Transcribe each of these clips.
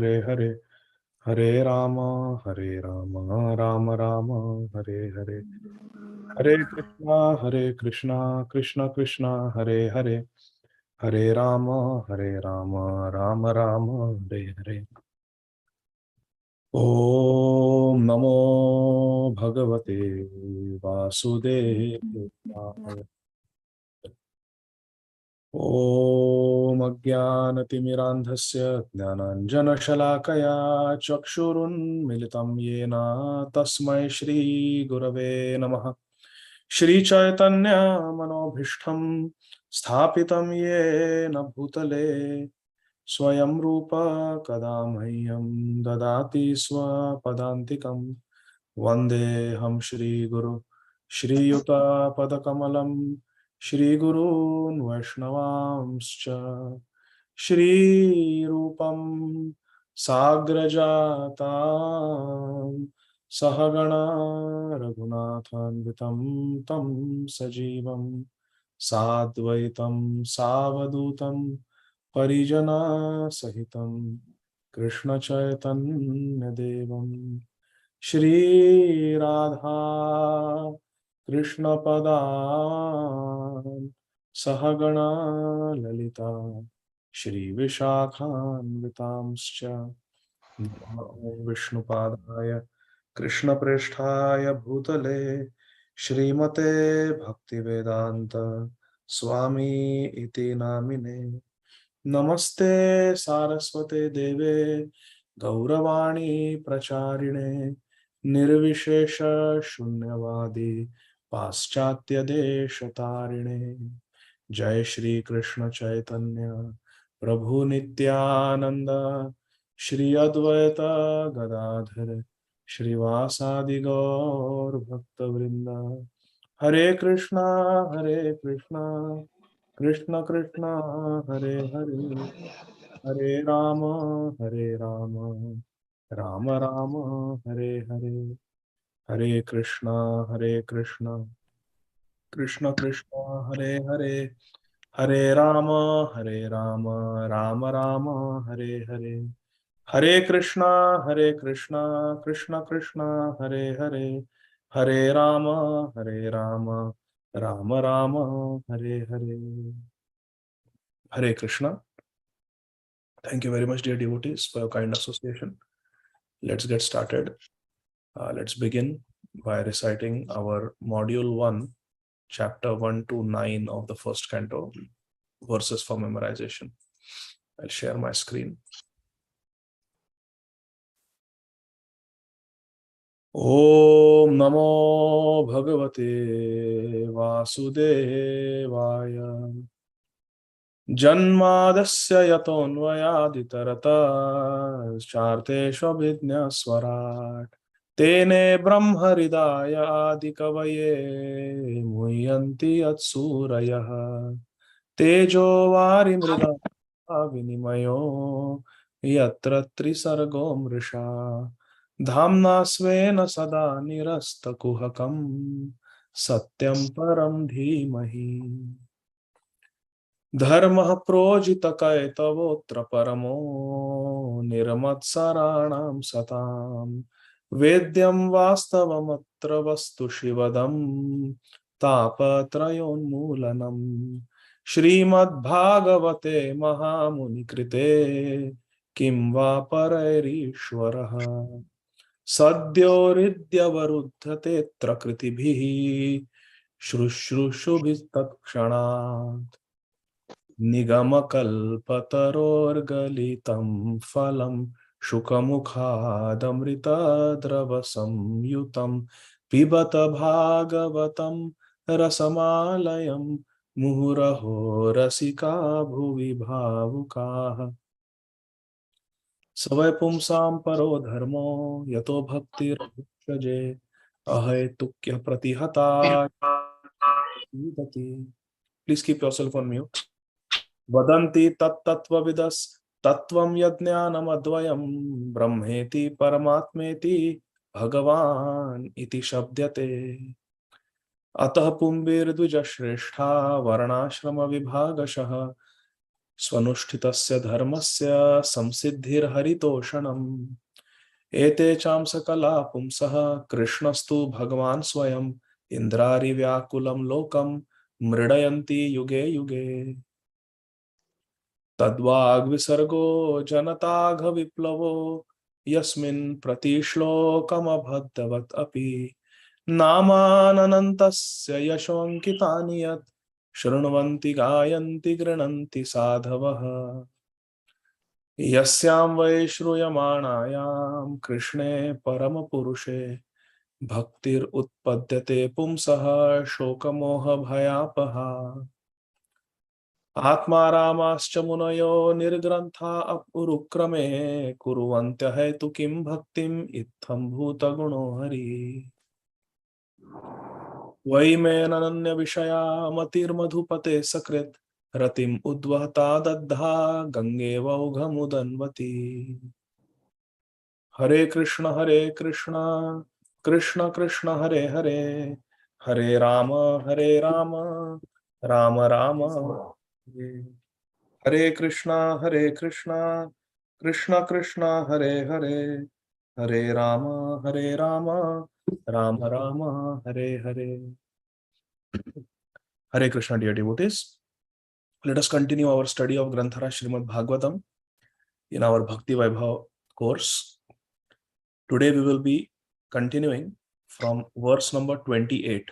हरे हरे, हरे राम राम राम हरे हरे, हरे कृष्णा कृष्ण कृष्ण हरे हरे, हरे राम राम राम हरे हरे। ओम नमो भगवते वासुदेवाय। ओम अज्ञानतिमिरान्धस्य ज्ञानाञ्जनशलाकया चक्षुरुन्मिलितं येन तस्मै श्रीगुरवे नमः। श्रीचैतन्यमनोभीष्टं स्थापितं येन भूतले स्वयं रूप कदा मह्यं ददाति स्वपदान्तिकं। वन्देऽहं श्रीगुरु श्रीयुतापदकमलं श्रीगुरून् वैष्णवांश्च श्रीरूपं साग्रजातां सहगणा रघुनाथान्वितं तं सजीवं साद्वैतं सावधूतं परिजनसहितं कृष्ण चैतन्य देवं श्री राधा कृष्ण पदान् सहगणा ललिता श्री विशाखान्वितांश्च। नमो विष्णुपादाय कृष्णप्रेष्ठाय भूतले श्रीमते भक्तिवेदांत स्वामी इति नामिने। नमस्ते सारस्वते देवे गौरवाणी प्रचारिणे निर्विशेष शून्यवादी पाश्चात्य देश तारिणे। जय श्री कृष्ण चैतन्य प्रभु नित्यानंद श्री अद्वैत गदाधर श्रीवासादि गौर भक्तवृंद। हरे कृष्णा कृष्ण कृष्ण हरे हरे, हरे राम राम राम हरे हरे। हरे कृष्णा कृष्ण कृष्ण हरे हरे, हरे राम राम राम हरे हरे। हरे कृष्णा कृष्ण कृष्ण हरे हरे, हरे Ram Ram Ram Hare Hare. Hare Krishna. Thank you very much, dear devotees, for your kind association. Let's get started. Let's begin by reciting our Module 1, Chapter 1 to 9 of the first canto, verses for memorization. I'll share my screen. Om Namo Bhagavate Vasudevaya. जन्मादस्य यतोऽन्वयादितरतश्चार्थेष्वभिज्ञस्वराट् तेने ब्रह्महृदाय आदिकवये मुह्यन्ति यत्सूरयः तेजो वारिमृदा विनिमयो यत्र त्रिसर्गो मृषा धाम्ना स्वेन सदा निरस्तकुहकं सत्यं परं धीमहि। धर्मः प्रोजितकैतवोऽत्र परमो निर्मत्सराणां सतां वेद्यं वास्तवमत्र वस्तु शिवदं तापत्रयोन्मूलनम्। श्रीमद्भागवते महामुनिकृते किं वा परैरीश्वरः सद्योरिद्यवरुध्यतेऽत्र कृतिभिः शुश्रूषुभिस्तत्क्षणात् निगमकल्पतरोर्गलितं फलं शुकमुखादमृतद्रवसंयुतं पिबत भागवतं रसमालयं मुहुरहो रसिका भुवि भावुकाः। स वै पुंसां परो धर्मो यतो भक्तिर्मुच्यते अहेतुक्यः प्रतिहता। Please keep yourself on mute. वदन्ति तत्त्वविदस्तत्त्वं यज्ञानमद्वयं ब्रह्मेति परमात्मेति भगवान् इति शब्दते। अतः पुंभिर्द्विजश्रेष्ठा वर्णाश्रमविभागशः Swanushtitasya dharmasya samsiddhirharitoshanam. Ete cham sakala pumsaha Krishnastu Bhagavan Swayam Indrari Vyakulam Lokam Mridayanti Yuge Yuge. Tadvag Visargo Janatagha Viplavo Yasmin Pratishlokam Abhaddavat Api Namananantasya Yashonkitani Yat Shrunvanti Gayanti Grananti Sadhavaha. यस्यां वै श्रूयमाणायां कृष्णे परमपुरुषे भक्तिरुत्पद्यते पुंसः शोकमोहभयापहा आत्मारामाश्च मुनयो निर्ग्रन्था अपुरुक्रमे कुर्वन्त्यः तु किं भक्तिम् इत्थं भूतगुणो हरि वै मेनन्य विषया मतिर्मधुपते सकृत् रतिम उद्वहता दद्धा गंगेवौघमुदन्वती. हरे कृष्ण कृष्ण कृष्ण हरे हरे, हरे राम राम राम हरे. हरे कृष्ण कृष्ण कृष्ण हरे हरे, हरे Ram Ram Ram Hare Hare. Hare Krishna, dear devotees. Let us continue our study of Granthara Śrīmad Bhāgavatam in our Bhakti Vaibhava course. Today we will be continuing from verse number 28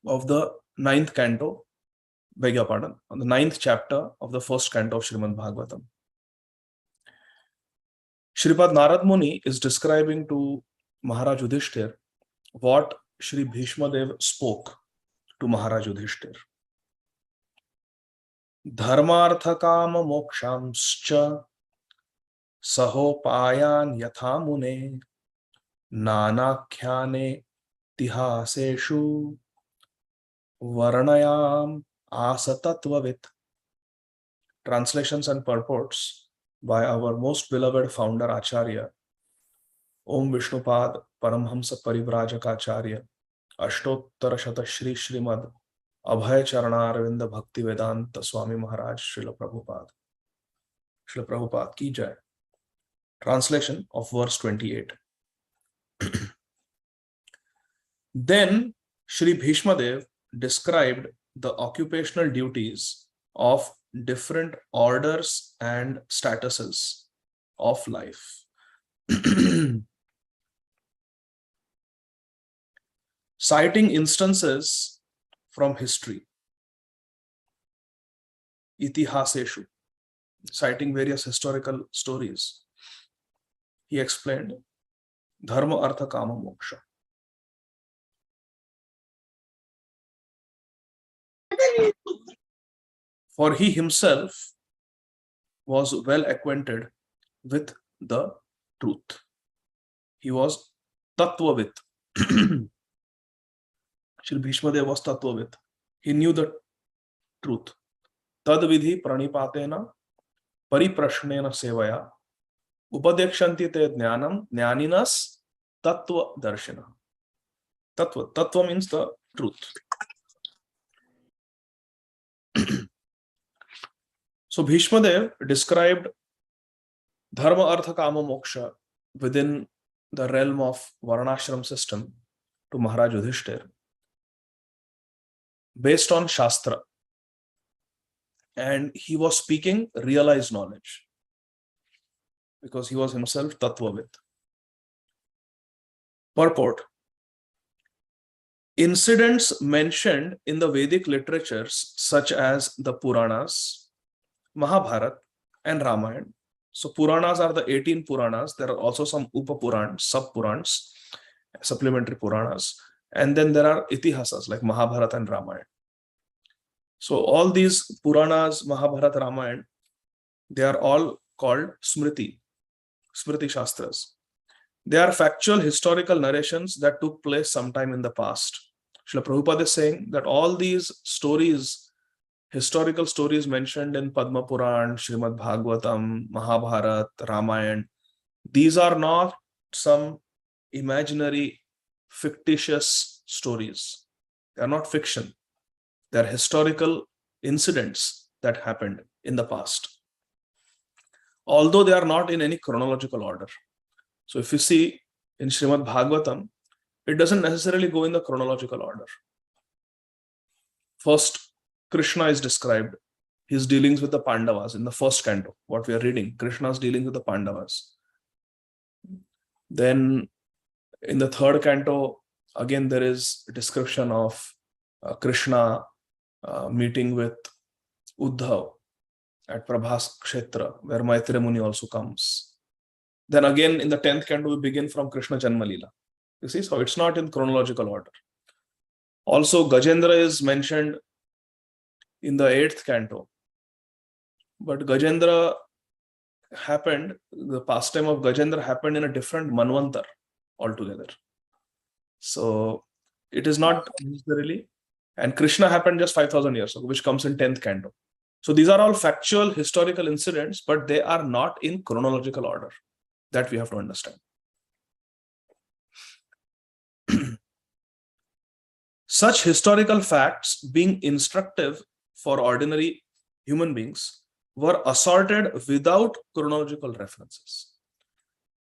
of the 9th canto, beg your pardon, on the 9th chapter of the 1st canto of Śrīmad Bhāgavatam. Shripad Narad Muni is describing to Maharaj Yudhishthir what Shri Bhishmadeva spoke to Maharaj Yudhishthir. Dharmartha kama mokshamscha sahopayan yatha mune nanakhyane tihaseshu varnayam asatatvavit. Translations and purports by our most beloved founder Acharya Om Vishnupad Paramhamsa Parivrajaka Ashtottara Shata Shri Śrīmad Abhay Charanarvinda Bhakti Vedanta Swami Maharaj Srila Prabhupada ki jai. Translation of verse 28. Then Shri Bhishmadev described the occupational duties of different orders and statuses of life. Citing instances from history, itihaseshu, citing various historical stories, he explained dharma, artha, kama, moksha. For he himself was well acquainted with the truth. He was tattvavit. Shri Bhishmadeva was tattvavit. He knew the truth. Tad vidhi pranipatena pariprashnena sevaya upadekshanti te jnanam jnaninas tattva darshana. Tattva means the truth. So Bhishmadev described dharma, artha, kama, moksha within the realm of varnashram system to Maharaj Yudhishthir based on Shastra, and he was speaking realized knowledge because he was himself tattvavit. Purport: incidents mentioned in the Vedic literatures such as the Puranas, Mahabharata and Ramayana. So Puranas are the 18 Puranas. There are also some Upapurans, sub-Purans, supplementary Puranas. And then there are Itihasas like Mahabharata and Ramayana. So all these Puranas, Mahabharata, Ramayana, they are all called Smriti Shastras. They are factual historical narrations that took place sometime in the past. Srila Prabhupada is saying that all these stories, historical stories mentioned in Padma Puran, Śrīmad Bhāgavatam, Mahabharata, Ramayana, these are not some imaginary, fictitious stories. They are not fiction. They are historical incidents that happened in the past, although they are not in any chronological order. So if you see in Śrīmad Bhāgavatam, it doesn't necessarily go in the chronological order. First, Krishna is described, his dealings with the Pandavas in the first canto, what we are reading, Krishna's dealings with the Pandavas. Then in the third canto, again, there is a description of Krishna meeting with Uddhav at Prabhas Kshetra, where Maitreya Muni also comes. Then again, in the 10th canto, we begin from Krishna Janma Leela. You see, so it's not in chronological order. Also, Gajendra is mentioned in the 8th canto. But Gajendra happened, the pastime of Gajendra happened in a different Manvantar altogether. So it is not necessarily, and Krishna happened just 5,000 years ago, which comes in 10th canto. So these are all factual historical incidents, but they are not in chronological order. That we have to understand. Such historical facts, being instructive for ordinary human beings, were assorted without chronological references.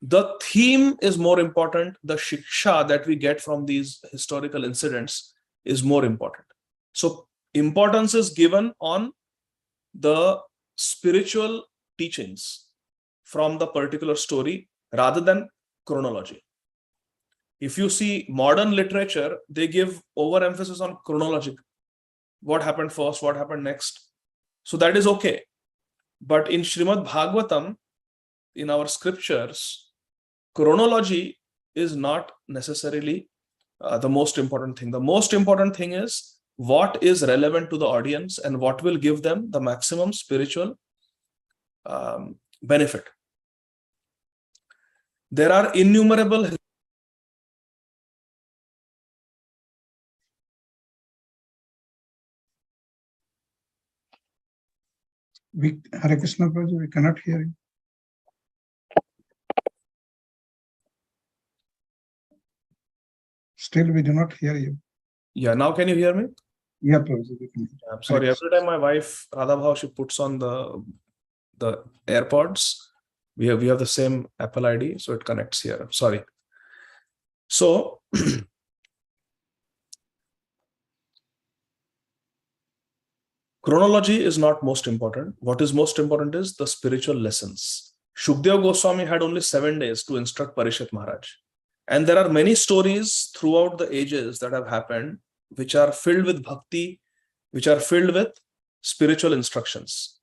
The theme is more important. The shiksha that we get from these historical incidents is more important. So importance is given on the spiritual teachings from the particular story rather than chronology. If you see modern literature, they give overemphasis on chronology. What happened first, what happened next. So that is okay. But in Śrīmad Bhāgavatam, in our scriptures, chronology is not necessarily the most important thing. The most important thing is what is relevant to the audience and what will give them the maximum spiritual benefit. There are innumerable Hare Krishna Prabhuji, we cannot hear you. Still, we do not hear you. Yeah, now can you hear me? Yeah, Prabhuji, we can hear. I'm sorry, every time my wife, Radha, she puts on the AirPods, we have the same Apple ID, so it connects here. I'm sorry. So, chronology is not most important. What is most important is the spiritual lessons. Shukdev Goswami had only 7 days to instruct Parishit Maharaj. And there are many stories throughout the ages that have happened, which are filled with bhakti, which are filled with spiritual instructions.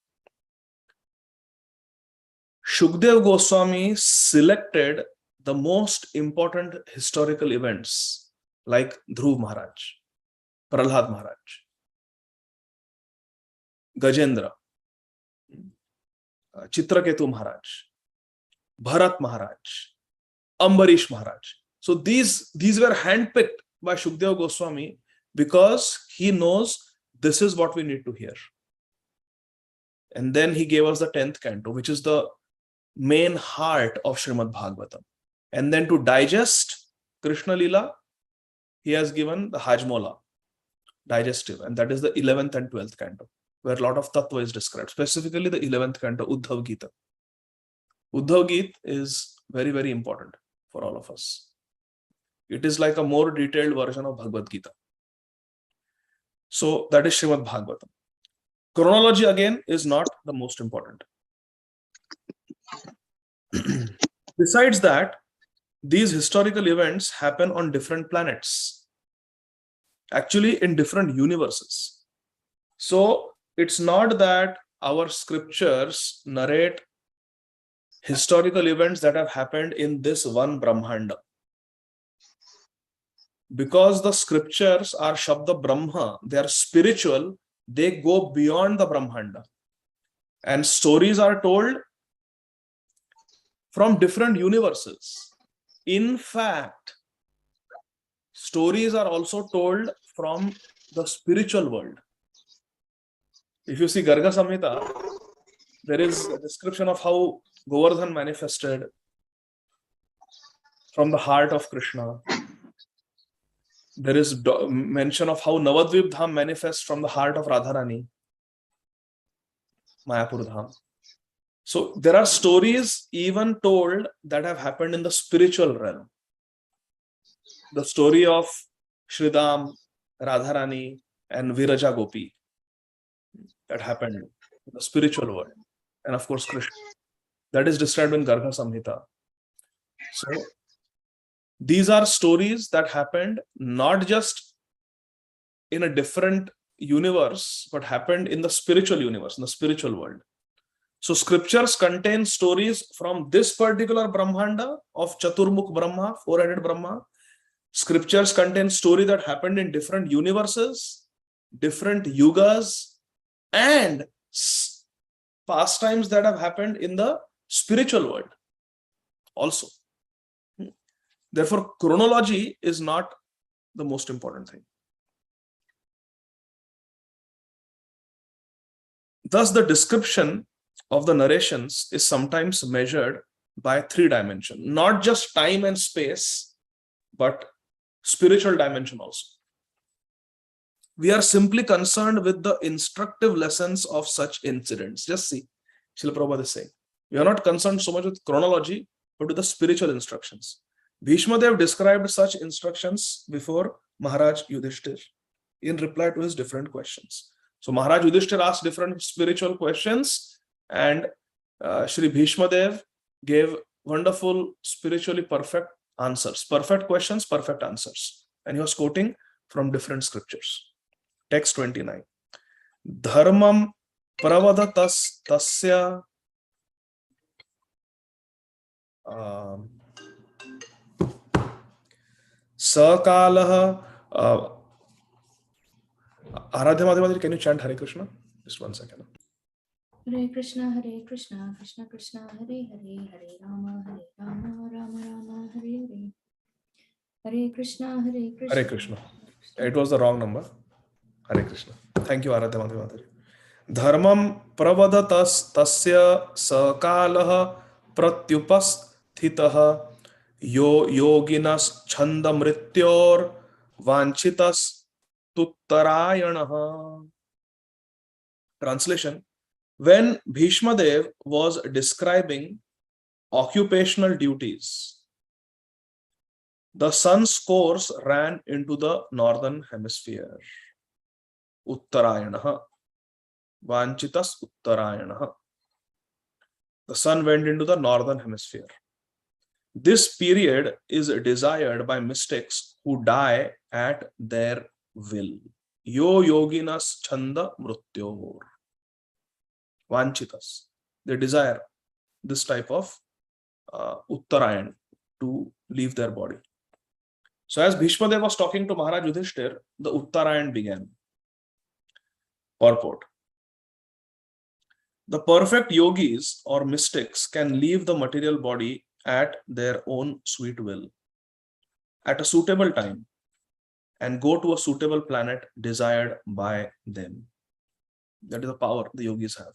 Shukdev Goswami selected the most important historical events like Dhruv Maharaj, Prahlad Maharaj, Gajendra, Chitraketu Maharaj, Bharat Maharaj, Ambarish Maharaj. So these were handpicked by Shukdev Goswami because he knows this is what we need to hear. And then he gave us the 10th canto, which is the main heart of Śrīmad Bhāgavatam. And then to digest Krishna Lila, he has given the Hajmola, digestive, and that is the 11th and 12th canto, where a lot of tattva is described, specifically the 11th canto, Uddhav Gita. Uddhav Gita is very, very important for all of us. It is like a more detailed version of Bhagavad Gita. So that is Śrīmad Bhāgavatam. Chronology again is not the most important. Besides that, these historical events happen on different planets, actually in different universes. So it's not that our scriptures narrate historical events that have happened in this one Brahmanda. Because the scriptures are Shabda Brahma, they are spiritual, they go beyond the Brahmanda. And stories are told from different universes. In fact, stories are also told from the spiritual world. If you see Garga Samhita, there is a description of how Govardhan manifested from the heart of Krishna. There is mention of how Navadvip Dham manifests from the heart of Radharani, Mayapur Dham. So there are stories even told that have happened in the spiritual realm. The story of Shridam, Radharani, and Viraja Gopi that happened in the spiritual world. And of course, Krishna. That is described in Garga Samhita. So these are stories that happened not just in a different universe, but happened in the spiritual universe, in the spiritual world. So scriptures contain stories from this particular Brahmanda of Chaturmukh Brahma, four-headed Brahma. Scriptures contain story that happened in different universes, different yugas, and pastimes that have happened in the spiritual world also. Therefore, chronology is not the most important thing. Thus, the description of the narrations is sometimes measured by 3 dimensions, not just time and space, but spiritual dimension also. We are simply concerned with the instructive lessons of such incidents. Just see, Srila Prabhupada is saying, we are not concerned so much with chronology, but with the spiritual instructions. Bhishmadeva described such instructions before Maharaj Yudhishthir in reply to his different questions. So Maharaj Yudhishthir asked different spiritual questions, and Shri Bhishmadeva gave wonderful, spiritually perfect answers. Perfect questions, perfect answers. And he was quoting from different scriptures. Text 29. Dharmam pravadatas tasya Sakalaha. Aradhya Madhavadri, can you chant Hare Krishna? Just 1 second. Hare Krishna, Krishna Krishna, Hare Hare, Hare Rama, Rama Rama, Hare Hare. Hare Krishna, Krishna. Hare Krishna. It was the wrong number. Hare Krishna. Thank you, Aradhya Madhavadri. Dharmam pravadatas tasya sakalaha pratyupasthitaha yo yoginas chanda mrityor vanchitas tuttarayanaha. Translation. When Bhishmadev was describing occupational duties, the sun's course ran into the northern hemisphere. Uttarayanaha. Vanchitas Uttarayanaha. The sun went into the northern hemisphere. This period is desired by mystics who die at their will. Yo yoginas chanda mrityor. Vanchitas. They desire this type of Uttarayan to leave their body. So as Bhishmadeva was talking to Maharaj Yudhishthir, the Uttarayan began. Purport. The perfect yogis or mystics can leave the material body at their own sweet will, at a suitable time, and go to a suitable planet desired by them. That is the power the yogis have.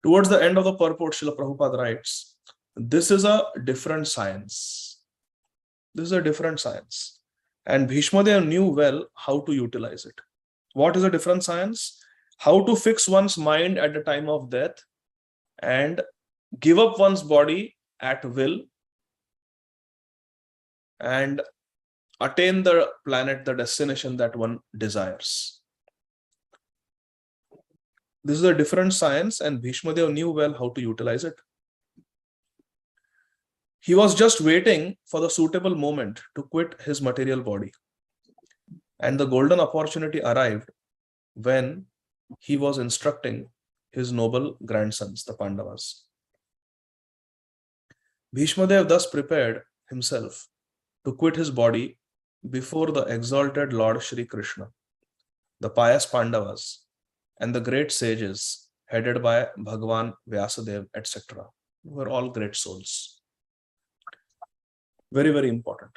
Towards the end of the purport, Srila Prabhupada writes, this is a different science. This is a different science. And Bhishmadeva knew well how to utilize it. What is a different science? How to fix one's mind at the time of death and give up one's body at will and attain the planet, the destination that one desires. This is a different science, and Bhishmadeva knew well how to utilize it. He was just waiting for the suitable moment to quit his material body. And the golden opportunity arrived when he was instructing his noble grandsons, the Pandavas. Bhishmadeva thus prepared himself to quit his body before the exalted Lord Shri Krishna, the pious Pandavas, and the great sages headed by Bhagavan Vyasadeva, etc. were all great souls. Very, very important.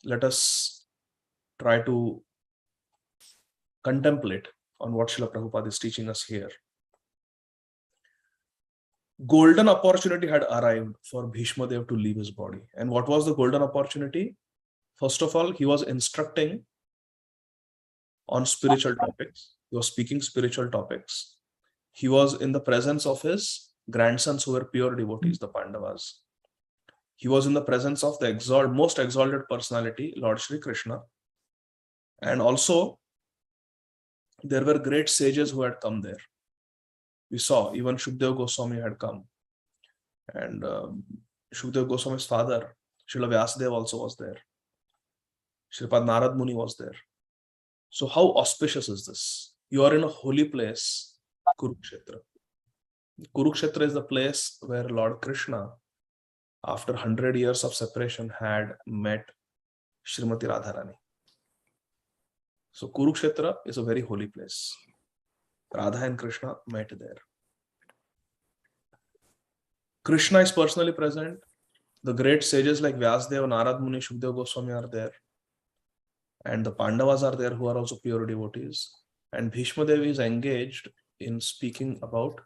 Let us try to contemplate on what Srila Prabhupada is teaching us here. Golden opportunity had arrived for Bhishmadeva to leave his body. And what was the golden opportunity? First of all, he was instructing on spiritual topics. He was speaking spiritual topics. He was in the presence of his grandsons who were pure devotees, the Pandavas. He was in the presence of the most exalted personality, Lord Shri Krishna. And also, there were great sages who had come there. We saw even Shukdev Goswami had come. And Shukdev Goswami's father, Srila Vyasadeva, also was there. Shripad Narad Muni was there. So how auspicious is this? You are in a holy place, Kurukshetra. Kurukshetra is the place where Lord Krishna, after 100 years of separation, had met Srimati Radharani. So Kurukshetra is a very holy place. Radha and Krishna met there. Krishna is personally present. The great sages like Vyasadeva, Narad Muni, Shukdev Goswami are there. And the Pandavas are there who are also pure devotees. And Bhishmadeva is engaged in speaking about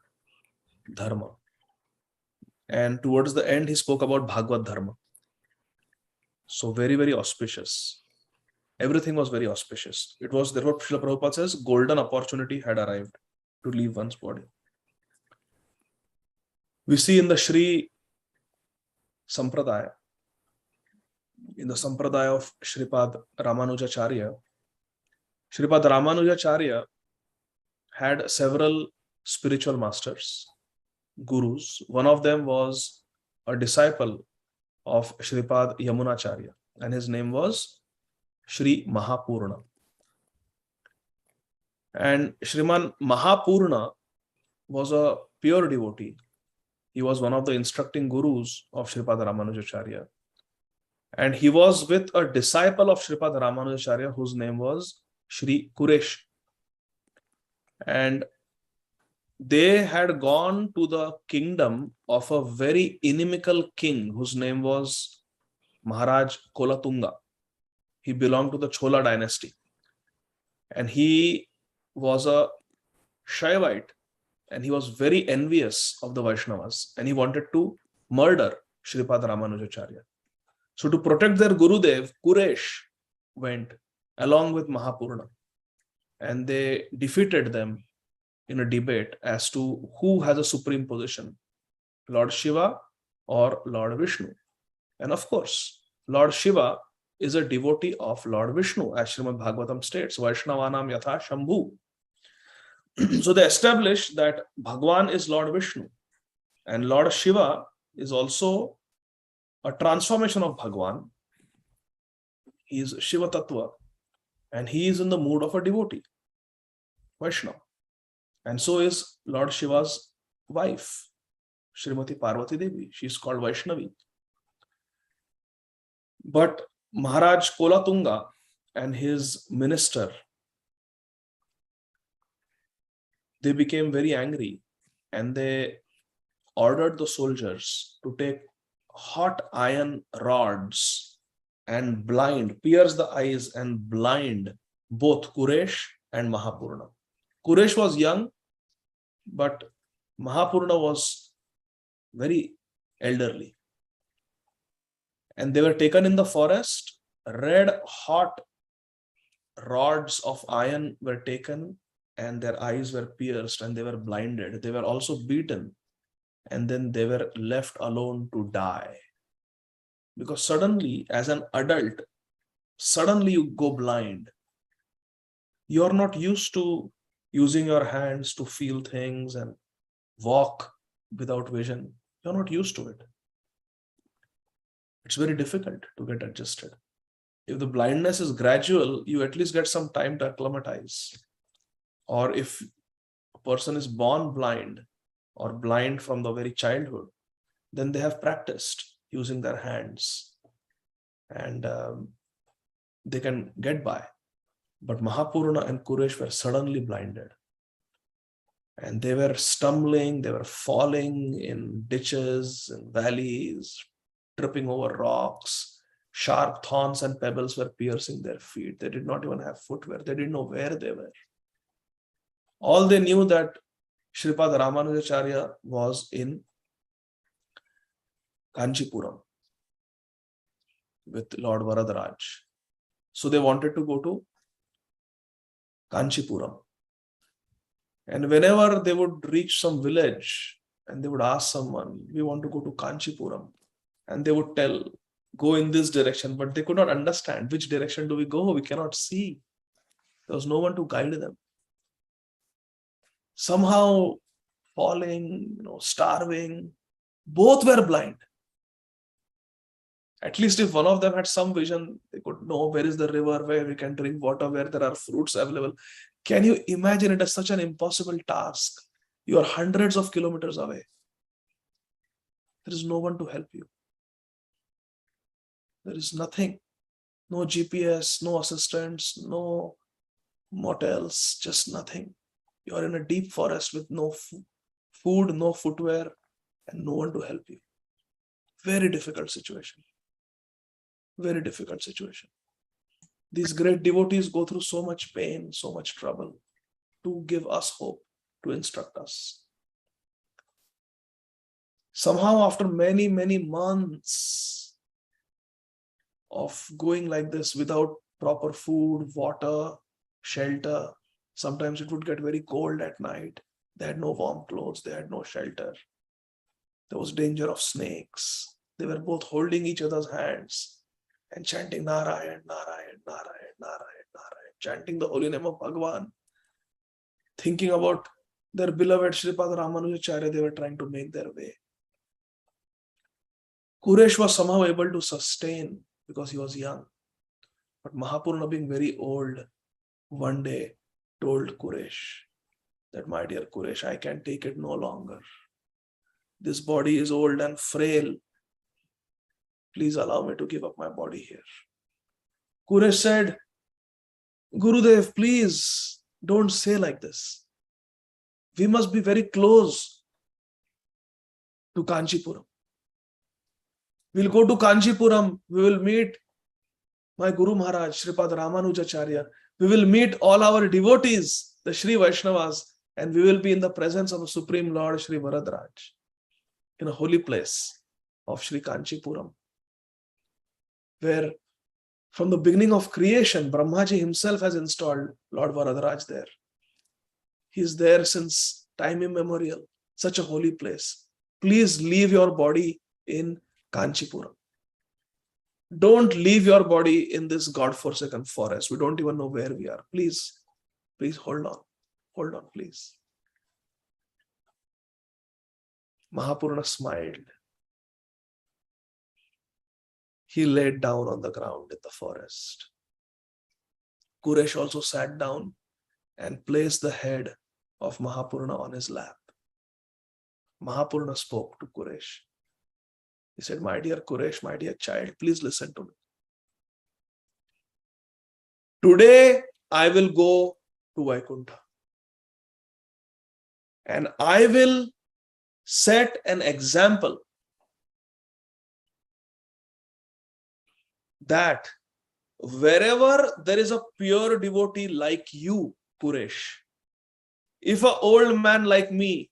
dharma. And towards the end, he spoke about Bhagavad Dharma. So very, very auspicious. Everything was very auspicious. It was, therefore, Srila Prabhupada says, golden opportunity had arrived to leave one's body. We see in the Shri Sampradaya, in the Sampradaya of Shripad Ramanujacharya, Shripad Ramanujacharya had several spiritual masters, gurus. One of them was a disciple of Shripad Yamunacharya, and his name was Shri Mahapurna. And Shriman Mahapurna was a pure devotee. He was one of the instructing gurus of Shripad Ramanujacharya. And he was with a disciple of Shripad Ramanujacharya whose name was Shri Kuresh. And they had gone to the kingdom of a very inimical king whose name was Maharaj Kolatunga. He belonged to the Chola dynasty. And he was a Shaivite. And he was very envious of the Vaishnavas. And he wanted to murder Shripad Ramanujacharya. So to protect their Gurudev, Kuresh went along with Mahapurna. And they defeated them in a debate as to who has a supreme position, Lord Shiva or Lord Vishnu. And of course, Lord Shiva is a devotee of Lord Vishnu, as Śrīmad Bhāgavatam states, Vaishnavanam yatha Shambhu. So they established that Bhagwan is Lord Vishnu, and Lord Shiva is also a transformation of Bhagwan. He is Shiva Tattva, and he is in the mood of a devotee, Vaishnava. And so is Lord Shiva's wife, Srimati Parvati Devi. She is called Vaishnavi. But Maharaj Kolatunga and his minister, they became very angry and they ordered the soldiers to take hot iron rods and pierce the eyes and blind both Kuresh and Mahapurna. Kuresh was young, but Mahapurna was very elderly. And they were taken in the forest. Red hot rods of iron were taken and their eyes were pierced and they were blinded. They were also beaten. And then they were left alone to die. Because suddenly, as an adult, suddenly you go blind. You are not used to using your hands to feel things and walk without vision. You're not used to it. It's very difficult to get adjusted. If the blindness is gradual, you at least get some time to acclimatize. Or if a person is born blind or blind from the very childhood, then they have practiced using their hands and they can get by. But Mahapurna and Kuresh were suddenly blinded. And they were stumbling, they were falling in ditches and valleys, tripping over rocks. Sharp thorns and pebbles were piercing their feet. They did not even have footwear. They didn't know where they were. All they knew that Shripad Ramanujacharya was in Kanchipuram with Lord Varadaraj. So they wanted to go to Kanchipuram. And whenever they would reach some village and they would ask someone, we want to go to Kanchipuram. And they would tell, go in this direction. But they could not understand which direction do we go. We cannot see. There was no one to guide them. Somehow falling, starving, both were blind. At least if one of them had some vision, they could know where is the river, where we can drink water, where there are fruits available. Can you imagine it as such an impossible task? You are hundreds of kilometers away. There is no one to help you. There is nothing. No GPS, no assistants, no motels, just nothing. You are in a deep forest with no food, no footwear, and no one to help you. Very difficult situation. Very difficult situation. These great devotees go through so much pain, so much trouble to give us hope, to instruct us. Somehow after many, many months of going like this without proper food, water, shelter, sometimes it would get very cold at night. They had no warm clothes, they had no shelter. There was danger of snakes. They were both holding each other's hands and chanting Narayan, Narayan, Narayan, Narayan, Narayan, chanting the holy name of Bhagavan, thinking about their beloved Śrīpad Ramanujacharya. They were trying to make their way. Kuresh was somehow able to sustain because he was young. But Mahapurna, being very old, one day told Kuresh that, my dear Kuresh, I can take it no longer. This body is old and frail. Please allow me to give up my body here. Kuresh said, Gurudev, please don't say like this. We must be very close to Kanchipuram. We'll go to Kanchipuram. We will meet my Guru Maharaj, Śrīpad Ramanujacharya. We will meet all our devotees, the Shri Vaishnavas, and we will be in the presence of the Supreme Lord Shri Varadraj in a holy place of Shri Kanchipuram, where from the beginning of creation, Brahmaji himself has installed Lord Varadraj there. He is there since time immemorial, such a holy place. Please leave your body in Kanchipuram. Don't leave your body in this God-forsaken forest. We don't even know where we are. Please hold on. Hold on, please. Mahapurna smiled. He laid down on the ground in the forest. Kuresh also sat down and placed the head of Mahapurna on his lap. Mahapurna spoke to Kuresh. He said, my dear Kuresh, my dear child, please listen to me. Today, I will go to Vaikuntha. And I will set an example that wherever there is a pure devotee like you, Kuresh, if an old man like me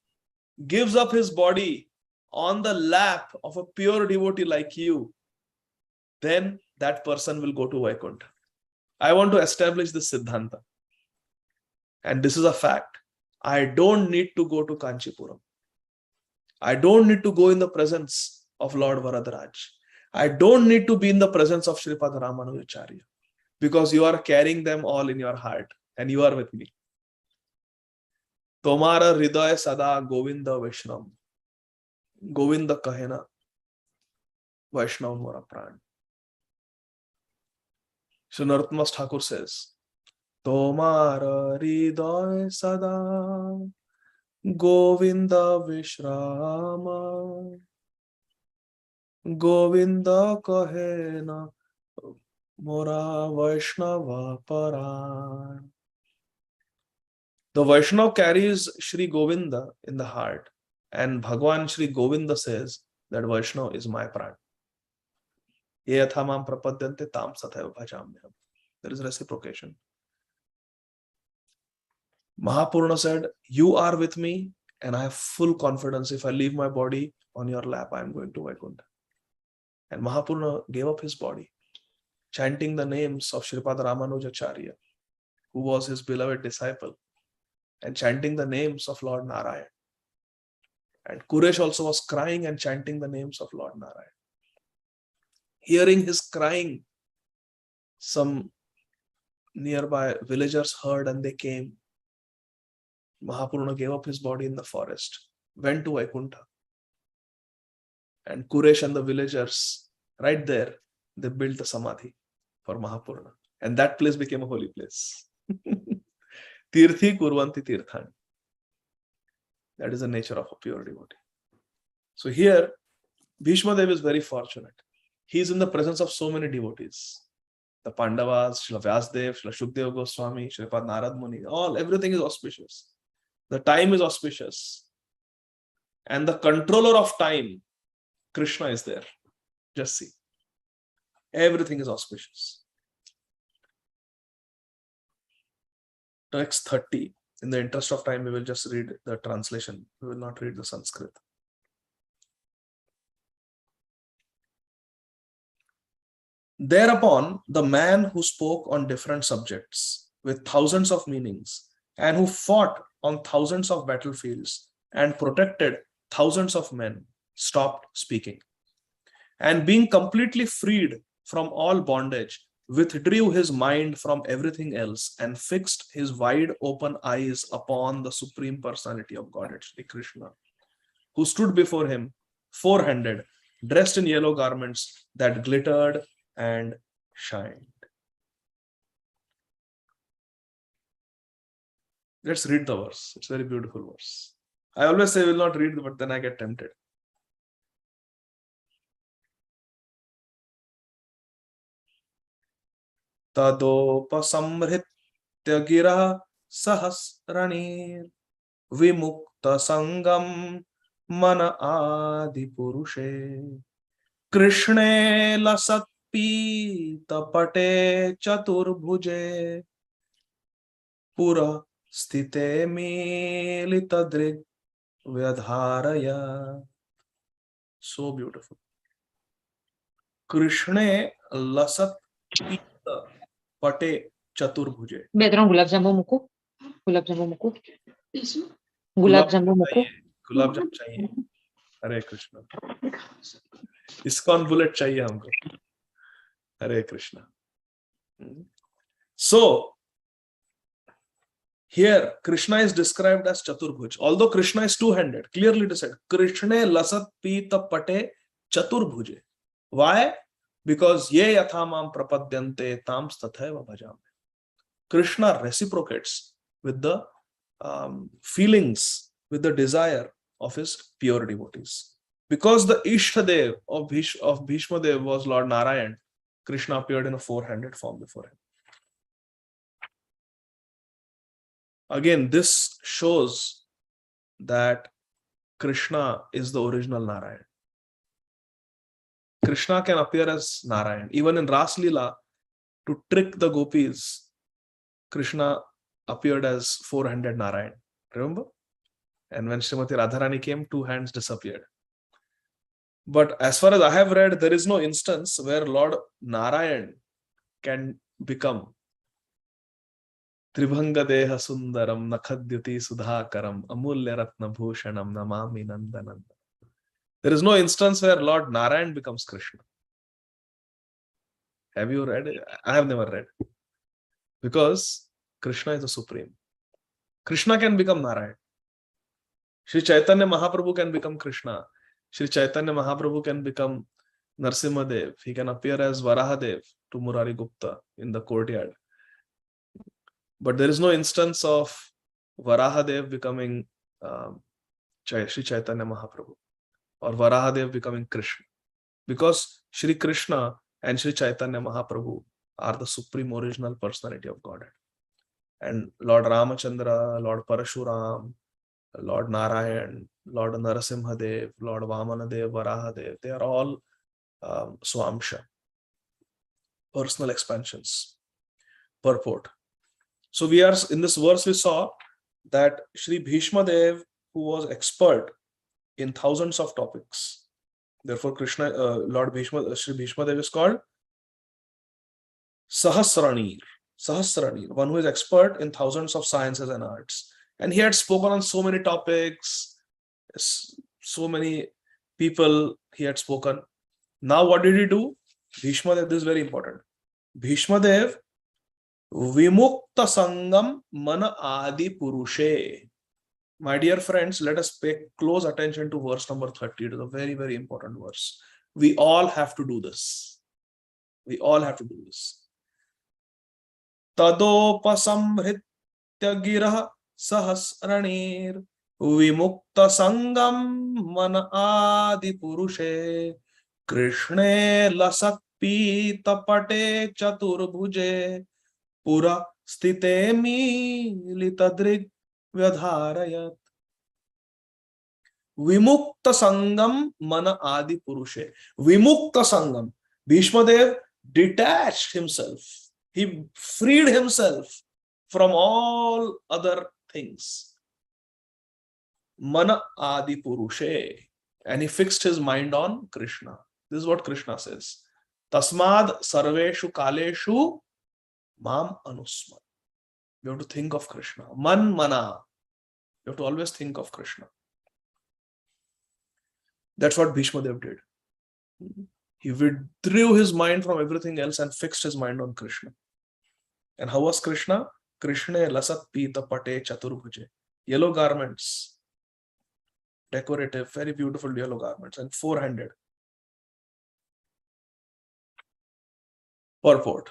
gives up his body on the lap of a pure devotee like you, then that person will go to Vaikuntha. I want to establish this Siddhanta. And this is a fact. I don't need to go to Kanchipuram. I don't need to go in the presence of Lord Varadraj. I don't need to be in the presence of Śrīpad Ramanujacharya, because you are carrying them all in your heart and you are with me. Tomara hridaya sada Govinda Vaishnav. Govinda kahena Vaishnav mora pran. So Narottam Thakur says, Tomara hridaya sada Govinda Vishrama. Govinda kahena mora Vaishnava paran. The Vaishnav carries Shri Govinda in the heart, and Bhagwan Shri Govinda says that Vaishnav is my pran. Ye yathamam prapadyante tam sathaiva bhajamyam. There is reciprocation. Mahapurna said, you are with me, and I have full confidence if I leave my body on your lap, I am going to Vaikuntha. And Mahapurna gave up his body. chanting the names of Shripad Ramanujacharya, who was his beloved disciple, and chanting the names of Lord Narayan. And Kuresh also was crying and chanting the names of Lord Narayan. Hearing his crying, some nearby villagers heard and they came. Mahapurna gave up his body in the forest, went to Vaikuntha. And Kuresh and the villagers, right there, they built a samadhi for Mahapurna. And that place became a holy place. Tirthi kurvanti tirthani. That is the nature of a pure devotee. So here, Bhishmadeva is very fortunate. He is in the presence of so many devotees. The Pandavas, Srila Vyasadeva, Srila Shukdeva Goswami, Shripad Narad Muni, everything is auspicious. The time is auspicious. And the controller of time, Krishna, is there. Just see. Everything is auspicious. Text 30. In the interest of time, we will just read the translation. We will not read the Sanskrit. Thereupon, the man who spoke on different subjects with thousands of meanings and who fought on thousands of battlefields and protected thousands of men stopped speaking. And being completely freed from all bondage, withdrew his mind from everything else and fixed his wide open eyes upon the Supreme Personality of Godhead, Shri Krishna, who stood before him, four-handed, dressed in yellow garments that glittered and shined. Let's read the verse. It's a very beautiful verse. I always say I will not read, but then I get tempted. Tadopasamhritya gira sahasranir vimukta sangam mana adi purushe Krishne lasatpi tapate chaturbhuje pura sthite militadrig vyadharaya. So beautiful. Krishne lasat pita pate chaturbhuje. Bedron gulab jambu muku. Gulab jambu muku. Gulab jambu muku. Gulab jamun चाहिए. हरे Krishna. ISKCON bullet चाहिए हमको. हरे Krishna. So here Krishna is described as Chaturbhuj. Although Krishna is two-handed, clearly it is said Krishna lasat pita pate chaturbhuje. Why? Because ye yathamam prapadyante tams tathaiva bhajame. Krishna reciprocates with the feelings, with the desire of his pure devotees. Because the Ishtadev of Bhishmadeva was Lord Narayan, Krishna appeared in a four-handed form before him. Again, this shows that Krishna is the original Narayan. Krishna can appear as Narayan. Even in Ras Leela, to trick the gopis, Krishna appeared as four-handed Narayan. Remember? And when Srimati Radharani came, two hands disappeared. But as far as I have read, there is no instance where Lord Narayan can become Tribhanga Deha Sundaram Nakhadyuti Sudhakaram Amulya Ratna Bhushanam Namami Nandananda. There is no instance where Lord Narayan becomes Krishna. Have you read it? I have never read. Because Krishna is the Supreme. Krishna can become Narayan. Sri Chaitanya Mahaprabhu can become Krishna. Sri Chaitanya Mahaprabhu can become Narsimhadev. He can appear as Varahadev to Murari Gupta in the courtyard. But there is no instance of Varahadev becoming Sri Chaitanya Mahaprabhu or Varahadev becoming Krishna. Because Sri Krishna and Sri Chaitanya Mahaprabhu are the Supreme Original Personality of Godhead. And Lord Ramachandra, Lord Parashuram, Lord Narayan, Lord Narasimhadev, Lord Vamanadev, Varahadev, they are all Swamsha, personal expansions, purport. So we are in this verse, we saw that Sri Bhishmadev, who was expert in thousands of topics, therefore Krishna, Lord Bhishma, Sri Bhishmadev is called Sahasranir, one who is expert in thousands of sciences and arts. And he had spoken on so many topics, so many people he had spoken. Now what did he do? Bhishmadev, this is very important. Bhishmadev, Vimukta Sangam Mana Adi Purushe. My dear friends, let us pay close attention to verse number 30. It is a very, very important verse. We all have to do this. We all have to do this. Tadopasamhritya girah sahasranir vimukta sangam mana adi purushe krishne lasat pita pate chaturbhuje pura stite militadrig vyadharayat. Vimukta sangam mana adi purushe. Vimukta sangam. Bhishmadev detached himself. He freed himself from all other things. Mana adi purushe. And he fixed his mind on Krishna. This is what Krishna says. Tasmad sarveshu kaleshu mam anusman. You have to think of Krishna. Man mana. You have to always think of Krishna. That's what Bhishmadev did. He withdrew his mind from everything else and fixed his mind on Krishna. And how was Krishna? Krishna lasat pita pate chaturbhuje. Yellow garments. Decorative, very beautiful yellow garments, and four-handed. Purport.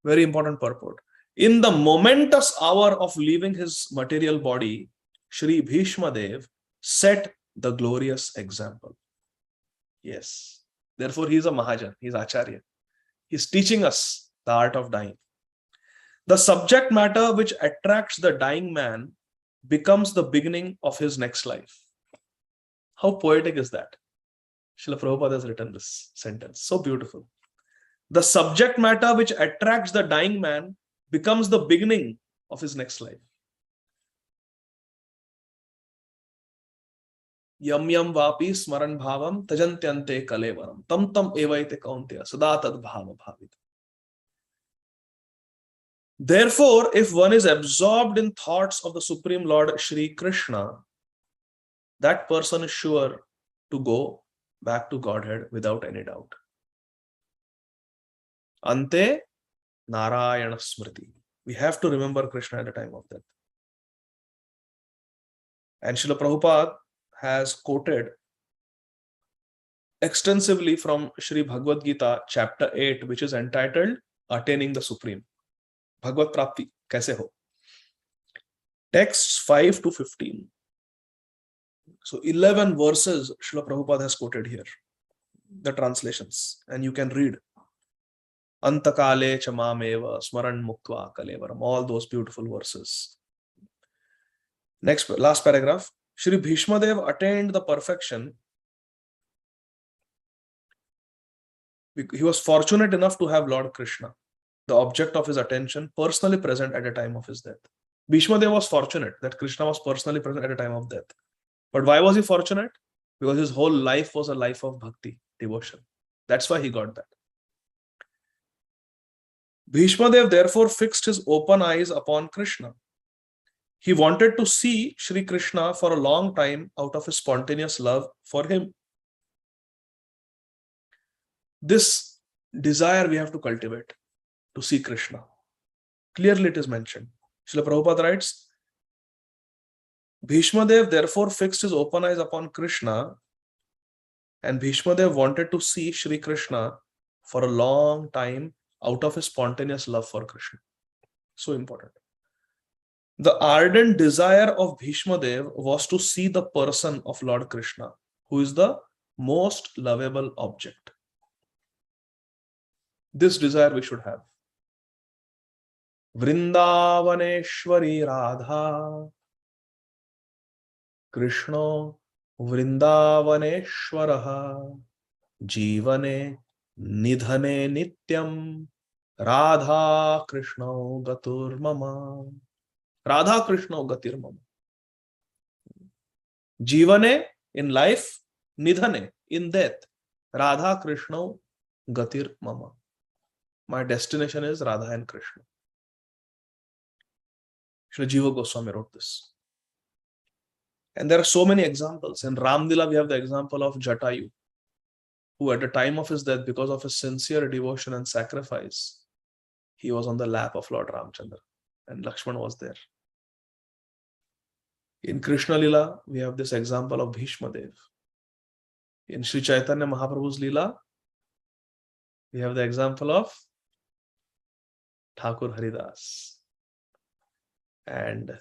Very important purport. In the momentous hour of leaving his material body, Shri Bhishmadev set the glorious example. Yes. Therefore, he is a Mahajan. He is Acharya. He is teaching us the art of dying. The subject matter which attracts the dying man becomes the beginning of his next life. How poetic is that? Srila Prabhupada has written this sentence. So beautiful. The subject matter which attracts the dying man becomes the beginning of his next life. Yam yam vapi smaran bhavam tajantyante kalevaram tam tam evaite kauntya sada tad bhava bhavit. Therefore, if one is absorbed in thoughts of the Supreme Lord Shri Krishna, that person is sure to go back to Godhead without any doubt. Ante Narayana Smriti. We have to remember Krishna at the time of death. And Srila Prabhupada has quoted extensively from Sri Bhagavad Gita chapter 8, which is entitled Attaining the Supreme. Bhagavad Prapti, kaise ho? Texts 5 to 15. So 11 verses Srila Prabhupada has quoted here. The translations. And you can read. Antakale chamameva smaran muktva kalevaram. All those beautiful verses. Next, last paragraph. Shri Bhishmadev attained the perfection. He was fortunate enough to have Lord Krishna, the object of his attention, personally present at the time of his death. Bhishmadev was fortunate that Krishna was personally present at the time of death. But why was he fortunate? Because his whole life was a life of bhakti, devotion. That's why he got that. Bhishmadev therefore fixed his open eyes upon Krishna. He wanted to see Shri Krishna for a long time out of his spontaneous love for him. This desire we have to cultivate to see Krishna. Clearly it is mentioned. Srila Prabhupada writes, Bhishmadev therefore fixed his open eyes upon Krishna, and Bhishmadev wanted to see Shri Krishna for a long time out of his spontaneous love for Krishna. So important. The ardent desire of Bhishmadev was to see the person of Lord Krishna, who is the most lovable object. This desire we should have. Vrindavaneshwari Radha Krishna Vrindavaneshwaraha Jivane Nidhane Nityam Radha Krishna Gatur Mama. Radha Krishna Gatir Mama. Jivane in life, Nidhane in death. Radha Krishna Gatir Mama. My destination is Radha and Krishna. Srila Jiva Goswami wrote this. And there are so many examples. In Ramlila, we have the example of Jatayu, who at the time of his death, because of his sincere devotion and sacrifice, he was on the lap of Lord Ramchandra, and Lakshman was there. In Krishna Lila, we have this example of Bhishmadeva. In Sri Chaitanya Mahaprabhu's Lila, we have the example of Thakur Haridas. And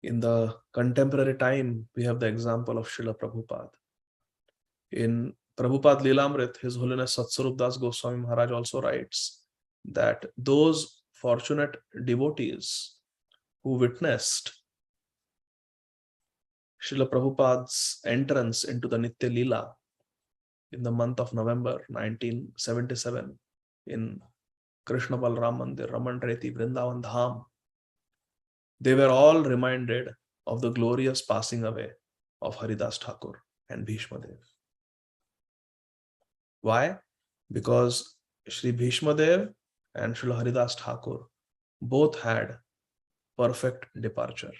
in the contemporary time, we have the example of Srila Prabhupada. In Prabhupada Lilamrit, His Holiness Satsvarup Das Goswami Maharaj also writes that those fortunate devotees who witnessed Srila Prabhupada's entrance into the Nitya Leela in the month of November 1977 in Krishna Balram Mandir, Raman Reti, Vrindavan Dham, they were all reminded of the glorious passing away of Haridas Thakur and Bhishmadeva. Why? Because Sri Bhishmadeva and Srila Haridas Thakur both had perfect departure.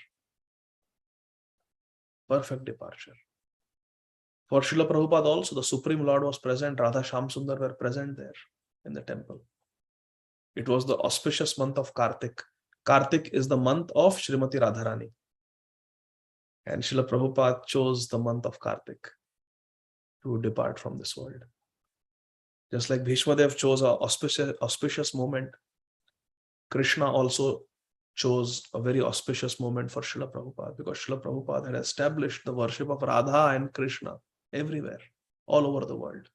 Perfect departure. For Srila Prabhupada also, the Supreme Lord was present. Radha Shamsundar were present there in the temple. It was the auspicious month of Kartik. Kartik is the month of Srimati Radharani. And Srila Prabhupada chose the month of Kartik to depart from this world. Just like Bhishmadev chose an auspicious moment, Krishna also chose a very auspicious moment for Srila Prabhupada, because Srila Prabhupada had established the worship of Radha and Krishna everywhere, all over the world.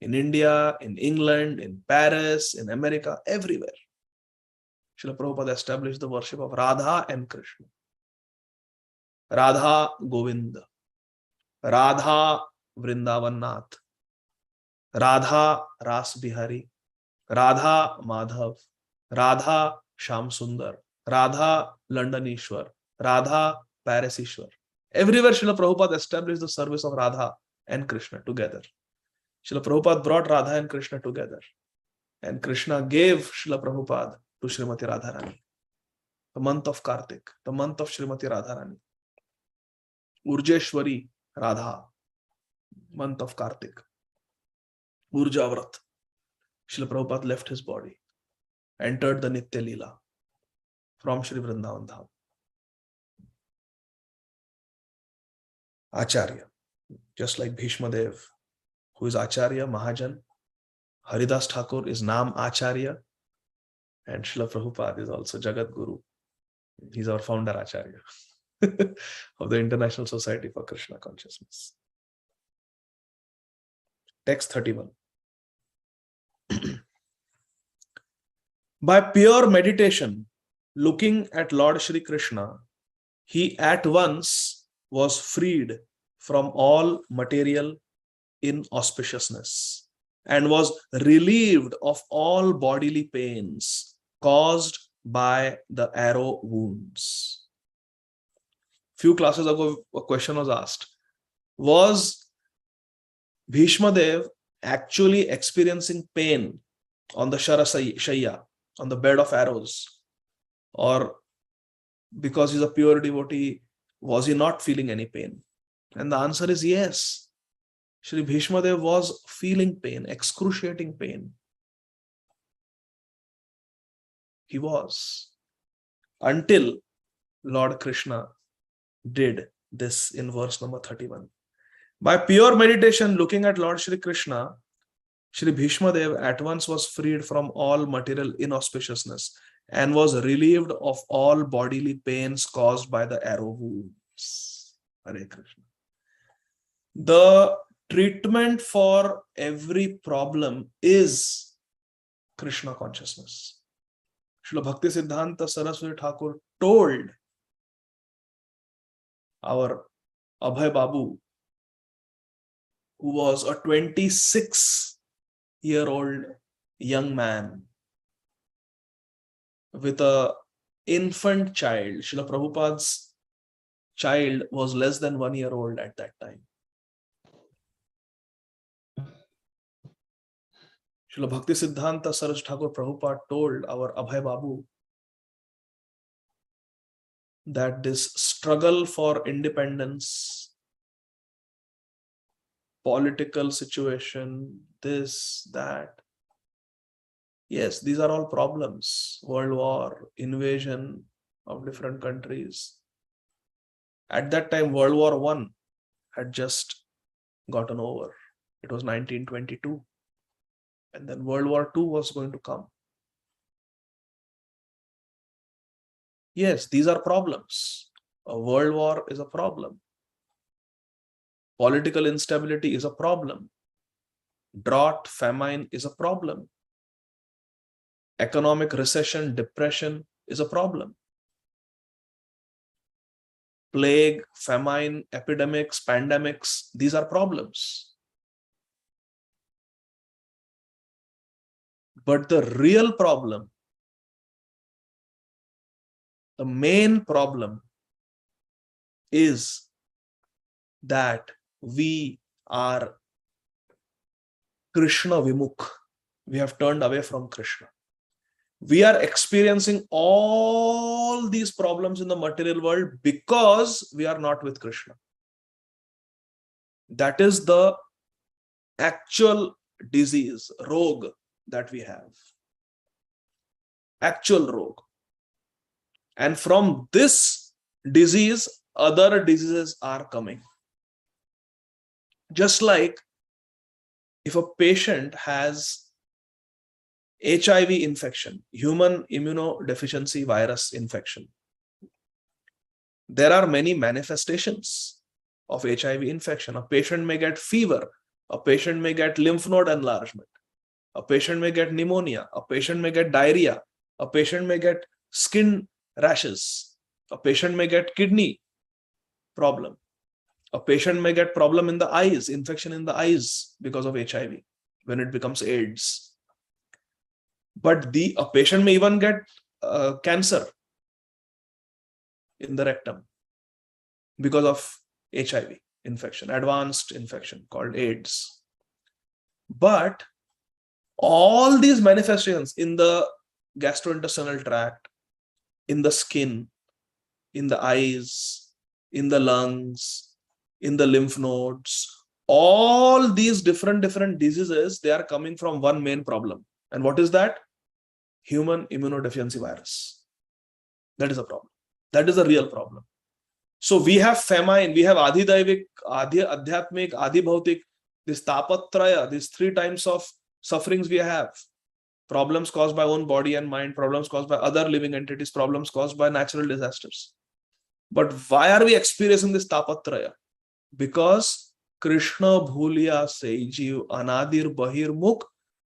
In India, in England, in Paris, in America, everywhere. Srila Prabhupada established the worship of Radha and Krishna. Radha Govinda, Radha Vrindavan Nath, Radha Ras Bihari, Radha Madhav, Radha Sham Sundar, Radha Londonishwar, Radha Parisishwar. Everywhere Srila Prabhupada established the service of Radha and Krishna together. Srila Prabhupada brought Radha and Krishna together. And Krishna gave Srila Prabhupada to Srimati Radharani. The month of Kartik, the month of Srimati Radharani. Urjeshwari Radha, month of Kartik. Urjavrat. Srila Prabhupada left his body, entered the Nitya Leela from Shri Vrindavan Dham. Acharya, just like Bhishmadev, who is Acharya, Mahajan, Haridas Thakur is Nam Acharya, and Srila Prabhupada is also Jagat Guru. He's our founder Acharya of the International Society for Krishna Consciousness. Text 31. By pure meditation, looking at Lord Shri Krishna, he at once was freed from all material inauspiciousness and was relieved of all bodily pains caused by the arrow wounds. Few classes ago, a question was asked: was Bhishmadev actually experiencing pain on the Shaya, on the bed of arrows? Or because he's a pure devotee, was he not feeling any pain? And the answer is yes. Shri Bhishmadev was feeling pain, excruciating pain. He was. Until Lord Krishna did this in verse number 31. By pure meditation, looking at Lord Shri Krishna, Shri Bhishmadev at once was freed from all material inauspiciousness and was relieved of all bodily pains caused by the arrow wounds. Hare Krishna. The treatment for every problem is Krishna consciousness. Srila Bhakti Siddhanta Saraswati Thakur told our Abhay Babu, who was a 26-year-old young man with an infant child. Srila Prabhupada's child was less than 1 year old at that time. Srila Bhakti Siddhanta Saraswati Thakur Prabhupada told our Abhay Babu that this struggle for independence, political situation, this, that, yes, these are all problems. World war, invasion of different countries. At that time, World War I had just gotten over. It was 1922. And then World War II was going to come. Yes, these are problems. A world war is a problem. Political instability is a problem. Drought, famine is a problem. Economic recession, depression is a problem. Plague, famine, epidemics, pandemics, these are problems. But the real problem, the main problem is that we are Krishna Vimukh. We have turned away from Krishna. We are experiencing all these problems in the material world because we are not with Krishna. That is the actual disease, rog that we have. Actual rog. And from this disease, other diseases are coming. Just like if a patient has HIV infection, human immunodeficiency virus infection, there are many manifestations of HIV infection. A patient may get fever, a patient may get lymph node enlargement, a patient may get pneumonia, a patient may get diarrhea, a patient may get skin rashes, a patient may get kidney problem, a patient may get problem in the eyes, infection in the eyes because of HIV when it becomes AIDS. But a patient may even get cancer in the rectum because of HIV infection, advanced infection called AIDS. But all these manifestations in the gastrointestinal tract, in the skin, in the eyes, in the lungs, in the lymph nodes, all these different diseases, they are coming from one main problem. And what is that? Human immunodeficiency virus. That is a problem. That is a real problem. So we have famine, we have Ādi Daivik, Ādi Adhyatmik, Ādi Bhautik, this Tapatraya, these three times of sufferings we have. Problems caused by own body and mind, problems caused by other living entities, problems caused by natural disasters. But why are we experiencing this Tapatraya? Because Krishna bhuliya se jiv anadir bahir mukh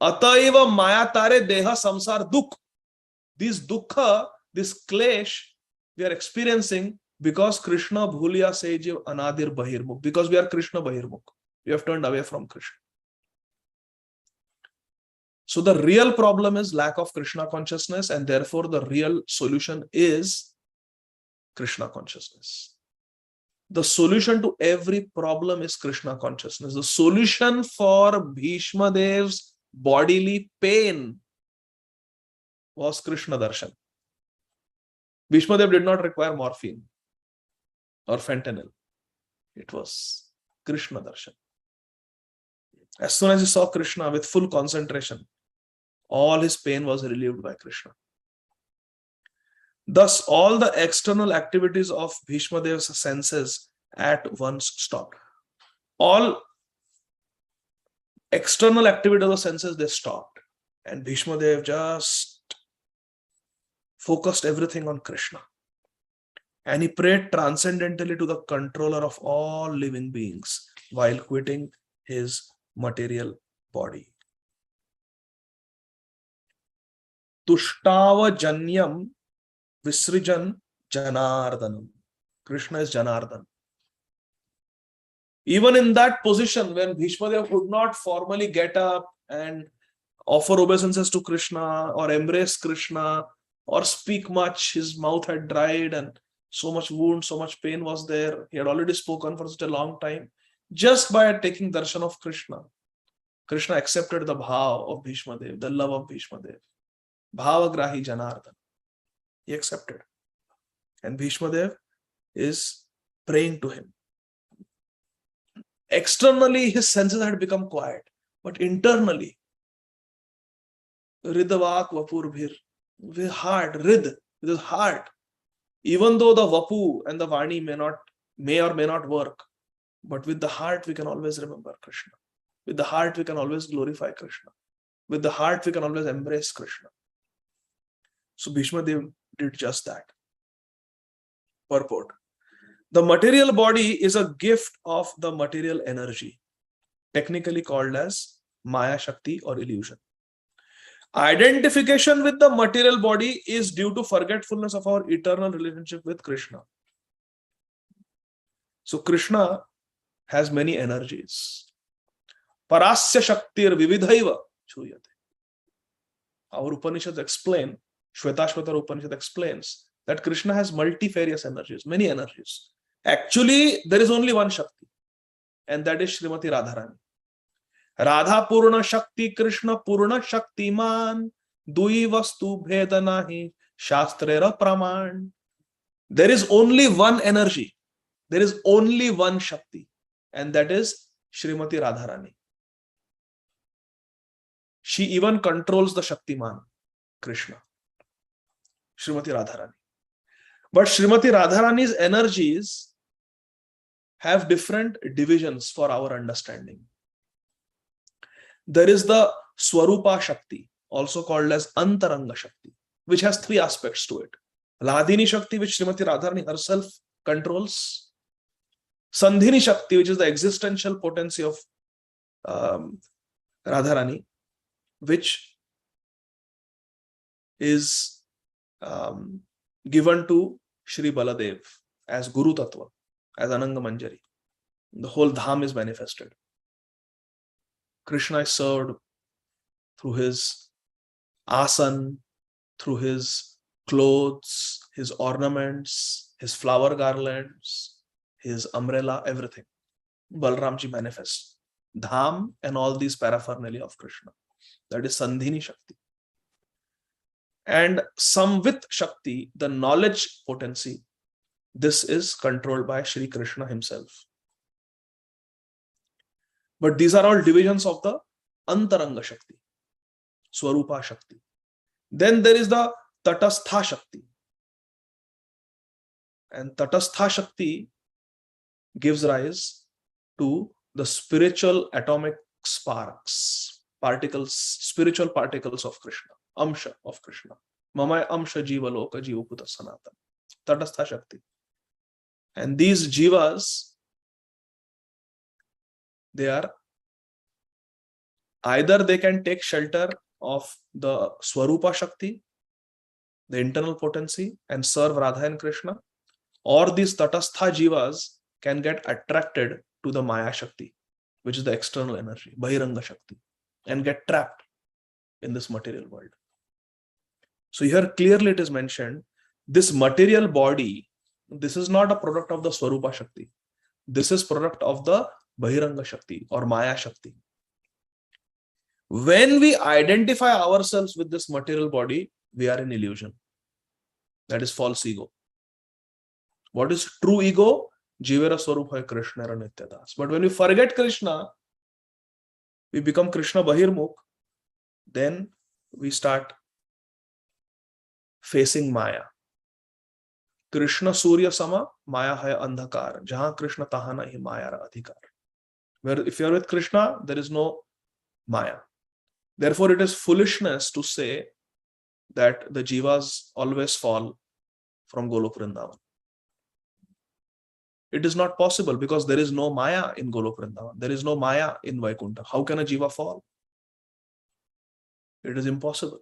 ataiva maya tare deha samsar dukh. This dukkha, this klesh, we are experiencing because Krishna bhuliya se jiv anadir bahir mukh. Because we are Krishna bahir mukh. We have turned away from Krishna. So the real problem is lack of Krishna consciousness, and therefore the real solution is Krishna consciousness. The solution to every problem is Krishna consciousness. The solution for Bhishmadev's bodily pain was Krishna darshan. Bhishmadev did not require morphine or fentanyl. It was Krishna darshan. As soon as he saw Krishna with full concentration, all his pain was relieved by Krishna. Thus, all the external activities of Bhishmadev's senses at once stopped. All external activities of the senses, they stopped. And Bhishmadev just focused everything on Krishna. And he prayed transcendentally to the controller of all living beings while quitting his material body. Tushtava janyam visrijan janardanam. Krishna is Janardhan. Even in that position, when Bhishmadev could not formally get up and offer obeisances to Krishna or embrace Krishna or speak much, his mouth had dried and so much wound, so much pain was there. He had already spoken for such a long time. Just by taking darshan of Krishna, Krishna accepted the bhav of Bhishmadeva, the love of Bhishmadeva. Bhavagrahi Janardhan. He accepted. And Bhishmadeva is praying to him. Externally, his senses had become quiet, but internally, Ridavak Vapurbhir, with heart, Rid, with his heart. Even though the Vapu and the Vani may or may not work, but with the heart we can always remember Krishna. With the heart we can always glorify Krishna. With the heart we can always embrace Krishna. So Bhishmadeva did just that. Purport. The material body is a gift of the material energy, technically called as Maya Shakti or illusion. Identification with the material body is due to forgetfulness of our eternal relationship with Krishna. So Krishna has many energies. Parasya Shaktir Vividhaiva Chuyate. Our Upanishads explain, Shvetashvatar Upanishad explains that Krishna has multifarious energies, many energies. Actually, there is only one Shakti, and that is Śrīmati Radharani. Radha Purna Shakti Krishna Purna Shakti Man Dui Vastu Bhedanahi Shastrera Praman. There is only one energy. There is only one Shakti, and that is Śrīmati Radharani. She even controls the Shaktiman, Krishna. Śrīmati Radharani. But Śrīmati Radharani's energies have different divisions for our understanding. There is the Swarupa Shakti, also called as Antaranga Shakti, which has three aspects to it. Hladini Shakti, which Śrīmati Radharani herself controls. Sandhini Shakti, which is the existential potency of Radharani, which is given to Shri Baladev as Guru Tattva, as Ananga Manjari. The whole dham is manifested. Krishna is served through his asan, through his clothes, his ornaments, his flower garlands, his umbrella, everything. Balramji manifests dham and all these paraphernalia of Krishna. That is Sandhini Shakti. And Samvit Shakti, the knowledge potency, this is controlled by Shri Krishna himself. But these are all divisions of the Antaranga Shakti, Swarupa Shakti. Then there is the Tatastha Shakti. And Tatastha Shakti gives rise to the spiritual atomic sparks, particles, spiritual particles of Krishna, Amsha of Krishna. Mamay Amsha Jiva Loka Jivaputa Sanatan. Tatastha Shakti. And these Jivas, they are either they can take shelter of the Swarupa Shakti, the internal potency, and serve Radha and Krishna, or these Tatastha Jivas can get attracted to the Maya Shakti, which is the external energy, Bahiranga Shakti, and get trapped in this material world. So here clearly it is mentioned, this material body, this is not a product of the Swarupa Shakti. This is product of the Bahiranga Shakti or Maya Shakti. When we identify ourselves with this material body, we are in illusion. That is false ego. What is true ego? Jivera Swarupa Krishna Nityadas. But when we forget Krishna, we become Krishna Bahirmukh, then we start facing Maya. Krishna Surya Sama, Maya hai Andhakar. Jahan Krishna Tahana hi Maya ra Adhikar. Where if you are with Krishna, there is no Maya. Therefore, it is foolishness to say that the Jivas always fall from Golok Vrindavan. It is not possible because there is no Maya in Golok Vrindavan. There is no Maya in Vaikuntha. How can a Jiva fall? It is impossible.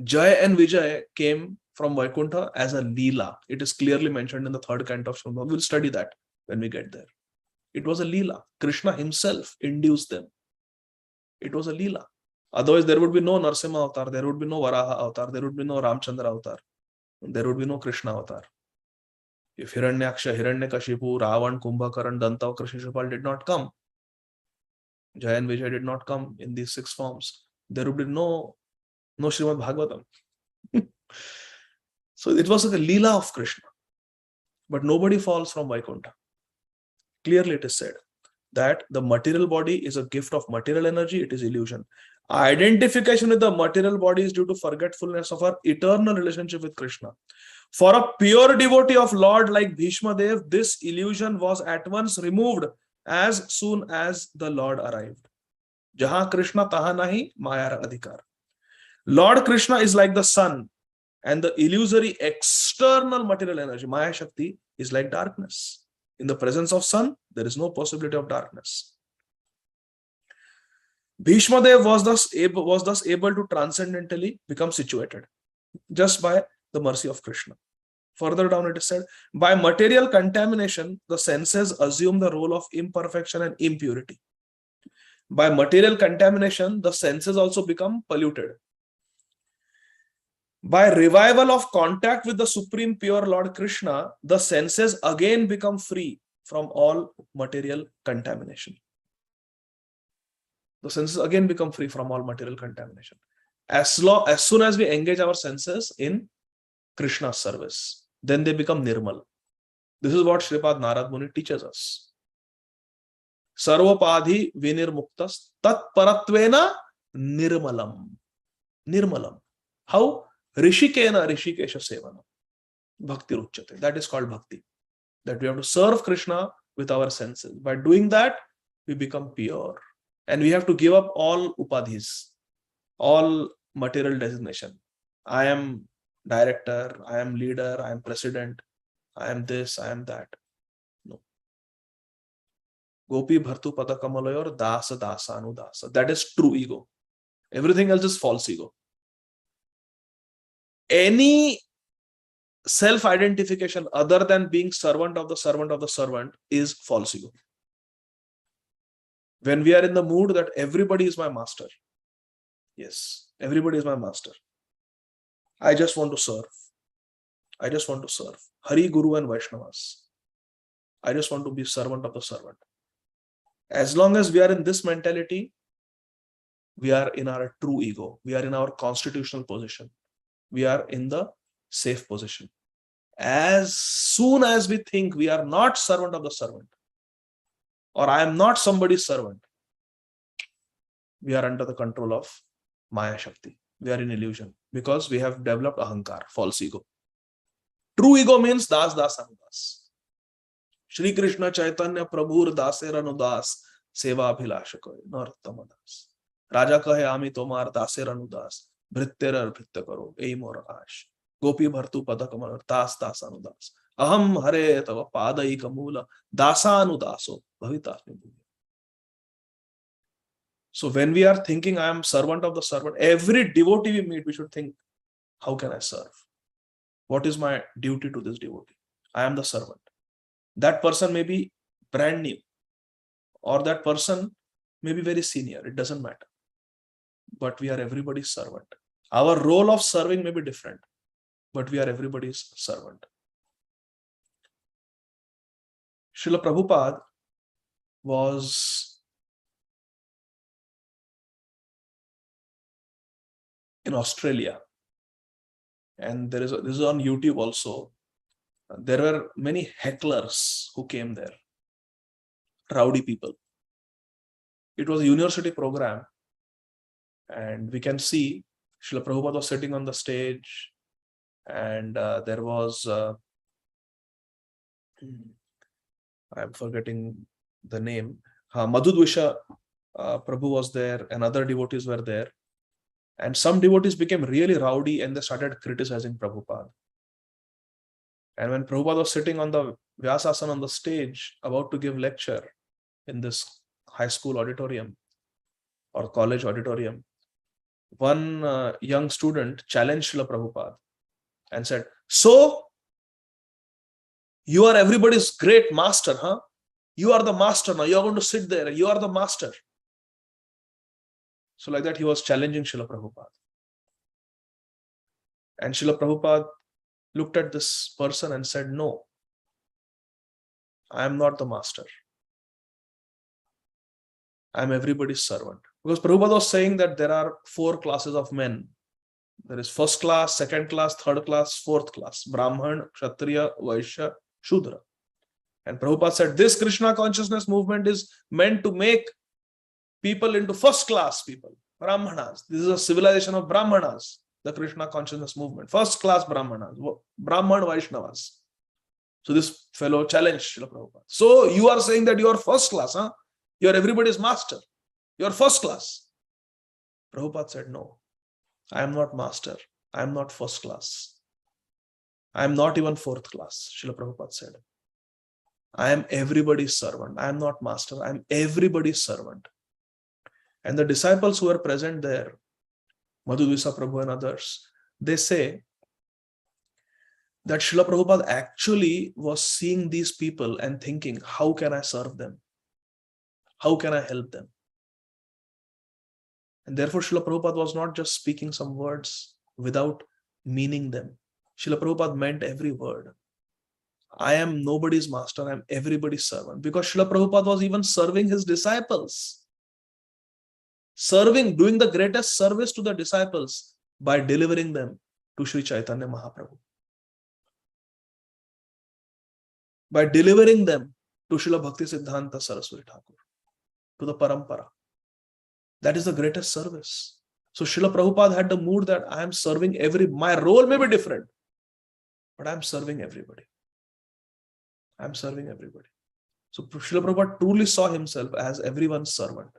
Jai and Vijay came from Vaikuntha as a Leela. It is clearly mentioned in the third canto of Śrīmad. We'll study that when we get there. It was a Leela. Krishna himself induced them. It was a Leela. Otherwise, there would be no Narasimha avatar, there would be no Varaha avatar, there would be no Ramchandra avatar, there would be no Krishna avatar. If Hiranyaksha, Hiranyakashipu, Ravan, Kumbhakaran, Dantavakra, Shishupal did not come, Jaya and Vijay did not come in these 6 forms, there would be no Śrīmad Bhāgavatam. So it was like a Leela of Krishna. But nobody falls from Vaikuntha. Clearly it is said that the material body is a gift of material energy, it is illusion. Identification with the material body is due to forgetfulness of our eternal relationship with Krishna. For a pure devotee of Lord like Bhishmadeva, this illusion was at once removed as soon as the Lord arrived. Jahan Krishna taha nahi maya adhikar. Lord Krishna is like the sun, and the illusory external material energy, Maya Shakti, is like darkness. In the presence of sun, there is no possibility of darkness. Bhishmadeva was thus able to transcendentally become situated just by the mercy of Krishna. Further down it is said, by material contamination, the senses assume the role of imperfection and impurity. By material contamination, the senses also become polluted. By revival of contact with the Supreme Pure Lord Krishna, the senses again become free from all material contamination. The senses again become free from all material contamination. As soon as we engage our senses in Krishna's service, then they become nirmal. This is what Shripad Narad Muni teaches us. Sarvapadhi vinirmuktas tat paratvena nirmalam. Nirmalam. How? Rishikena Rishikesha Sevana. Bhakti Ruchyate. That is called Bhakti. That we have to serve Krishna with our senses. By doing that, we become pure. And we have to give up all upadhis, all material designation. I am director, I am leader, I am president, I am this, I am that. No. Gopi Bhartu Pada Kamalayor Dasa Dasa Anu Dasa. That is true ego. Everything else is false ego. Any self-identification other than being servant of the servant is false ego. When we are in the mood that everybody is my master. Yes, everybody is my master. I just want to serve. I just want to serve. Hari, Guru and Vaishnavas. I just want to be servant of the servant. As long as we are in this mentality, we are in our true ego. We are in our constitutional position. We are in the safe position. As soon as we think we are not servant of the servant, or I am not somebody's servant, we are under the control of Maya Shakti. We are in illusion because we have developed ahankar, false ego. True ego means das das anudas. Shri Krishna Chaitanya Prabhur Daser Anudas Seva Abhilashako Narottama Das. Raja kahe ami tomar Daser Anudas. Bhritter Bhritta Karo, Ei Mor Ash. Gopi Bhartu Padakamal Das Das Anudas. Aham Hare Tava Padai Kamula Dasa Anudaso Bhavitasmi. So when we are thinking I am servant of the servant, every devotee we meet, we should think, how can I serve? What is my duty to this devotee? I am the servant. That person may be brand new, or that person may be very senior. It doesn't matter. But we are everybody's servant. Our role of serving may be different, but we are everybody's servant. Srila Prabhupada was in Australia, and this is on YouTube also. There were many hecklers who came there, rowdy people. It was a university program, and we can see Srila Prabhupada was sitting on the stage, and there was I'm forgetting the name. Madhudvisha Prabhu was there, and other devotees were there. And some devotees became really rowdy and they started criticizing Prabhupada. And when Prabhupada was sitting on the Vyasasana on the stage, about to give lecture in this high school auditorium or college auditorium, one young student challenged Srila Prabhupada and said, "So, you are everybody's great master, huh? You are the master now. You are going to sit there. You are the master." So like that, he was challenging Srila Prabhupada. And Srila Prabhupada looked at this person and said, "No, I am not the master. I am everybody's servant. Because Prabhupada was saying that there are 4 classes of men. There is first class, second class, third class, fourth class. Brahman, Kshatriya, Vaishya, Shudra. And Prabhupada said this Krishna consciousness movement is meant to make people into first class people, Brahmanas. This is a civilization of Brahmanas, the Krishna consciousness movement. First class Brahmanas, Brahman Vaishnavas. So this fellow challenged Srila Prabhupada. So you are saying that you are first class, huh? You are everybody's master. You are first class. Prabhupada said, no, I am not master. I am not first class. I am not even fourth class, Srila Prabhupada said. I am everybody's servant. I am not master. I am everybody's servant. And the disciples who were present there, Madhudvisa Prabhu and others, they say that Srila Prabhupada actually was seeing these people and thinking, how can I serve them? How can I help them? And therefore, Srila Prabhupada was not just speaking some words without meaning them. Srila Prabhupada meant every word. I am nobody's master. I am everybody's servant. Because Srila Prabhupada was even serving his disciples. Serving, doing the greatest service to the disciples by delivering them to Sri Chaitanya Mahaprabhu. By delivering them to Srila Bhakti Siddhanta Saraswati Thakur, to the Parampara. That is the greatest service. So Srila Prabhupada had the mood that I am serving my role may be different, but I am serving everybody. I am serving everybody. So Srila Prabhupada truly saw himself as everyone's servant.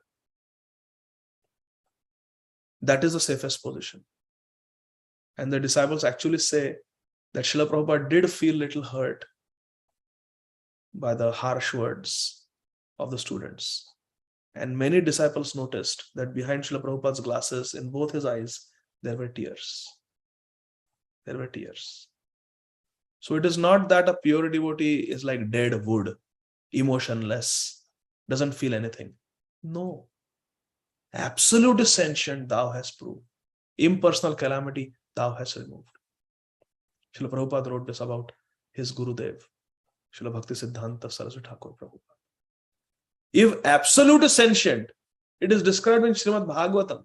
That is the safest position. And the disciples actually say that Srila Prabhupada did feel little hurt by the harsh words of the students. And many disciples noticed that behind Srila Prabhupada's glasses, in both his eyes, there were tears. There were tears. So it is not that a pure devotee is like dead wood, emotionless, doesn't feel anything. No. Absolute ascension thou hast proved. Impersonal calamity thou hast removed. Srila Prabhupada wrote this about his Gurudev, Srila Bhakti Siddhanta Saraswati Thakur Prabhupada. If absolute ascension, it is described in Śrīmad Bhāgavatam.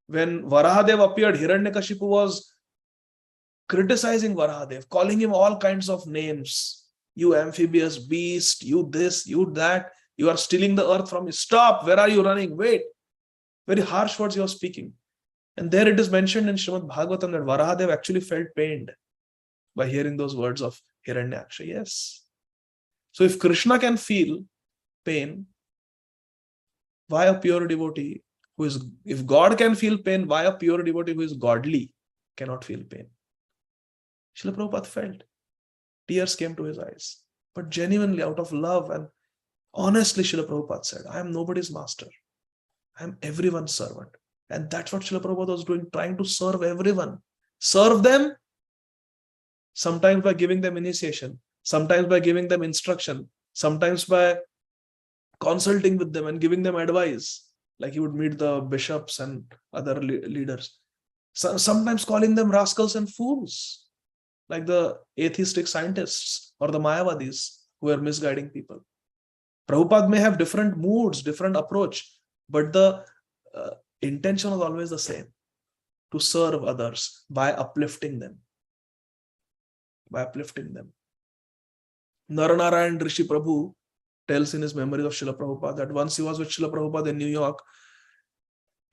When Varahadev appeared, Hiranyakashipu was criticizing Varahadev, calling him all kinds of names. You amphibious beast, you this, you that, you are stealing the earth from me. Stop, where are you running? Wait. Very harsh words he was speaking. And there it is mentioned in Śrīmad Bhāgavatam that Varahadev actually felt pained by hearing those words of Hiranyaksha. Yes. So if Krishna can feel pain, why a pure devotee who is, if God can feel pain, why a pure devotee who is godly cannot feel pain? Srila Prabhupada felt. Tears came to his eyes. But genuinely, out of love and honestly, Srila Prabhupada said, I am nobody's master. I am everyone's servant. And that's what Srila Prabhupada was doing, trying to serve everyone. Serve them, sometimes by giving them initiation, sometimes by giving them instruction, sometimes by consulting with them and giving them advice, like he would meet the bishops and other leaders. Sometimes calling them rascals and fools, like the atheistic scientists or the Mayavadis who are misguiding people. Prabhupada may have different moods, different approach, but the intention is always the same, to serve others by uplifting them. By uplifting them. Naranarayan Rishi Prabhu tells in his memories of Srila Prabhupada that once he was with Srila Prabhupada in New York,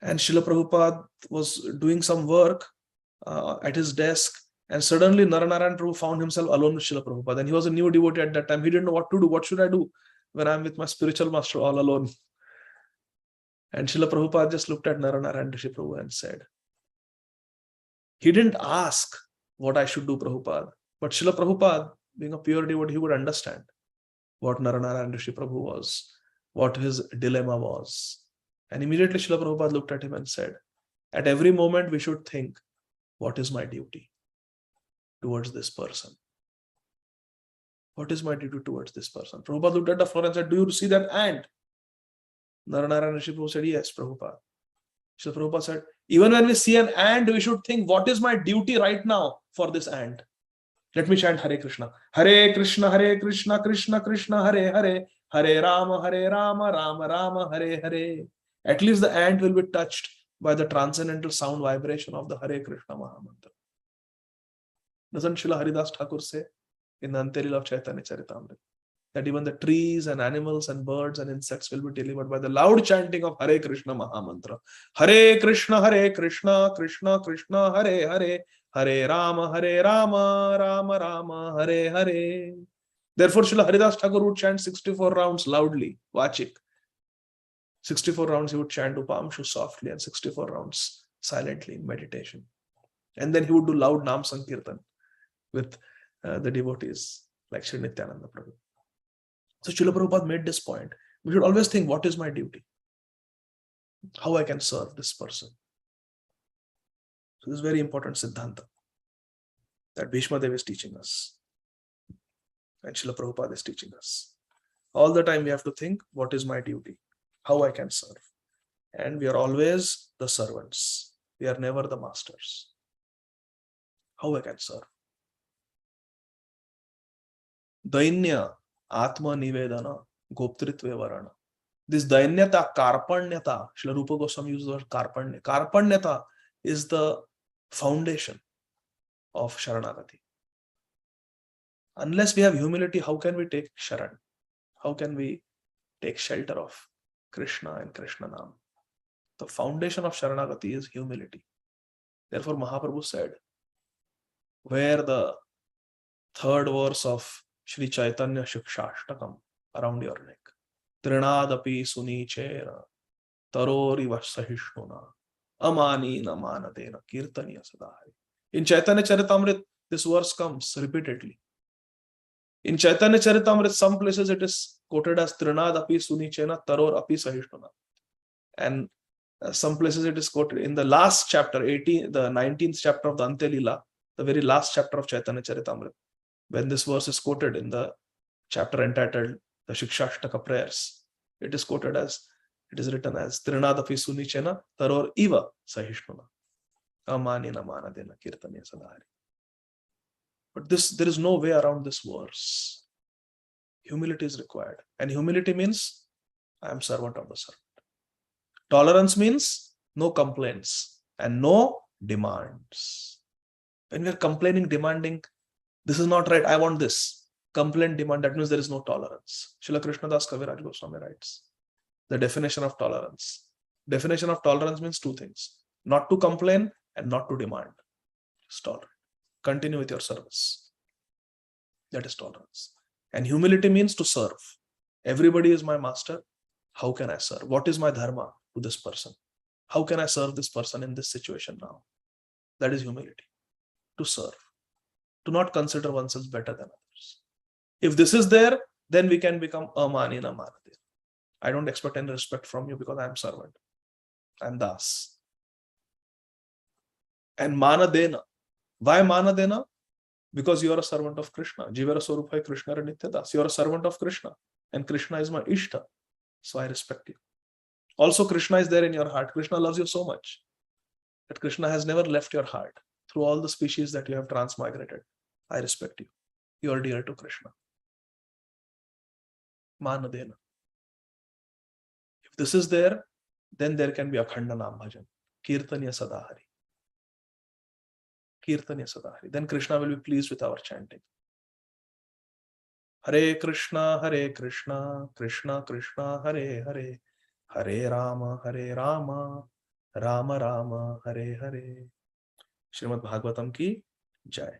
and Srila Prabhupada was doing some work at his desk, and suddenly Naranarayan Prabhu found himself alone with Srila Prabhupada, and he was a new devotee at that time. He didn't know what to do. What should I do when I'm with my spiritual master all alone? And Srila Prabhupada just looked at Naranarayan Rishi Prabhu and said, he didn't ask what I should do, Prabhupada, but Srila Prabhupada, being a pure devotee, he would understand what Naranarayan Rishi Prabhu was, what his dilemma was. And immediately Srila Prabhupada looked at him and said, at every moment we should think, what is my duty towards this person? What is my duty towards this person? Prabhupada looked at the floor and said, do you see that ant? Naranarayan Rishi Prabhu said, yes, Prabhupada. Srila Prabhupada said, even when we see an ant, we should think, what is my duty right now for this ant? Let me chant Hare Krishna. Hare Krishna, Krishna Krishna, Hare Hare, Hare Rama, Rama Rama, Hare Hare. At least the ant will be touched by the transcendental sound vibration of the Hare Krishna Mahamantra. Doesn't Srila Haridas Thakur say in the Antelil of Chaitanya Charitamrita that even the trees and animals and birds and insects will be delivered by the loud chanting of Hare Krishna Mahamantra. Hare Krishna, Krishna Krishna, Hare Hare, Hare Rama, Rama Rama, Hare Hare. Therefore, Srila Haridas Thakur would chant 64 rounds loudly, Vachik. 64 rounds he would chant Upamshu softly and 64 rounds silently in meditation. And then he would do loud Nam Sankirtan with the devotees like Sri Nityananda Prabhu. So Srila Prabhupada made this point. We should always think, what is my duty? How I can serve this person? So this is very important Siddhanta that Bhishmadeva is teaching us. And Srila Prabhupada is teaching us. All the time we have to think, what is my duty? How I can serve? And we are always the servants. We are never the masters. How I can serve? Dainya, Atma Nivedana, Goptritve Varana. This Dainyata, Karpanyata, Srila Rupa Goswami uses the word Karpanya. Karpanyata is the foundation of Sharanagati. Unless we have humility, how can we take Sharan? How can we take shelter of Krishna and Krishna Nam? The foundation of Sharanagati is humility. Therefore, Mahaprabhu said, where the third verse of Sri Chaitanya Shikshashtakam around your neck, Trinadapi Sunichera, Tarori Vasahishnuna, Amani Namanadena, Kirtaniya Sadahari. In Chaitanya Charitamrita, this verse comes repeatedly. In Chaitanya Charitamrita, some places it is quoted as Trinadapi Sunichena, Taror Api Sahishnuna. And some places it is quoted in the last chapter, the 19th chapter of the Antelila, the very last chapter of Chaitanya Charitamrita. When this verse is quoted in the chapter entitled the Shikshashtaka prayers, it is quoted as, it is written as Trinadapi Sunichena Taror Iva Sahishnuna Amani Namanadena Kirtaniya Sadhari. But there is no way around this verse. Humility is required. And humility means I am servant of the servant. Tolerance means no complaints and no demands. When we are complaining, demanding, this is not right, I want this. Complaint, demand, that means there is no tolerance. Srila Krishnadas Kaviraj Goswami writes the definition of tolerance. Definition of tolerance means two things: not to complain and not to demand. Just tolerate. Continue with your service. That is tolerance. And humility means to serve. Everybody is my master. How can I serve? What is my dharma to this person? How can I serve this person in this situation now? That is humility. To serve. To not consider oneself better than others. If this is there, then we can become amani na manade. I don't expect any respect from you because I am servant. I am das. And manadena. Why manadena? Because you are a servant of Krishna. Jivara Swarupai Krishna Nitya Das. You are a servant of Krishna. And Krishna is my Ishta. So I respect you. Also, Krishna is there in your heart. Krishna loves you so much that Krishna has never left your heart. Through all the species that you have transmigrated, I respect you. You are dear to Krishna. Manadena. If this is there, then there can be Akhanda Nam Bhajan. Kirtaniya Sadahari. Kirtaniya Sadahari. Then Krishna will be pleased with our chanting. Hare Krishna, Krishna Krishna, Hare Hare, Hare Rama, Rama Rama, Hare Hare. Śrīmad Bhāgavatam ki jai.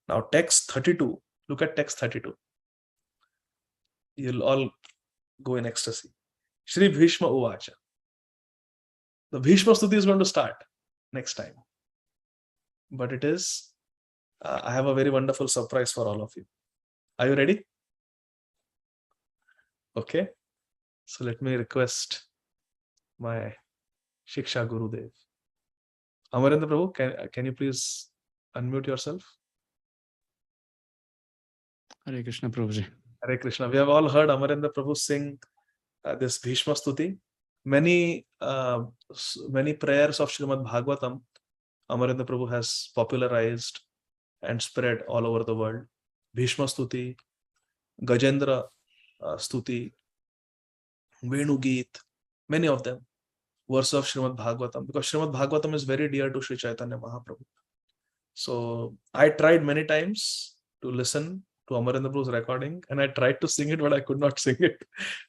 Now text 32. Look at text 32. You'll all go in ecstasy. Shri Bhishma Uvacha. The Bhishma Stuti is going to start next time. But it is, I have a very wonderful surprise for all of you. Are you ready? Okay. So let me request my Shiksha Gurudev. Amarendra Prabhu, can you please unmute yourself? Hare Krishna Prabhuji. Hare Krishna. We have all heard Amarendra Prabhu sing this Bhishma Stuti. Many prayers of Śrīmad Bhāgavatam, Amarendra Prabhu has popularized and spread all over the world. Bhishma Stuti, Gajendra Stuti, Venu Geet, many of them, verse of Śrīmad Bhāgavatam, because Śrīmad Bhāgavatam is very dear to Sri Chaitanya Mahaprabhu. So I tried many times to listen to Amarendra Prabhu's recording, and I tried to sing it, but I could not sing it.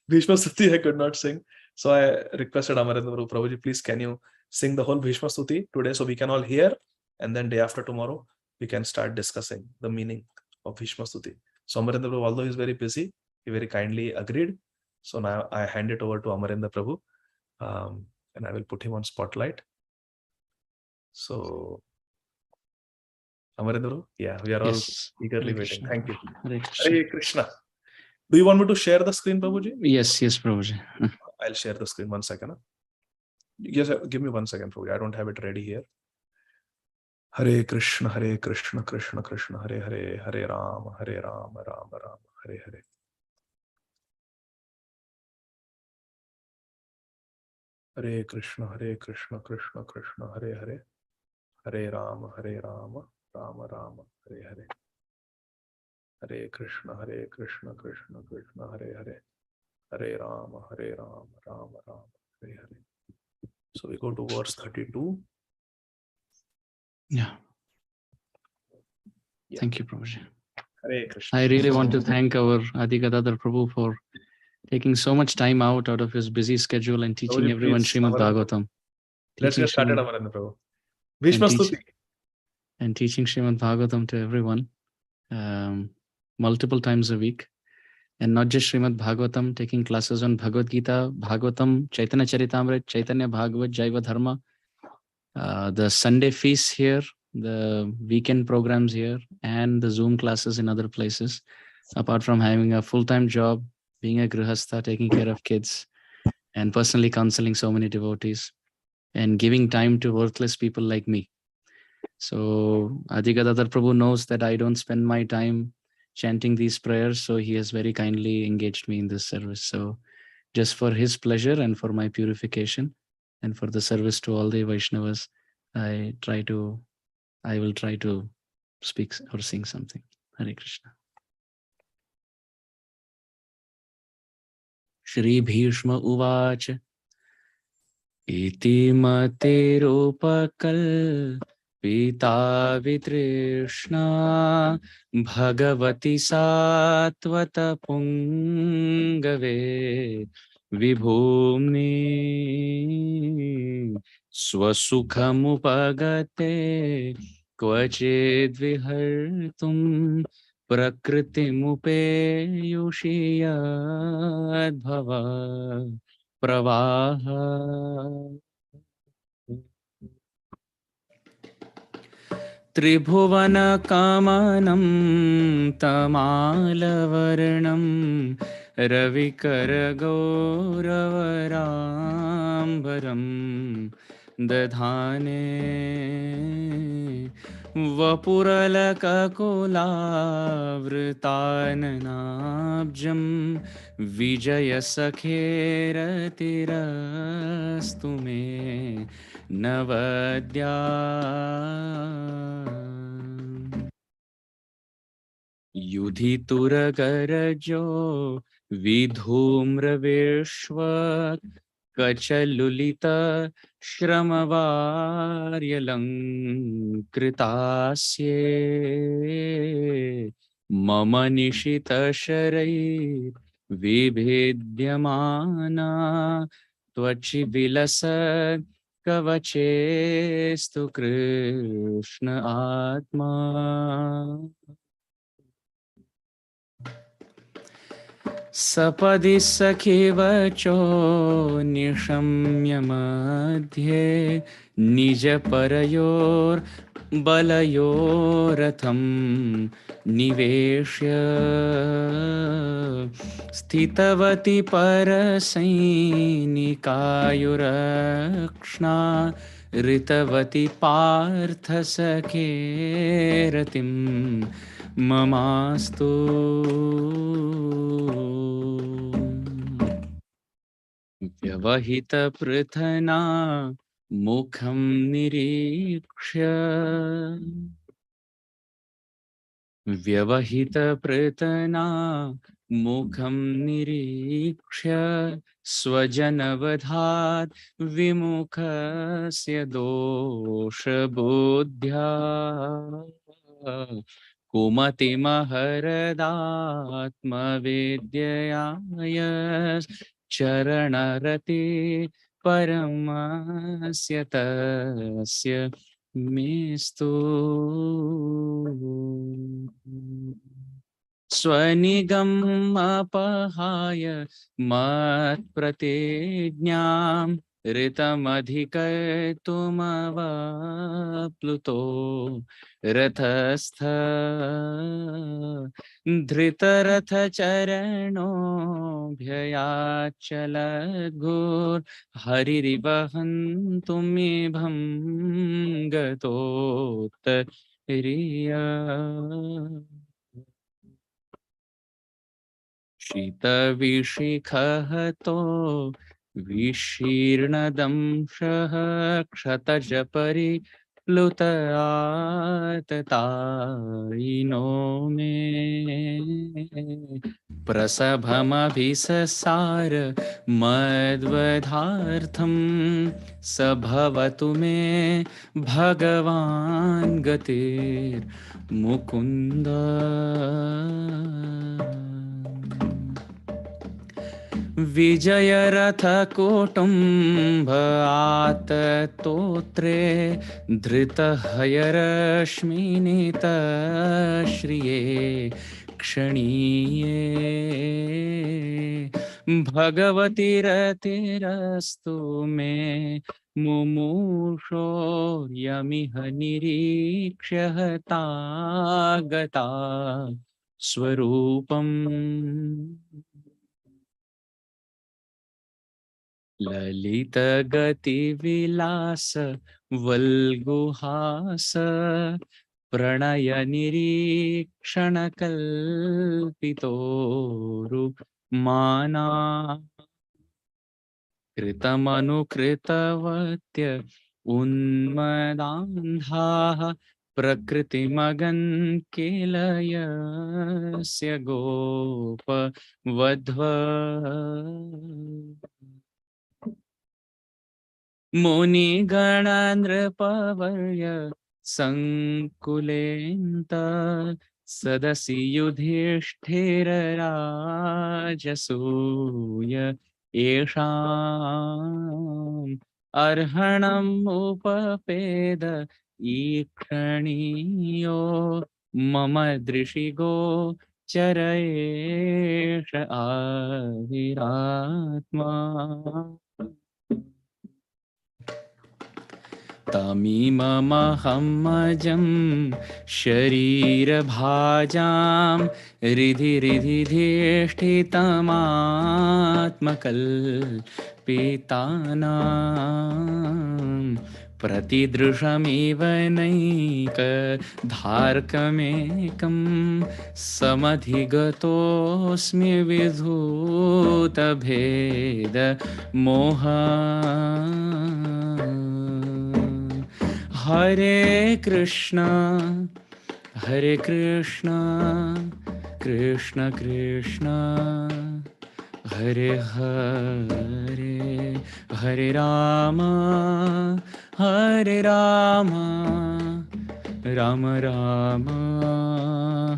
Bhishma Stuti I could not sing. So I requested Amarendra Prabhu, Prabhuji, please can you sing the whole Bhishma Stuti today so we can all hear, and then day after tomorrow we can start discussing the meaning of Bhishma Stuti. So Amarendra Prabhu, although he is very busy, he very kindly agreed. So now I hand it over to Amarendra Prabhu, and I will put him on spotlight. So Amarendra, yeah, we are all eagerly Hare waiting. Krishna. Thank you. Hare Krishna. Hare Krishna. Do you want me to share the screen, Prabhuji? Yes, Prabhuji. I'll share the screen 1 second. Yes, give me 1 second, Prabhuji. I don't have it ready here. Hare Krishna, Krishna Krishna, Hare Hare, Hare Rama, Rama Rama, Hare Hare. Hare Krishna, Krishna Krishna, Hare Hare, Hare Rama, Rama Rama, Hare Hare. Hare Krishna, Krishna Krishna, Hare Hare, Hare Rama, Rama Rama, Hare Hare. So we go to verse 32. Yeah. Yeah. Thank you, Prabhuji. Hare Krishna. I really want to thank our Ādi Gadādhara Prabhu for taking so much time out of his busy schedule and teaching Prabhuji, everyone please, Śrīmad Amarendra. Bhāgavatam. Let's Teaching get started, Śrīmad- Amarendra Prabhu. Bhishma Stuti. and teaching Śrīmad Bhāgavatam to everyone multiple times a week. And not just Śrīmad Bhāgavatam, taking classes on Bhagavad Gita, Bhāgavatam, Chaitanya Charitamrita, Chaitanya Bhagavat, Jaiva Dharma, the Sunday feasts here, the weekend programs here, and the Zoom classes in other places. Apart from having a full-time job, being a grihastha, taking care of kids, and personally counseling so many devotees, and giving time to worthless people like me. So Ādi Gadādhara Prabhu knows that I don't spend my time chanting these prayers, so he has very kindly engaged me in this service. So just for his pleasure and for my purification and for the service to all the Vaishnavas, I will try to speak or sing something. Hare Krishna. Shri Bhishma Uvacha Iti Materopakal Pita Vitrishna Bhagavati Satvata Pungave Vibhumni Swasukhamupagate Kvachid Vihartum Prakritimupeyoshiyad Bhava Pravaha Tribhuvana Kamanam Tamalavarnam Ravikara Gauravarambaram Dadhane Vapuralakakulavritananabjam Vijaya Sakheratirastu me Navadya Yudhitura Garajo Vidhumra Vishwa Kachalulita Shramavaryalං Kritasye Mama Nishita Sharai Vibhedyamana Tvachi Vilasad Kavachestu Krishna Atma Sapadi Sakhivacho Nishamya Madhye Nija Parayor Balayoratham Niveshya Sthitavati Parasainikayurakshna Ritavati Partha Sakheratim Mamastu Vyavahita Prithana Mukham Nirikshya Vyavahita pratana mukham nirikshya swajanavadhat vimukhasya dosha buddhya kumati maharadatma vidyaya charanarati paramasya tasya Mistu Swanigam apahaya mat pratyajnam ritamadhikaitumava pluto rathastha dhritartha charano bhayachalad Haririvahantumibham gatot riya Shita vishikhato vishirnadamshaha kshatajapari plutataino me prasabhamabhisasara madvadhartham sabhavatu me bhagavan gatir mukunda Vijaya Ratha Kutumbha Atatotre Dhrita Hayarashminita Shriye Kshaniye Bhagavati Ratirastu me Mumusho Yamiha Niriksha Gata Swarupam Lalita Gati Vilasa Valguhasa Pranaya Nirikshana Kalpitoru Mana Kritamanu Kritavatya Unmadandha Prakriti Magan Kilaya Gopa Vadva Muni Ganandra Pavarya Sankulenta Sadasi Yudhishthira Rajasuya Esham Arhanam Upapeda Ikshaniyo Mama Drishigo Charaesha Aviratma Tamimamaham Sharira Bhajam Ridhi Ridhi Dhishtitamatmakal Pitanam Pratidrushamiva Naika Dharkamekam Samadhigatosmi Vidhuta Bheda Moha Hare Krishna, Krishna Krishna, Hare Hare, Hare Rama, Rama Rama,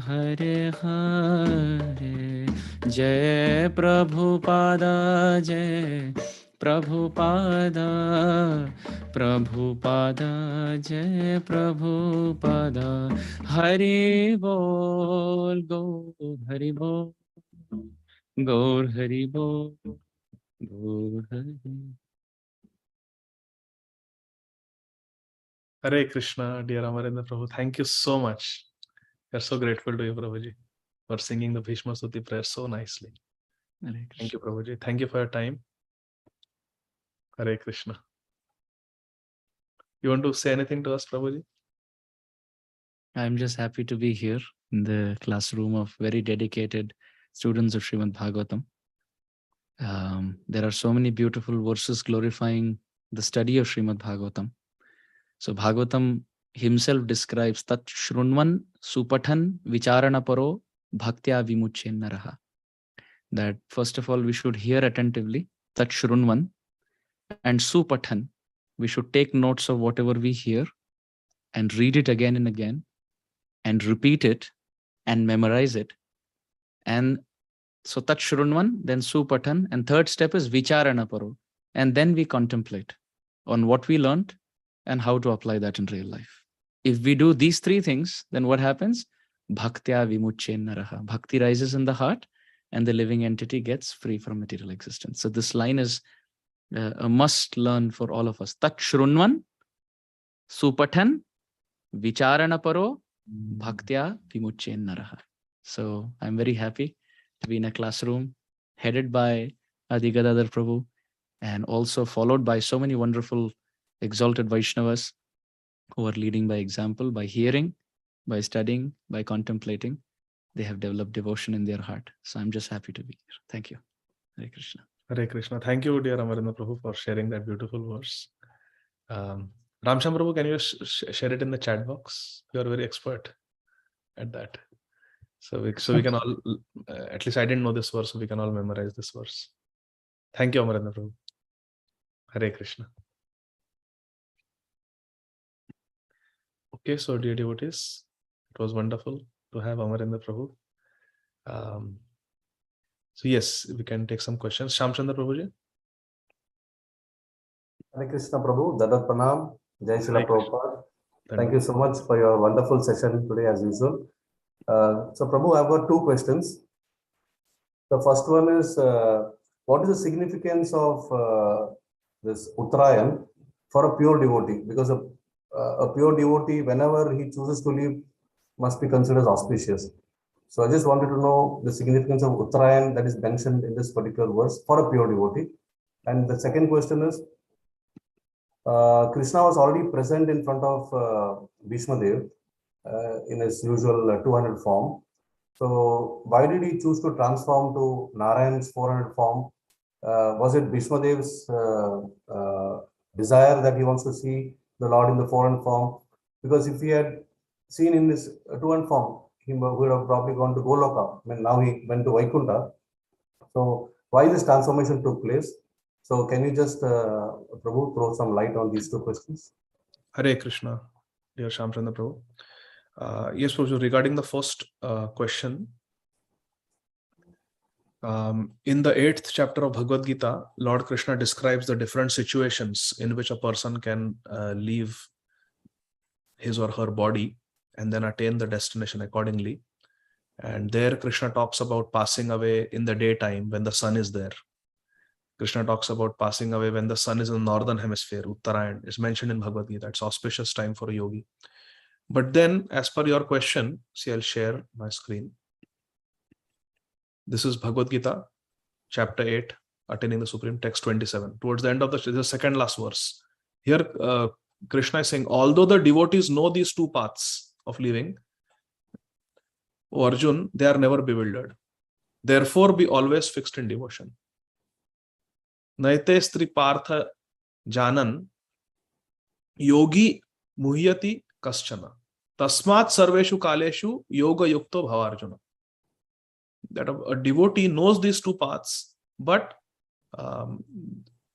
Hare Hare. Jai Prabhupada, Jai Prabhupada, Prabhupada, Jai Prabhupada, Hari Bol, Gaur Hari Bol, Gaur Hari Bol, Gaur Hari. Hare Krishna, dear Amarendra Prabhu. Thank you so much. We are so grateful to you, Prabhuji, for singing the Bhishma Stuti prayer so nicely. Thank you, Prabhuji. Thank you for your time. Hare Krishna. You want to say anything to us, Prabhuji? I'm just happy to be here in the classroom of very dedicated students of Śrīmad Bhāgavatam. There are so many beautiful verses glorifying the study of Śrīmad Bhāgavatam. So Bhāgavatam himself describes Tat Shrunvan Supathan Vicharana Paro Bhaktya Vimuchen Naraha. That first of all, we should hear attentively, Tat Shrunvan, and Supathan. We should take notes of whatever we hear and read it again and again and repeat it and memorize it. And so Tat Shrunvan, then Supathan, and third step is Vicharana Paro. And then we contemplate on what we learned and how to apply that in real life. If we do these three things, then what happens? Bhaktya Vimuchen Naraha. Bhakti rises in the heart and the living entity gets free from material existence. So this line is a must learn for all of us. Tat Shrunvan, Supathan, Vicharana Paro, Bhaktya Vimuchen Naraha. So I'm very happy to be in a classroom headed by Ādi Gadādhara Prabhu and also followed by so many wonderful exalted Vaishnavas who are leading by example, by hearing, by studying, by contemplating. They have developed devotion in their heart. So I'm just happy to be here. Thank you. Hare Krishna. Hare Krishna. Thank you, dear Amarendra Prabhu, for sharing that beautiful verse. Ramsham Prabhu, can you share it in the chat box? You are very expert at that. So we can all, at least I didn't know this verse, so we can all memorize this verse. Thank you, Amarendra Prabhu. Hare Krishna. Okay, so dear devotees, it was wonderful to have Amarendra Prabhu. So yes, we can take some questions. Shamchandra Prabhuji. Hare Krishna Prabhu, Dadat Pranam, Jai Srila Hare Krishna. Prabhupada. Thank you so much for your wonderful session today as usual. So Prabhu, I've got two questions. The first one is, what is the significance of this Uttarayan for a pure devotee? Because a pure devotee, whenever he chooses to live, must be considered as auspicious. So I just wanted to know the significance of Uttarayan that is mentioned in this particular verse for a pure devotee. And the second question is, Krishna was already present in front of Bhishmadeva in his usual 200 form. So why did he choose to transform to Narayan's 400 form? Was it Bhishmadeva's desire that he wants to see the Lord in the 400 form? Because if he had seen in his 200 form, he would have probably gone to Goloka. I mean, now he went to Vaikuntha. So why this transformation took place? So can you just, Prabhu, throw some light on these two questions? Hare Krishna, dear Shamchandra Prabhu. Yes, Prabhu, regarding the first question, in the 8th chapter of Bhagavad Gita, Lord Krishna describes the different situations in which a person can leave his or her body and then attain the destination accordingly. And there Krishna talks about passing away in the daytime when the sun is there. Krishna talks about passing away when the sun is in the northern hemisphere, Uttarayan. It's mentioned in Bhagavad Gita. It's auspicious time for a yogi. But then, as per your question, see, I'll share my screen. This is Bhagavad Gita, chapter 8, Attaining the Supreme, text 27. Towards the end of the second last verse. Here, Krishna is saying, although the devotees know these two paths of living, O Arjun, they are never bewildered. Therefore, be always fixed in devotion. Naite stri partha janan yogi muhyati kaschana tasmat sarveshu kaleshu yoga yukto bhavarjuna. That a devotee knows these two paths, but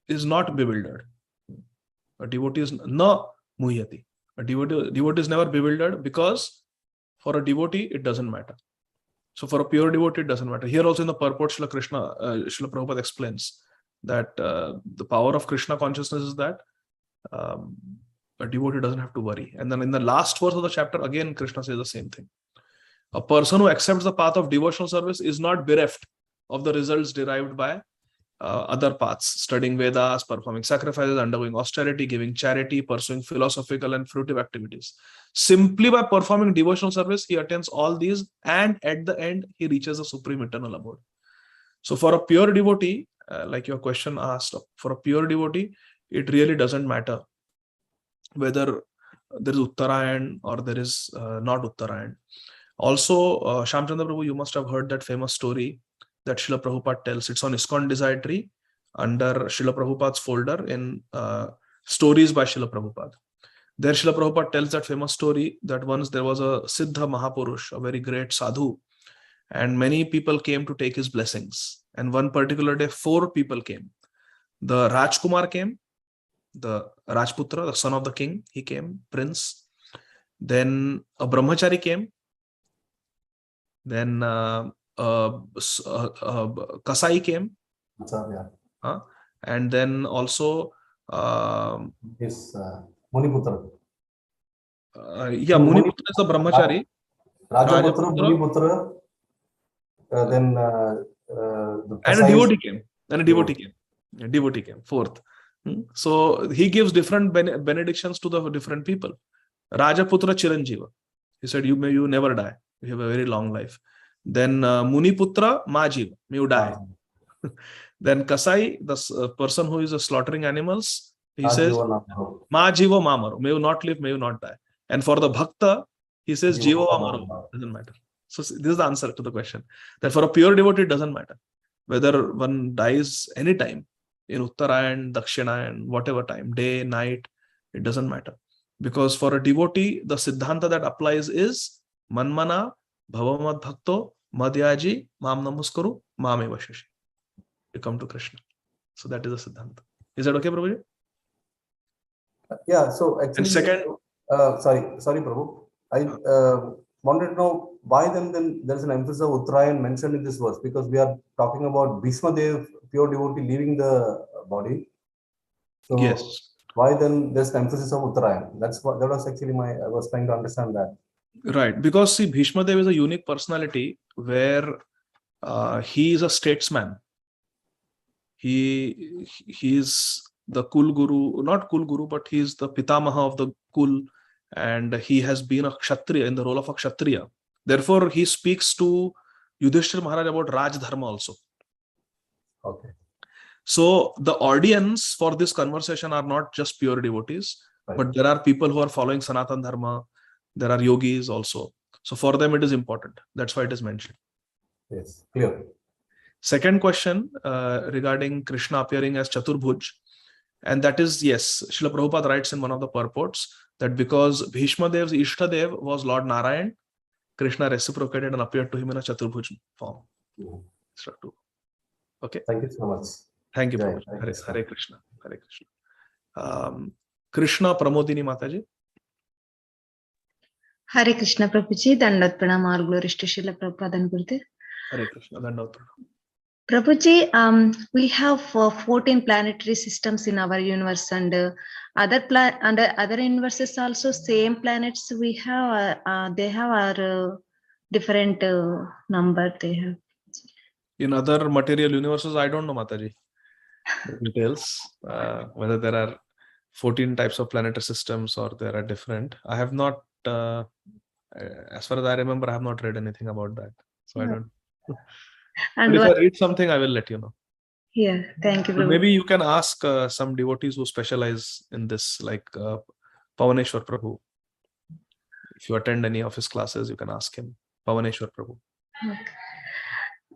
is not bewildered. A devotee is na muhyati. A devotee is never bewildered because for a devotee it doesn't matter. So for a pure devotee it doesn't matter. Here also in the purport, Srila Prabhupada explains that the power of Krishna consciousness is that a devotee doesn't have to worry. And then in the last verse of the chapter, again, Krishna says the same thing. A person who accepts the path of devotional service is not bereft of the results derived by other paths, studying Vedas, performing sacrifices, undergoing austerity, giving charity, pursuing philosophical and fruitive activities. Simply by performing devotional service, he attains all these, and at the end, he reaches the supreme eternal abode. So for a pure devotee, like your question asked, for a pure devotee, it really doesn't matter whether there is Uttarayan or there is not Uttarayan. Also, Shamchandra Prabhu, you must have heard that famous story that Srila Prabhupada tells. It's on ISKCON Desire Tree under Srila Prabhupada's folder in Stories by Srila Prabhupada. There Srila Prabhupada tells that famous story that once there was a Siddha Mahapurush, a very great sadhu, and many people came to take his blessings. And one particular day, 4 people came. The Rajkumar came, the Rajputra, the son of the king, he came, prince. Then a Brahmachari came. Then Kasai came. And then also Muniputra. Muniputra is the Brahmachari. Rajaputra, Muniputra, then and a devotee came. And a devotee came. A devotee came, 4th. So he gives different benedictions to the different people. Rajaputra Chiranjiva. He said, you never die. You have a very long life. Then Muniputra Majiva. May you die. Then Kasai, the person who is slaughtering animals, he says, Majiva Mamaru. May you not live, may you not die. And for the Bhakta, he says, Jiva Mamaru. Doesn't matter. So this is the answer to the question. That for a pure devotee, it doesn't matter. Whether one dies anytime, in Uttarayan, Dakshinayan, whatever time, day, night, it doesn't matter. Because for a devotee, the Siddhanta that applies is Manmana, Bhavamad Bhakto, Madhyaji, Mam Namaskaru, Mame Vashashi. You come to Krishna. So that is the Siddhanta. Is that okay, Prabhuji? Yeah, so actually, and second, sorry, Prabhu. I wanted to know why then there is an emphasis of Uttarayan mentioned in this verse, because we are talking about Bhishmadeva, pure devotee, leaving the body. So yes. Why then there's an emphasis of Uttarayan? That was actually I was trying to understand that. Right, because see, Bhishmadeva is a unique personality where he is a statesman. He is the Kul Guru, not Kul Guru, but he is the Pitamaha of the Kul, and he has been a Kshatriya in the role of a Kshatriya. Therefore, he speaks to Yudhishthira Maharaj about Raj Dharma also. Okay. So the audience for this conversation are not just pure devotees, right. But there are people who are following Sanatan Dharma. There are yogis also. So for them, it is important. That's why it is mentioned. Yes, clear. Second question regarding Krishna appearing as Chaturbhuj. And that is, yes, Srila Prabhupada writes in one of the purports that because Bhishmadeva's Ishtadev was Lord Narayan, Krishna reciprocated and appeared to him in a Chaturbhuj form. Okay. Thank you so much. Thank you, Prabhuji. Hare Krishna. Hare Krishna. Krishna Pramodini Mataji. Hare Krishna Prabhuji, Dandat Pranam, all glories to Srila Prabhupada and Gurudev. Hare Krishna, Dandat Pranam. Prabhuji, we have 14 planetary systems in our universe, and other universes also same planets we have. They have our different number. They have. In other material universes, I don't know, Mataji, the details, whether there are 14 types of planetary systems or there are different. I have not, as far as I remember, I have not read anything about that. So I don't. And but if I read something, I will let you know. Yeah, thank you. So maybe you can ask some devotees who specialize in this, like Pavaneshwar Prabhu. If you attend any of his classes, you can ask him. Pavaneshwar Prabhu. Okay.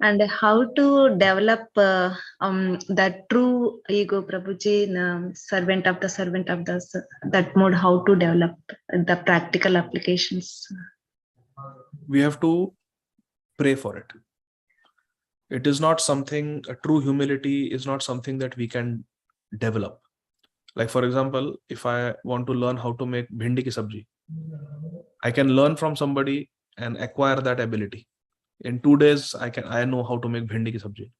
And how to develop that true ego, Prabhuji, servant of the that mode, how to develop the practical applications? We have to pray for it. It is not something, a true humility is not something that we can develop. Like, for example, if I want to learn how to make bhindi ki sabji, I can learn from somebody and acquire that ability. In 2 days, I know how to make bhindi ki sabji.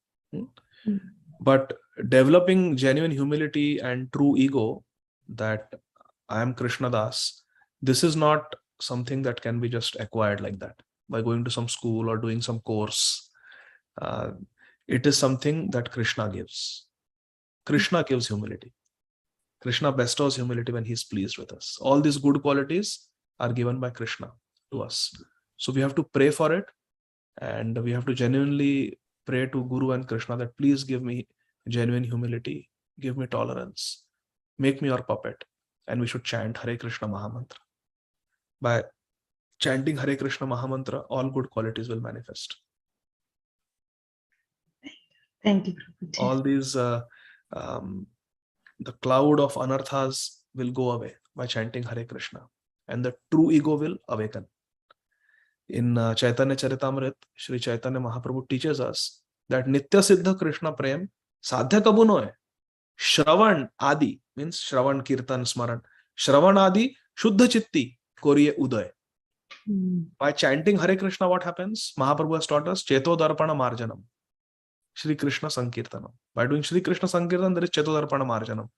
But developing genuine humility and true ego, that I am Krishna Das, this is not something that can be just acquired like that by going to some school or doing some course. It is something that Krishna gives. Krishna gives humility. Krishna bestows humility when he is pleased with us. All these good qualities are given by Krishna to us. So we have to pray for it, and we have to genuinely pray to Guru and Krishna that please give me genuine humility, give me tolerance, make me your puppet. And we should chant Hare Krishna Mahamantra. By chanting Hare Krishna Mahamantra, all good qualities will manifest. Thank you, Prabhuji. All these, the cloud of anarthas will go away by chanting Hare Krishna, and the true ego will awaken. In Chaitanya Charitamrita, Sri Chaitanya Mahaprabhu teaches us that Nitya Siddha Krishna Prem sadhya kabuno hai. Shravan Adi means Shravan, Kirtan, Smaran. Shravan Adi Shuddha Chitti Koriye Uday. By chanting Hare Krishna, what happens? Mahaprabhu has taught us Cheto Darpana Marjanam. Shri Krishna Sankirtanam. By doing Shri Krishna Sankirtan, there is Cheto Darpana Marjanam.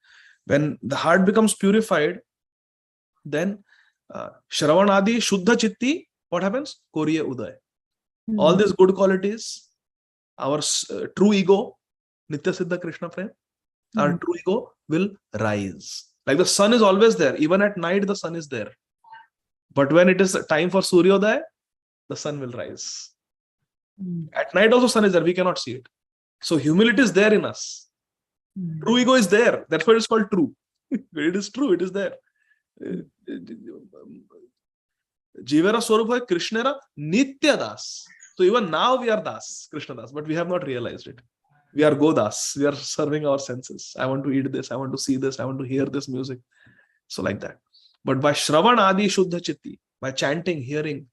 When the heart becomes purified, then Shravan Adi Shuddha Chitti, what happens? Koriye Uday. All these good qualities, our true ego, Nitya Siddha Krishna Prem, our true ego will rise. Like the sun is always there. Even at night, the sun is there. But when it is time for Suryodaya, the sun will rise. At night also sun is there. We cannot see it. So humility is there in us. True ego is there. That's why it's called true. It is true. It is there. Jivera Swarupa Krishnera Nitya Das. So even now we are Das, Krishna Das, but we have not realized it. We are Godas. We are serving our senses. I want to eat this. I want to see this. I want to hear this music. So like that. But by Shravan Adi Shuddha Chitti, by chanting, hearing,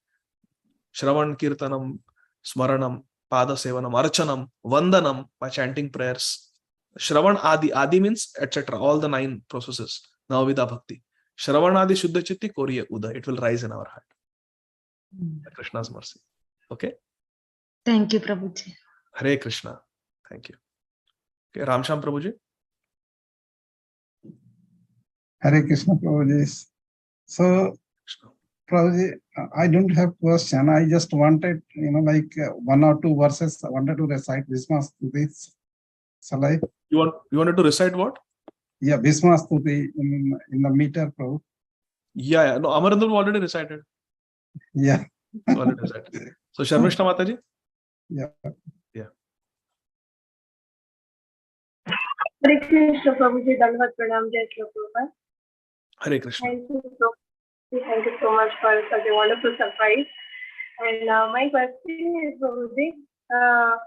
Shravan Kirtanam, Smaranam, Pada Sevanam, Archanam, Vandanam, by chanting prayers. Shravan Adi, Adi means etc. All the 9 processes. Navavida Bhakti. Shravan Adi Shuddha Chitti Koriye Uday. It will rise in our heart. Krishna's mercy. Okay? Thank you, Prabhuji. Hare Krishna. Thank you. Okay, Ramsham Prabhuji. Hare Krishna, Prabhuji. So, Prabhuji, I don't have question. I just wanted, like 1 or 2 verses. I wanted to recite Bhishma Stuti. Shall I? You wanted to recite what? Yeah, Bhishma Stuti in the meter, Prabhu. Yeah. No, Amarendra already recited. Yeah. Already recited. So, Sharmishta Mataji? Yeah. Hare Krishna, Prabhuji, Dandavat Pranam, Jai Shri Prabhupada. Hare Krishna. Thank you so much for such a wonderful surprise. And my question is, Prabhuji,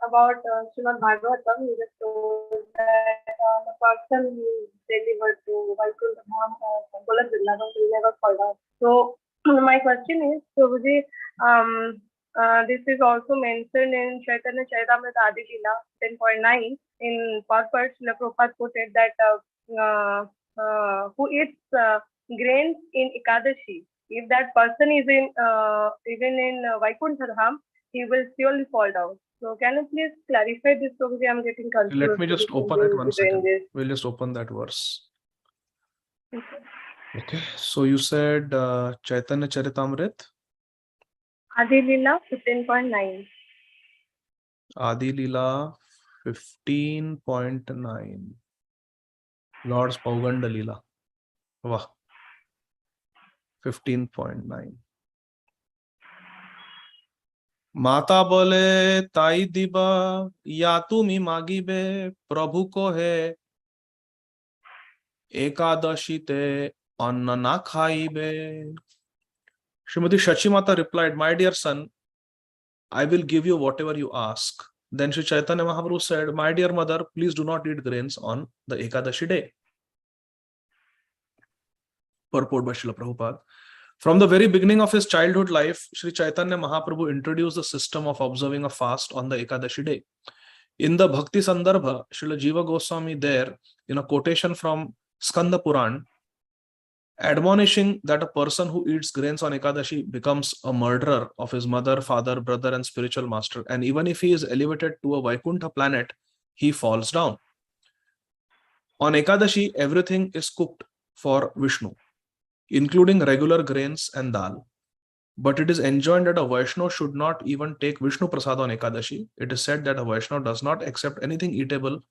about Śrīmad Bhāgavatam. You just told that the person who delivered to Vaikuntha Dham or Golok Vrindavan will never fall down. So my question is, Prabhuji, this is also mentioned in Chaitanya Charitamrita Ādi Gadādhara 10.9. In part, Srila Prabhupada quoted that who eats grains in Ekadashi, if that person is in even in Vaikuntha Dham, he will surely fall down. So can you please clarify this, Prabhuji? I'm getting confused. Let me just open it 1 second. We'll just open that verse. Okay. So you said Chaitanya Charitamrita? Ādi Lila 15.9. Ādi Lila 15.9. Lord's Pauganda Lila. Wow. 15.9. माता बोले ताई दिबा या तुमी मागिबे प्रभु को है एकादशी ते अन्न ना खाइबे. Srimati Shachimata replied, my dear son, I will give you whatever you ask. Then Sri Chaitanya Mahaprabhu said, my dear mother, please do not eat grains on the Ekadashi day. Purport by Srila Prabhupada. From the very beginning of his childhood life, Sri Chaitanya Mahaprabhu introduced the system of observing a fast on the Ekadashi day. In the Bhakti Sandarbha, Srila Jiva Goswami there, in a quotation from Skanda Puran, admonishing that a person who eats grains on Ekadashi becomes a murderer of his mother, father, brother, and spiritual master. And even if he is elevated to a Vaikuntha planet, he falls down. On Ekadashi, everything is cooked for Vishnu, including regular grains and dal. But it is enjoined that a Vaishnava should not even take Vishnu Prasad on Ekadashi. It is said that a Vaishnava does not accept anything eatable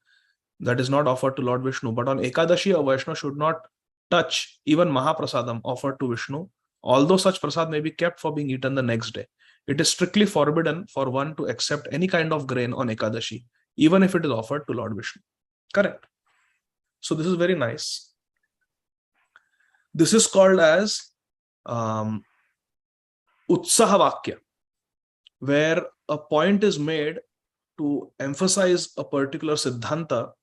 that is not offered to Lord Vishnu. But on Ekadashi, a Vaishnava should not touch even Mahaprasadam offered to Vishnu, although such prasad may be kept for being eaten the next day. It is strictly forbidden for one to accept any kind of grain on Ekadashi, even if it is offered to Lord Vishnu. Correct. So this is very nice. This is called as Utsaha Vakya, where a point is made to emphasize a particular Siddhanta,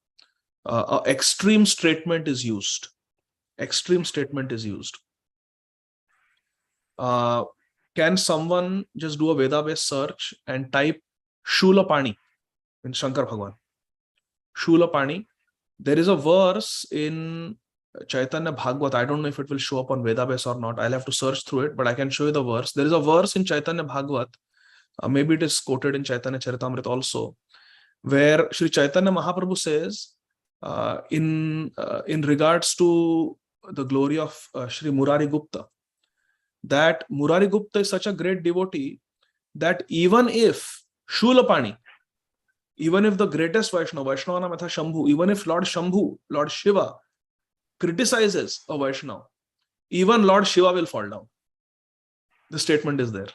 an extreme statement is used. extreme statement is used. Can someone just do a Veda-based search and type Shulapani in Shankar Bhagwan? Shulapani. There is a verse in Chaitanya Bhagavat. I don't know if it will show up on Veda-base or not. I'll have to search through it, but I can show you the verse. There is a verse in Chaitanya Bhagavat. Maybe it is quoted in Chaitanya Charitamrita also, where Sri Chaitanya Mahaprabhu says, in regards to the glory of Sri Murari Gupta, that Murari Gupta is such a great devotee that even if Shulapani, even if the greatest Vaishnava, Vaishnava Matha Shambhu, even if Lord Shambhu, Lord Shiva, criticizes a Vaishnava, even Lord Shiva will fall down. The statement is there.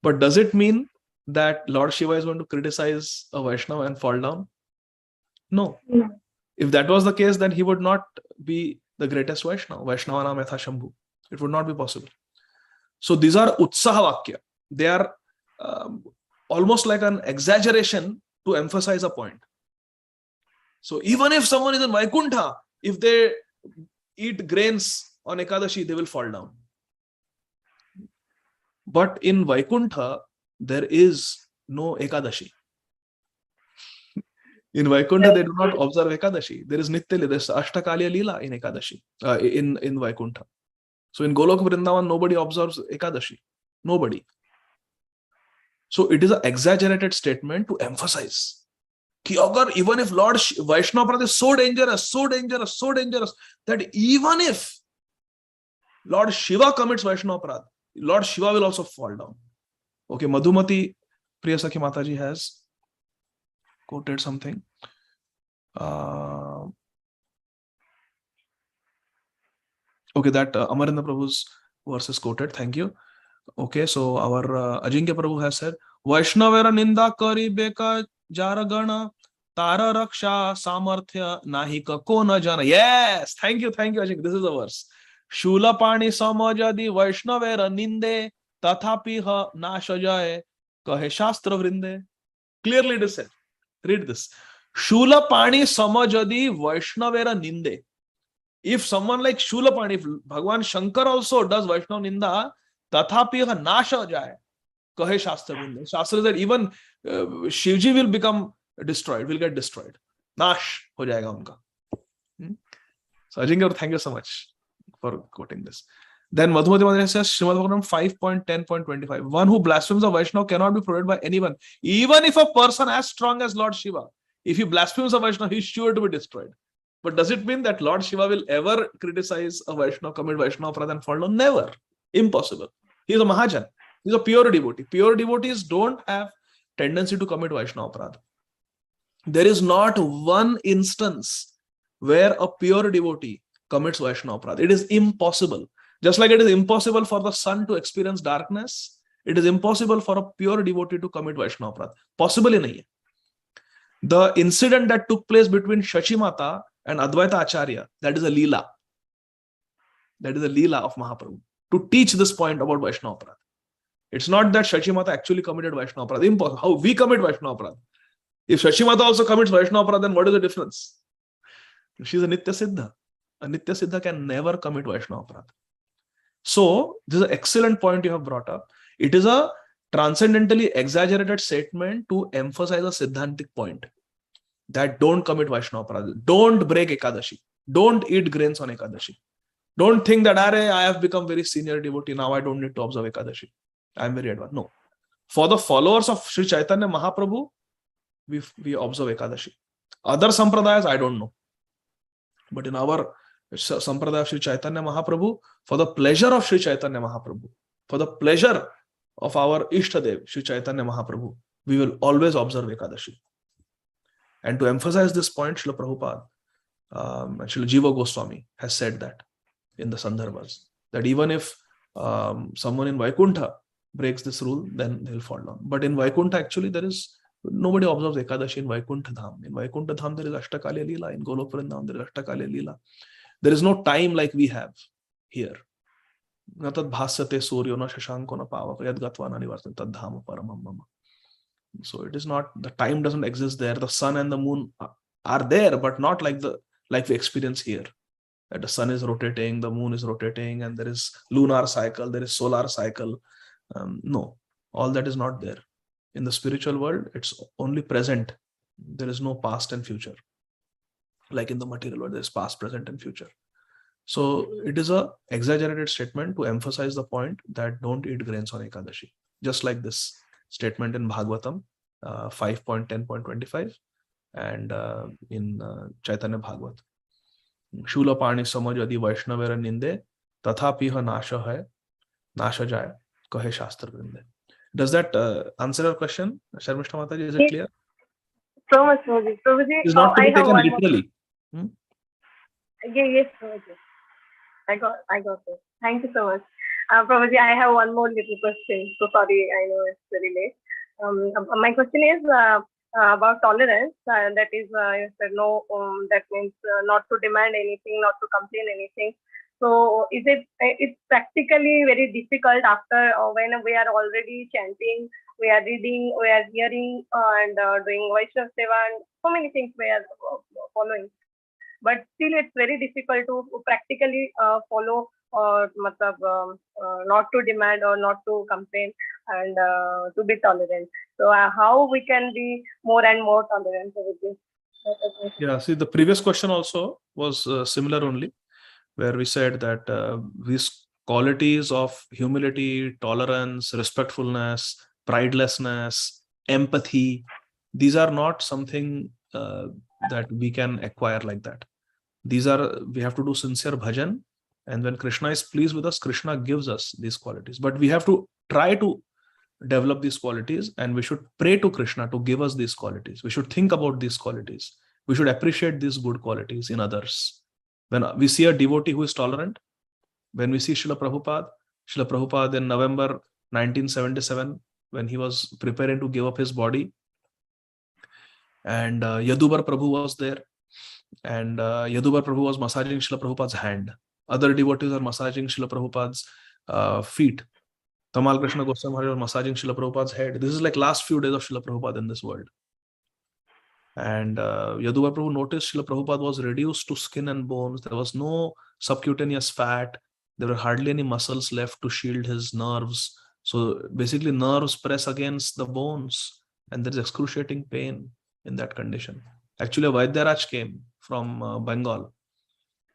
But does it mean that Lord Shiva is going to criticize a Vaishnava and fall down? No. No. If that was the case, then he would not be the greatest Vaishnava, Vaishnava Matha Shambhu. It would not be possible. So these are Utsaha Vakya. They are almost like an exaggeration to emphasize a point. So even if someone is in Vaikuntha, if they eat grains on Ekadashi, they will fall down. But in Vaikuntha, there is no Ekadashi. In Vaikuntha, they do not observe Ekadashi. There is Nitya Lila, there is Ashtakaliya Lila in Ekadashi, in Vaikuntha. So in Golok Vrindavan, nobody observes Ekadashi. Nobody. So it is an exaggerated statement to emphasize. Even if Lord Vaishnava is so dangerous, that even if Lord Shiva commits Vaishnava, Lord Shiva will also fall down. Okay, Madhumati Priyasakhi Mataji has quoted something. Okay, that Amarendra Prabhu's verse is quoted. Thank you. Okay, so our Ajinkya Prabhu has said, Vaishnavera ninda kari beka jaragana tara raksha samarthya nahika kona jana. Yes, thank you, Ajinkya. This is the verse. Shula pani samajadi Vaishnavera ninde tathapi ha nasha jaye kahe shastra vrinde. Clearly it is said. Read this. Shula pani samajadi Vaishnavera ninde. If someone like Shulapani, if Bhagwan Shankar also does Vaishnava Ninda, tathapi ha nasha jaye, kahe Shastra Vrinda. Shastra is that even Shivji will become destroyed, will get destroyed. Nash ho jayega unka. So Ajinkya, thank you so much for quoting this. Then Madhumati Madhya says, Śrīmad Bhagavatam 5.10.25. One who blasphemes a Vaishnava cannot be prohibited by anyone. Even if a person as strong as Lord Shiva, if he blasphemes a Vaishnava, he is sure to be destroyed. But does it mean that Lord Shiva will ever criticize a Vaishnava, commit Vaishnava Aparadha and fall down? Never. Impossible. He is a Mahajan. He is a pure devotee. Pure devotees don't have tendency to commit Vaishnava Aparadha. There is not one instance where a pure devotee commits Vaishnava Aparadha. It is impossible. Just like it is impossible for the sun to experience darkness, it is impossible for a pure devotee to commit Vaishnava Aparadha. Possibly nahi hai. The incident that took place between Shachimata and Advaita Acharya, that is a Leela. That is a Leela of Mahaprabhu. To teach this point about Vaishnava Aparadha. It's not that Shachimata actually committed Vaishnava Aparadha. Impossible. How we commit Vaishnava Aparadha? If Shachimata also commits Vaishnava Aparadha, then what is the difference? She is a Nitya Siddha. A Nitya Siddha can never commit Vaishnava Aparadha. So, this is an excellent point you have brought up. It is a transcendentally exaggerated statement to emphasize a Siddhantic point. That don't commit Vaishnava Aparadha. Don't break Ekadashi. Don't eat grains on Ekadashi. Don't think that I have become very senior devotee. Now I don't need to observe Ekadashi. I am very advanced. No. For the followers of Sri Chaitanya Mahaprabhu, we observe Ekadashi. Other sampradayas, I don't know. But in our sampradaya of Sri Chaitanya Mahaprabhu, for the pleasure of Sri Chaitanya Mahaprabhu, for the pleasure of our Ishtadev, Sri Chaitanya Mahaprabhu, we will always observe Ekadashi. And to emphasize this point, Srila Prabhupada and Srila Jiva Goswami has said that in the Sandarbhas, that even if someone in Vaikuntha breaks this rule, then they'll fall down. But in Vaikuntha, actually, there is nobody observes Ekadashi in Vaikuntha Dham. In Vaikuntha Dham, there is Ashtakaliya Lila. In Golok Vrindavan, there is Ashtakaliya Lila. There is no time like we have here. Natad bhasyate suryo na shashanko na pavaka yad gatva na nivartana tad dhama paramam mama. So it is not, the time doesn't exist there. The sun and the moon are there, but not like we experience here. that the sun is rotating, the moon is rotating, and there is lunar cycle, there is solar cycle. No, all that is not there. In the spiritual world, it's only present. There is no past and future. Like in the material world, there's past, present, and future. So it is a exaggerated statement to emphasize the point that don't eat grains on Ekadashi. Just like this statement in Bhagavatam 5.10.25 and in Chaitanya Bhagavat. Shula pani samaj adi Vaishnavera ninde tathapiha nasha hai nasha jaya kahe shastra vrinde. Does that answer your question, Sharmishta Mataji? Is it clear? So much, Prabhuji. Prabhuji, It's not to be taken literally. Yes, Prabhuji. I got it. Thank you so much. Prabhuji, I have one more little question. So sorry, I know it's very late. My question is about tolerance. That is, you said no, that means not to demand anything, not to complain anything. So is it's practically very difficult after when we are already chanting, we are reading, we are hearing and doing Vaishnava Seva and so many things we are following. But still it's very difficult to practically follow or not to demand or not to complain and to be tolerant. So how we can be more and more tolerant with this? Yeah, see, the previous question also was similar only, where we said that these qualities of humility, tolerance, respectfulness, pridelessness, empathy, these are not something that we can acquire like that. We have to do sincere bhajan, and when Krishna is pleased with us, Krishna gives us these qualities. But we have to try to develop these qualities, and we should pray to Krishna to give us these qualities. We should think about these qualities. We should appreciate these good qualities in others. When we see a devotee who is tolerant, when we see Srila Prabhupada in November 1977, when he was preparing to give up his body, and Yadubar Prabhu was there, and Yadubar Prabhu was massaging Srila Prabhupada's hand. Other devotees are massaging Srila Prabhupada's feet. Tamal Krishna Goswami Maharaj was massaging Srila Prabhupada's head. This is like last few days of Srila Prabhupada in this world. And Yaduvar Prabhu noticed Srila Prabhupada was reduced to skin and bones. There was no subcutaneous fat. There were hardly any muscles left to shield his nerves. So basically nerves press against the bones and there is excruciating pain in that condition. Actually, a Vaidyaraj came from Bengal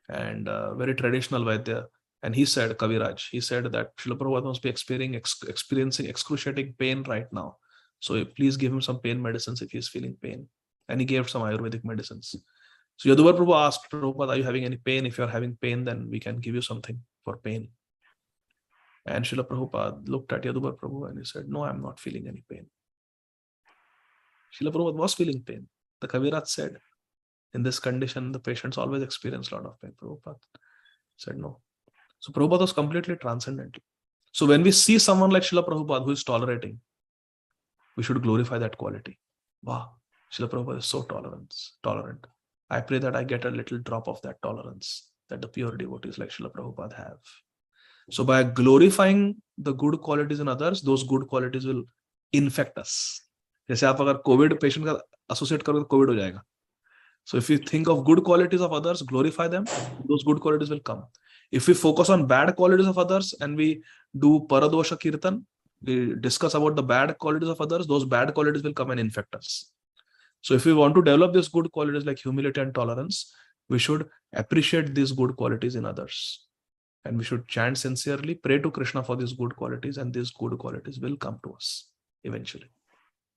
and very traditional Vaidya. And he said, Kaviraj, he said that Srila Prabhupada must be experiencing excruciating pain right now. So please give him some pain medicines if he is feeling pain. And he gave some Ayurvedic medicines. So Yaduvar Prabhu asked Prabhupada, are you having any pain? If you are having pain, then we can give you something for pain. And Srila Prabhupada looked at Yaduvar Prabhu and he said, no, I'm not feeling any pain. Srila Prabhupada was feeling pain. The Kaviraj said, in this condition, the patients always experience a lot of pain. Prabhupada said no. So Prabhupada was completely transcendental. So when we see someone like Srila Prabhupada who is tolerating, we should glorify that quality. Wow, Srila Prabhupada is so tolerant. I pray that I get a little drop of that tolerance that the pure devotees like Srila Prabhupada have. So by glorifying the good qualities in others, those good qualities will infect us. जैसे आप अगर COVID patient का associate करोगे तो COVID हो जाएगा. So if you think of good qualities of others, glorify them, those good qualities will come. If we focus on bad qualities of others and we do paradosha kirtan, we discuss about the bad qualities of others, those bad qualities will come and infect us. So if we want to develop these good qualities like humility and tolerance, we should appreciate these good qualities in others. And we should chant sincerely, pray to Krishna for these good qualities, and these good qualities will come to us eventually.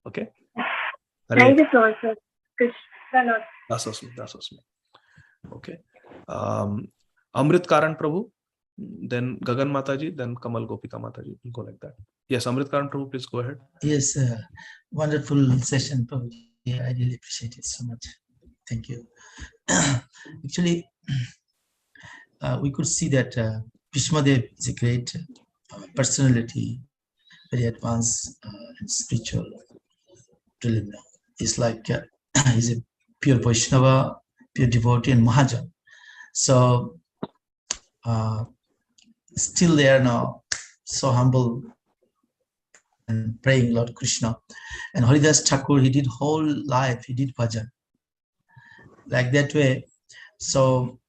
Okay? Thank you so much, sir. Krishna. That's awesome. Okay. Amrit Karan Prabhu, then Gagan Mataji, then Kamal Gopika Mataji. We'll go like that. Yes, Amrit Karan Prabhu, please go ahead. Yes, wonderful session, Prabhu. Yeah, I really appreciate it so much. Thank you. Actually, we could see that Bhishmadeva is a great personality, very advanced and spiritual. It's like he's a pure Vaishnava, pure devotee and Mahajan. So still they are now so humble and praying Lord Krishna. And Haridas Thakur, he did whole life, he did bhajan. Like that way. So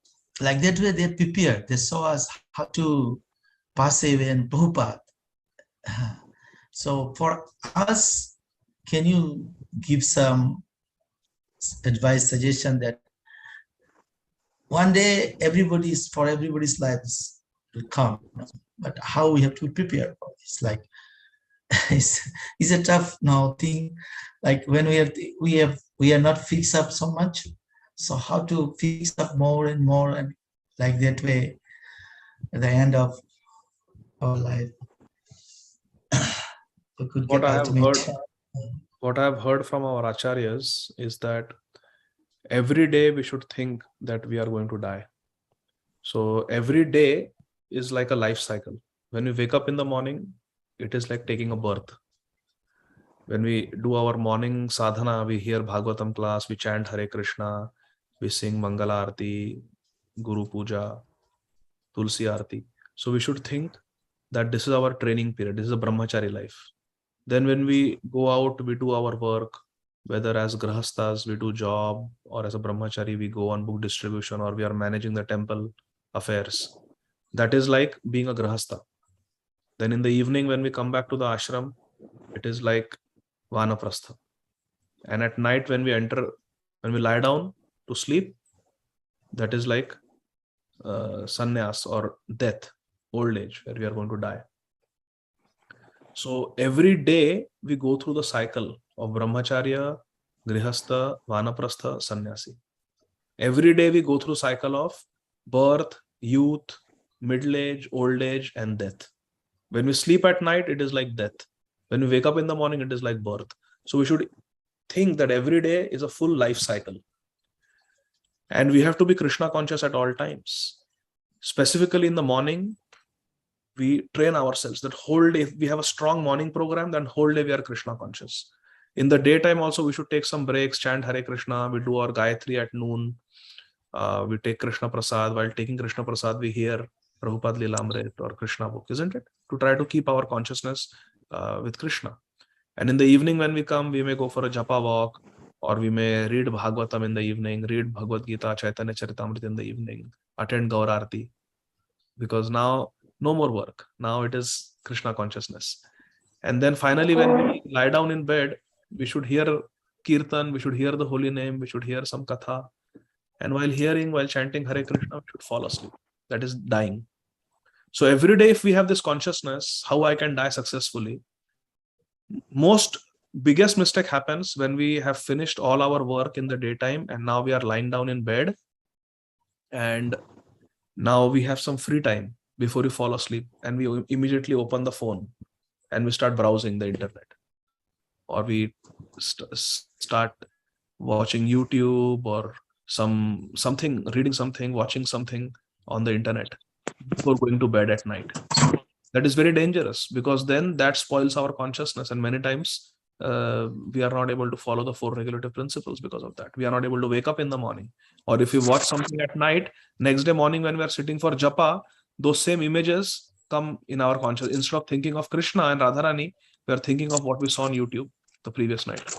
like that way they prepare. They show us how to pass away in Prabhupada. So for us, can you give some advice, suggestion that one day everybody's lives will come, but how we have to prepare for this? Like, it's a tough now thing. Like when we are not fixed up so much. So how to fix up more and more, and like that way at the end of our life we could get what I have heard from our acharyas is that every day we should think that we are going to die. So every day is like a life cycle. When we wake up in the morning, it is like taking a birth. When we do our morning sadhana, we hear Bhagavatam class, we chant Hare Krishna, we sing Mangala Arati, Guru Puja, Tulsi Arati. So we should think that this is our training period. This is a brahmachari life. Then when we go out, we do our work, whether as grahastas, we do job, or as a brahmachari, we go on book distribution, or we are managing the temple affairs. That is like being a grahasta. Then in the evening, when we come back to the ashram, it is like vanaprastha. And at night, when we lie down to sleep, that is like sannyas or death, old age, where we are going to die. So every day we go through the cycle of brahmacharya, grihastha, vanaprastha, sannyasi. Every day we go through cycle of birth, youth, middle age, old age, and death. When we sleep at night, it is like death. When we wake up in the morning, it is like birth. So we should think that every day is a full life cycle. And we have to be Krishna conscious at all times. Specifically in the morning, we train ourselves that whole day. If we have a strong morning program, then whole day we are Krishna conscious. In the daytime also, we should take some breaks, chant Hare Krishna, we do our Gayatri at noon, we take Krishna Prasad. While taking Krishna Prasad, we hear Prabhupada Lilamrit or Krishna book, isn't it? To try to keep our consciousness with Krishna. And in the evening when we come, we may go for a japa walk, or we may read Bhagavatam in the evening, read Bhagavad Gita, Chaitanya Charitamrita in the evening, attend Gaur Arati. Because now, no more work. Now it is Krishna consciousness. And then finally, when we lie down in bed, we should hear Kirtan, we should hear the holy name, we should hear some katha. And while chanting Hare Krishna, we should fall asleep. That is dying. So every day, if we have this consciousness, how I can die successfully, biggest mistake happens when we have finished all our work in the daytime and now we are lying down in bed and now we have some free time before we fall asleep, and we immediately open the phone and we start browsing the internet, or we start watching YouTube or something, reading something, watching something on the internet before going to bed at night. That is very dangerous, because then that spoils our consciousness, and many times we are not able to follow the 4 regulative principles because of that. We are not able to wake up in the morning. Or if we watch something at night, next day morning when we are sitting for japa, those same images come in our consciousness. Instead of thinking of Krishna and Radharani, we are thinking of what we saw on YouTube the previous night.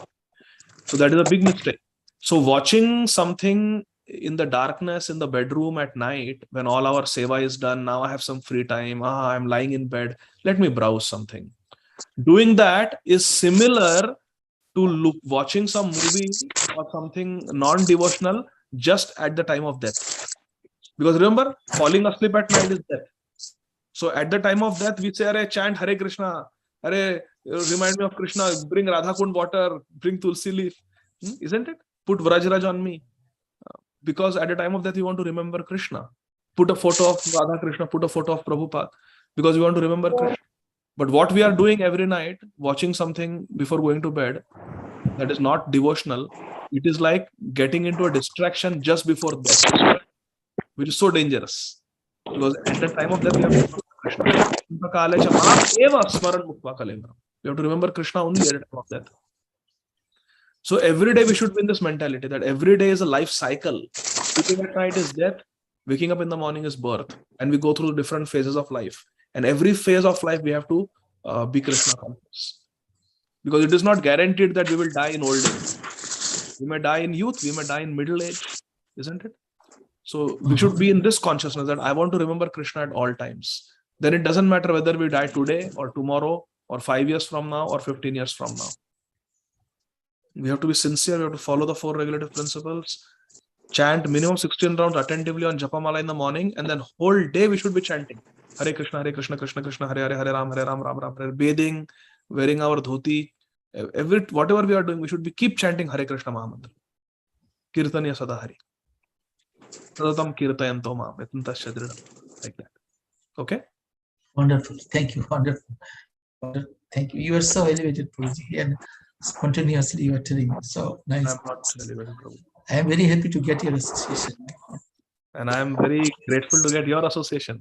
So that is a big mistake. So watching something in the darkness in the bedroom at night, when all our seva is done, now I have some free time, I'm lying in bed, let me browse something. Doing that is similar to watching some movie or something non-devotional just at the time of death. Because remember, falling asleep at night is death. So at the time of death, we say, Arey, chant Hare Krishna, Arey, remind me of Krishna, bring Radha Kund water, bring Tulsi leaf, isn't it? Put Vrajraj on me. Because at the time of death, we want to remember Krishna. Put a photo of Radha Krishna, put a photo of Prabhupada, because we want to remember Krishna. But what we are doing every night, watching something before going to bed, that is not devotional. It is like getting into a distraction just before death, which is so dangerous. Because at the time of death, we have to Krishna. We have to remember Krishna only at the time of death. So every day we should be in this mentality that every day is a life cycle. Sleeping at night is death, waking up in the morning is birth, and we go through different phases of life. And every phase of life we have to be Krishna conscious, because it is not guaranteed that we will die in old age. We may die in youth, we may die in middle age, isn't it? So we should be in this consciousness that I want to remember Krishna at all times. Then it doesn't matter whether we die today or tomorrow or 5 years from now or 15 years from now. We have to be sincere. We have to follow the 4 regulative principles. Chant minimum 16 rounds attentively on Japamala in the morning, and then whole day we should be chanting Hare Krishna, Krishna Krishna, Hare Hare, Hare Ram, Ram Ram, Hare. Bathing, wearing our dhoti, whatever we are doing, we should be keep chanting Hare Krishna Mahamantra. Kirtanya Sadahari. Sadatam Kirtayanto Mam, like that. Okay? Wonderful. Thank you. Wonderful. Thank you. You are so elevated, Prabhuji, and spontaneously you are telling me. So nice. I'm not elevated, Prabhu. I am very happy to get your association. And I am very grateful to get your association.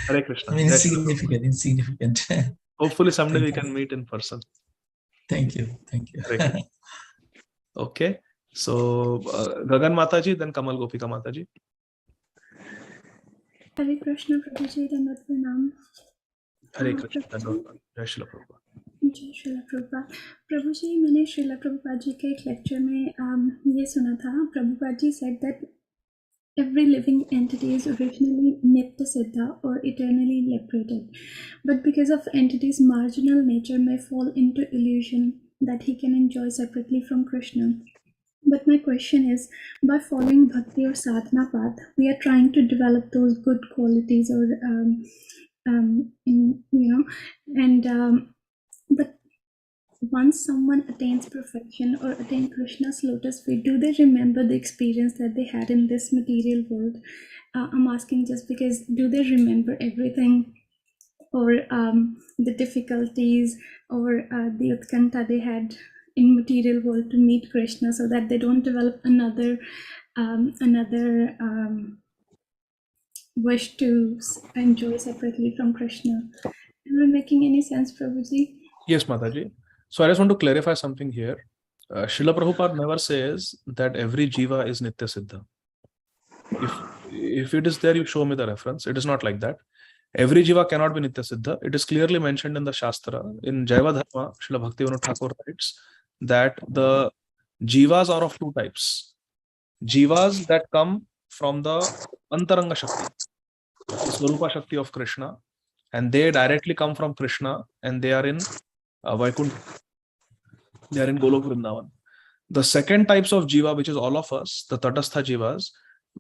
Hare Krishna. I mean, insignificant. Hopefully someday we can meet in person. Thank you. Thank you. Okay. So Gagan Mataji, then Kamal Gopika Mataji. Hare Krishna, Prabhuji, Dandavat Pranam. Hare Krishna, Dandavat. Jai Srila Prabhupada. जय श्रीला प्रभुपाद। प्रभु जी, मैंने श्रीला प्रभुपाद जी के एक lecture में ये सुना था। Prabhupada ji said that every living entity is originally nitya siddha or eternally liberated, but because of entity's marginal nature may fall into illusion that he can enjoy separately from Krishna. But my question is, by following bhakti or sadhana path, we are trying to develop those good qualities or but once someone attains perfection or attains Krishna's lotus feet, do they remember the experience that they had in this material world? I'm asking just because, do they remember everything, or the difficulties, or the utkanta they had in material world to meet Krishna, so that they don't develop another wish to enjoy separately from Krishna? Am I making any sense, Prabhuji? Yes, Mataji. So I just want to clarify something here. Srila Prabhupada never says that every jiva is nitya siddha. If it is there, you show me the reference. It is not like that. Every jiva cannot be nitya siddha. It is clearly mentioned in the Shastra. In Jaiva Dharma, Srila Bhaktivinoda Thakur writes that the jivas are of 2 types. Jivas that come from the Antaranga Shakti, the Swarupa Shakti of Krishna, and they directly come from Krishna, and they are in Vaikuntha. They are in Golok Vrindavan. The second types of jiva, which is all of us, the Tatastha jivas,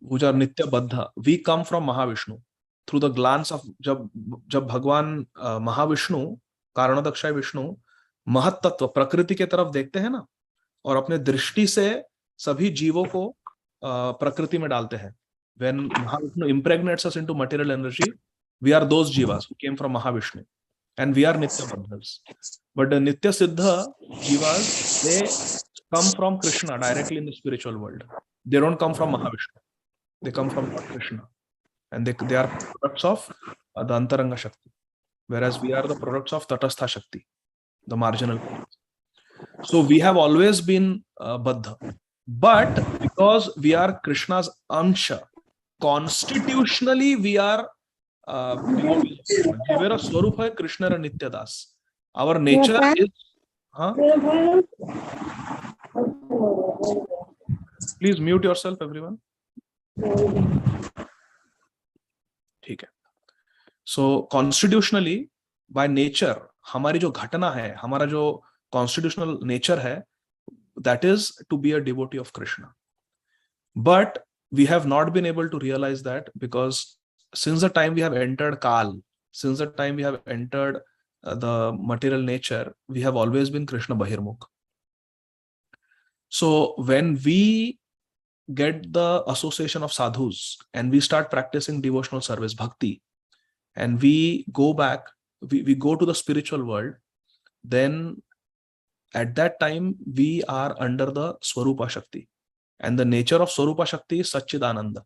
which are Nitya Baddha, we come from Mahavishnu. Through the glance of जब भगवान महाविष्णु कारणोदक्षाय विष्णु महत तत्व प्रकृति के तरफ देखते हैं ना, और अपने दृष्टि से सभी जीवों को प्रकृति में डालते हैं. When Mahavishnu impregnates us into material energy, we are those jivas who came from Mahavishnu, and we are Nitya Baddhas. But the Nitya Siddha jivas, they come from Krishna directly in the spiritual world. They don't come from Mahavishnu. They come from Krishna. And they are products of the Antaranga Shakti. Whereas we are the products of Tatastha Shakti, the marginal. So we have always been Baddha. But because we are Krishna's Amsha, constitutionally we are Jivera Swarupa hai Krishna ra Nitya Das. Our nature is Please mute yourself, everyone. So constitutionally, by nature, हमारी जो घटना है, हमारा जो constitutional nature है, that is to be a devotee of Krishna. But we have not been able to realize that, because since the time we have entered Kal, since the time we have entered the material nature, we have always been Krishna Bahirmukh. So when we get the association of sadhus and we start practicing devotional service, bhakti, and we go back, we go to the spiritual world, then at that time we are under the Swarupa Shakti. And the nature of Swarupa Shakti is Satchidananda.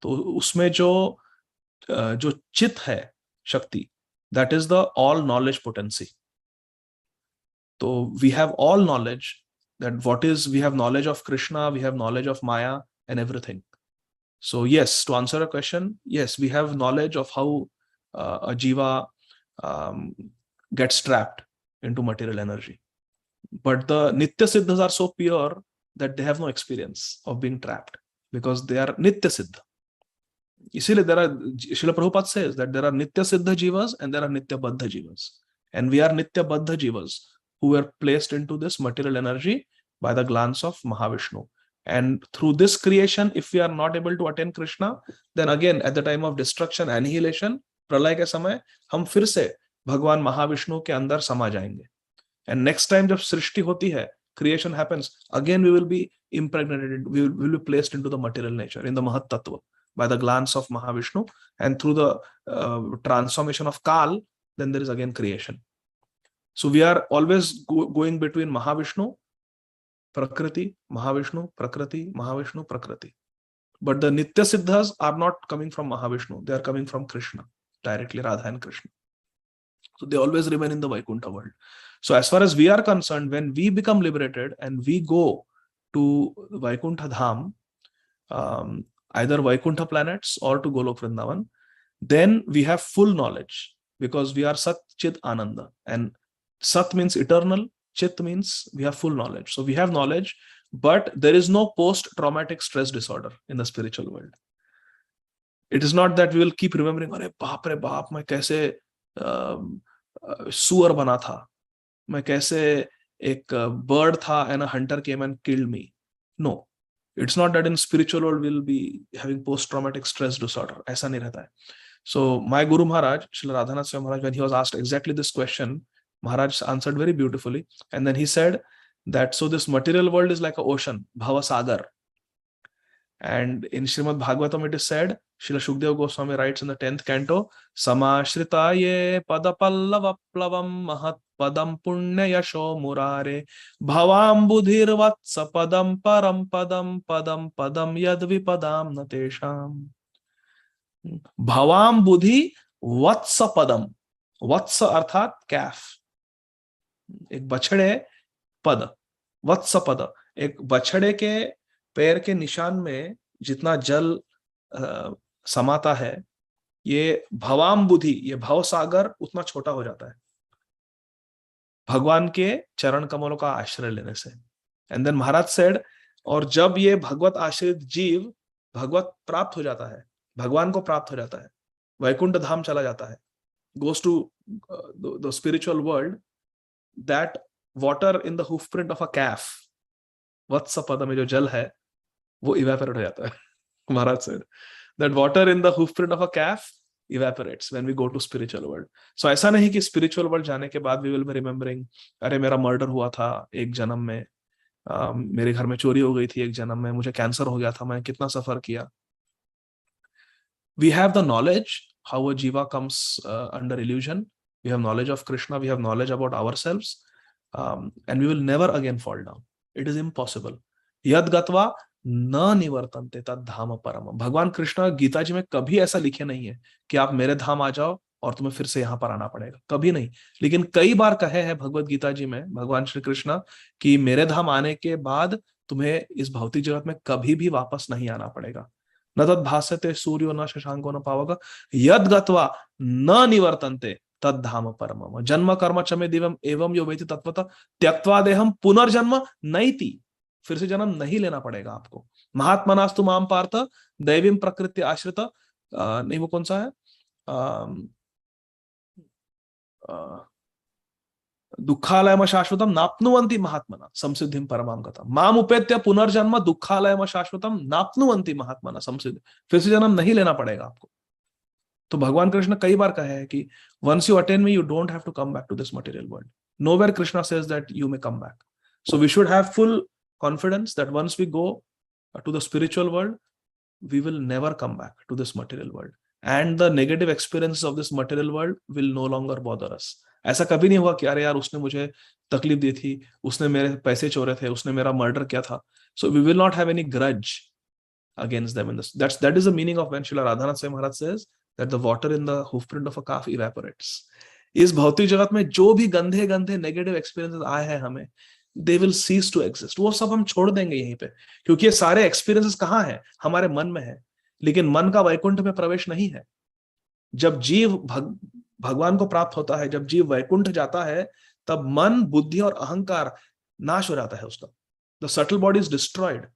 So usme jo chit hai Shakti, that is the all knowledge potency. So we have all knowledge, that we have knowledge of Krishna, we have knowledge of Maya and everything. So yes, to answer a question, yes, we have knowledge of how a jiva gets trapped into material energy. But the Nitya Siddhas are so pure that they have no experience of being trapped. because they are nitya siddha. इसीलिए there are, Srila Prabhupada says that there are nitya siddha jivas and there are nitya baddha jivas, and we are nitya baddha jivas who were placed into this material energy by the glance of Mahavishnu. And through this creation, if we are not able to attain Krishna, then again at the time of destruction, annihilation, प्रलय के समय हम फिर से भगवान महाविष्णु के अंदर समा जाएंगे. And next time जब सृष्टि होती है, creation happens, again we will be impregnated, we will be placed into the material nature, in the Mahat Tattva, by the glance of Mahavishnu, and through the transformation of Kal, then there is again creation. So we are always going between Mahavishnu, Prakriti, Mahavishnu, Prakriti, Mahavishnu, Prakriti. But the Nitya Siddhas are not coming from Mahavishnu, they are coming from Krishna, directly Radha and Krishna. So they always remain in the Vaikuntha world. So as far as we are concerned, when we become liberated and we go to Vaikuntha Dham, either Vaikuntha planets or to Golok Vrindavan, then we have full knowledge, because we are Sat Chit Ananda, and Sat means eternal, Chit means we have full knowledge. So we have knowledge, but there is no post-traumatic stress disorder in the spiritual world. It is not that we will keep remembering, अरे बाप रे बाप, मैं कैसे सुअर बना था, मैं कैसे एक bird था and a hunter came and killed me. No, it's not that in spiritual world we'll be having post-traumatic stress disorder. ऐसा नहीं रहता है. So my Guru Maharaj, Srila Radhanath Swami Maharaj, when he was asked exactly this question, Maharaj answered very beautifully. And then he said that, so this material world is like an ocean, Bhava Sagar. And in Śrīmad Bhāgavatam it is said, Srila Shukdev Goswami writes in the 10th canto, Samashritaye padapallava plavam mahat padam punya yasho murare bhavam budhir vatsa padam param padam padam padam yadvi padam natesham. Bhavam budhi vatsa padam. Vatsa अर्थात calf, एक बछड़े पद, वत्स पद, एक बछड़े के पैर के निशान में जितना जल समाता है, ये भवाम बुद्धि, ये भव सागर उतना छोटा हो जाता है भगवान के चरण कमलों का आश्रय लेने से. एंड देन महाराज सेड, और जब ये भगवत आश्रित जीव भगवत प्राप्त हो जाता है, भगवान को प्राप्त हो जाता है, वैकुंठ धाम चला जाता है, goes to the spiritual world, that water in the hoof print of a calf, वत्स पद में जो जल है वो evaporate हो जाता है. महाराज said that water in the hoof print of a calf evaporates when we go to spiritual world. So ऐसा नहीं कि spiritual world जाने के बाद we will be remembering, अरे मेरा murder हुआ था एक जन्म में, मेरे घर में चोरी हो गई थी एक जन्म में, मुझे कैंसर हो गया था, मैं कितना सफर किया. We have the knowledge how a jiva comes under illusion. We have knowledge of Krishna. We have knowledge about ourselves, and we will never again fall down. It is impossible. Yad gatva na nivartante tad dhama param. भगवान कृष्ण गीता जी में कभी ऐसा लिखे नहीं है कि आप मेरे धाम आ जाओ और तुम्हें फिर से यहाँ पर आना पड़ेगा, कभी नहीं. लेकिन कई बार कहे हैं भगवत गीता जी में भगवान श्री कृष्ण कि मेरे धाम आने के बाद तुम्हें इस भौतिक जगत में कभी भी वापस नहीं आना पड़ेगा. न तद भास्यते सूर्यो न शशांको न पावक यद गत्वा न निवर्तन्ते तद धाम परमम. जन्म कर्म चमे दिवम एवं यो वेति तत्वतः त्यक्त्वा देहम पुनर्जन्म नैति. फिर से जन्म नहीं लेना पड़ेगा आपको. महात्मनास्तु माम पार्थ दैवीं प्रकृति आश्रित, नहीं वो कौन सा है, दुःखालयम शाश्वतम नाप्नुवन्ति महात्मना संसिद्धिं परमां गतम्. माम उपेत्य पुनर्जन्म दुःखालयम शाश्वतम नाप्नुवन्ति महात्मना संसिद्धि. फिर से जन्म नहीं लेना पड़ेगा आपको. तो भगवान कृष्ण कई बार कहे है कि once you attain me, you don't have to come back to this material world. Nowhere Krishna says that you may come back. So we should have full confidence that once we go to the spiritual world, we will never come back to this material world, and the negative experiences of this material world will no longer bother us. ऐसा कभी नहीं हुआ कि अरे यार उसने मुझे तकलीफ दी थी, उसने मेरे पैसे चोरे थे, उसने मेरा मर्डर किया था. So we will not have any grudge against them in this. That is the meaning of when Srila Radhanath Swami Maharaj says that the water in the hoof print of a calf evaporates. इस भौतिक जगत में जो भी गंदे गंदे negative experiences आए हैं हमें, they will cease to exist. वो सब हम छोड़ देंगे यहीं पे, क्योंकि ये सारे एक्सपीरियंसेस कहाँ हैं, हमारे मन में है. लेकिन मन का वैकुंठ में प्रवेश नहीं है. जब जीव भगवान को प्राप्त होता है, जब जीव वैकुंठ जाता है, तब मन, बुद्धि और अहंकार नाश हो जाता है उसका. The subtle body is destroyed.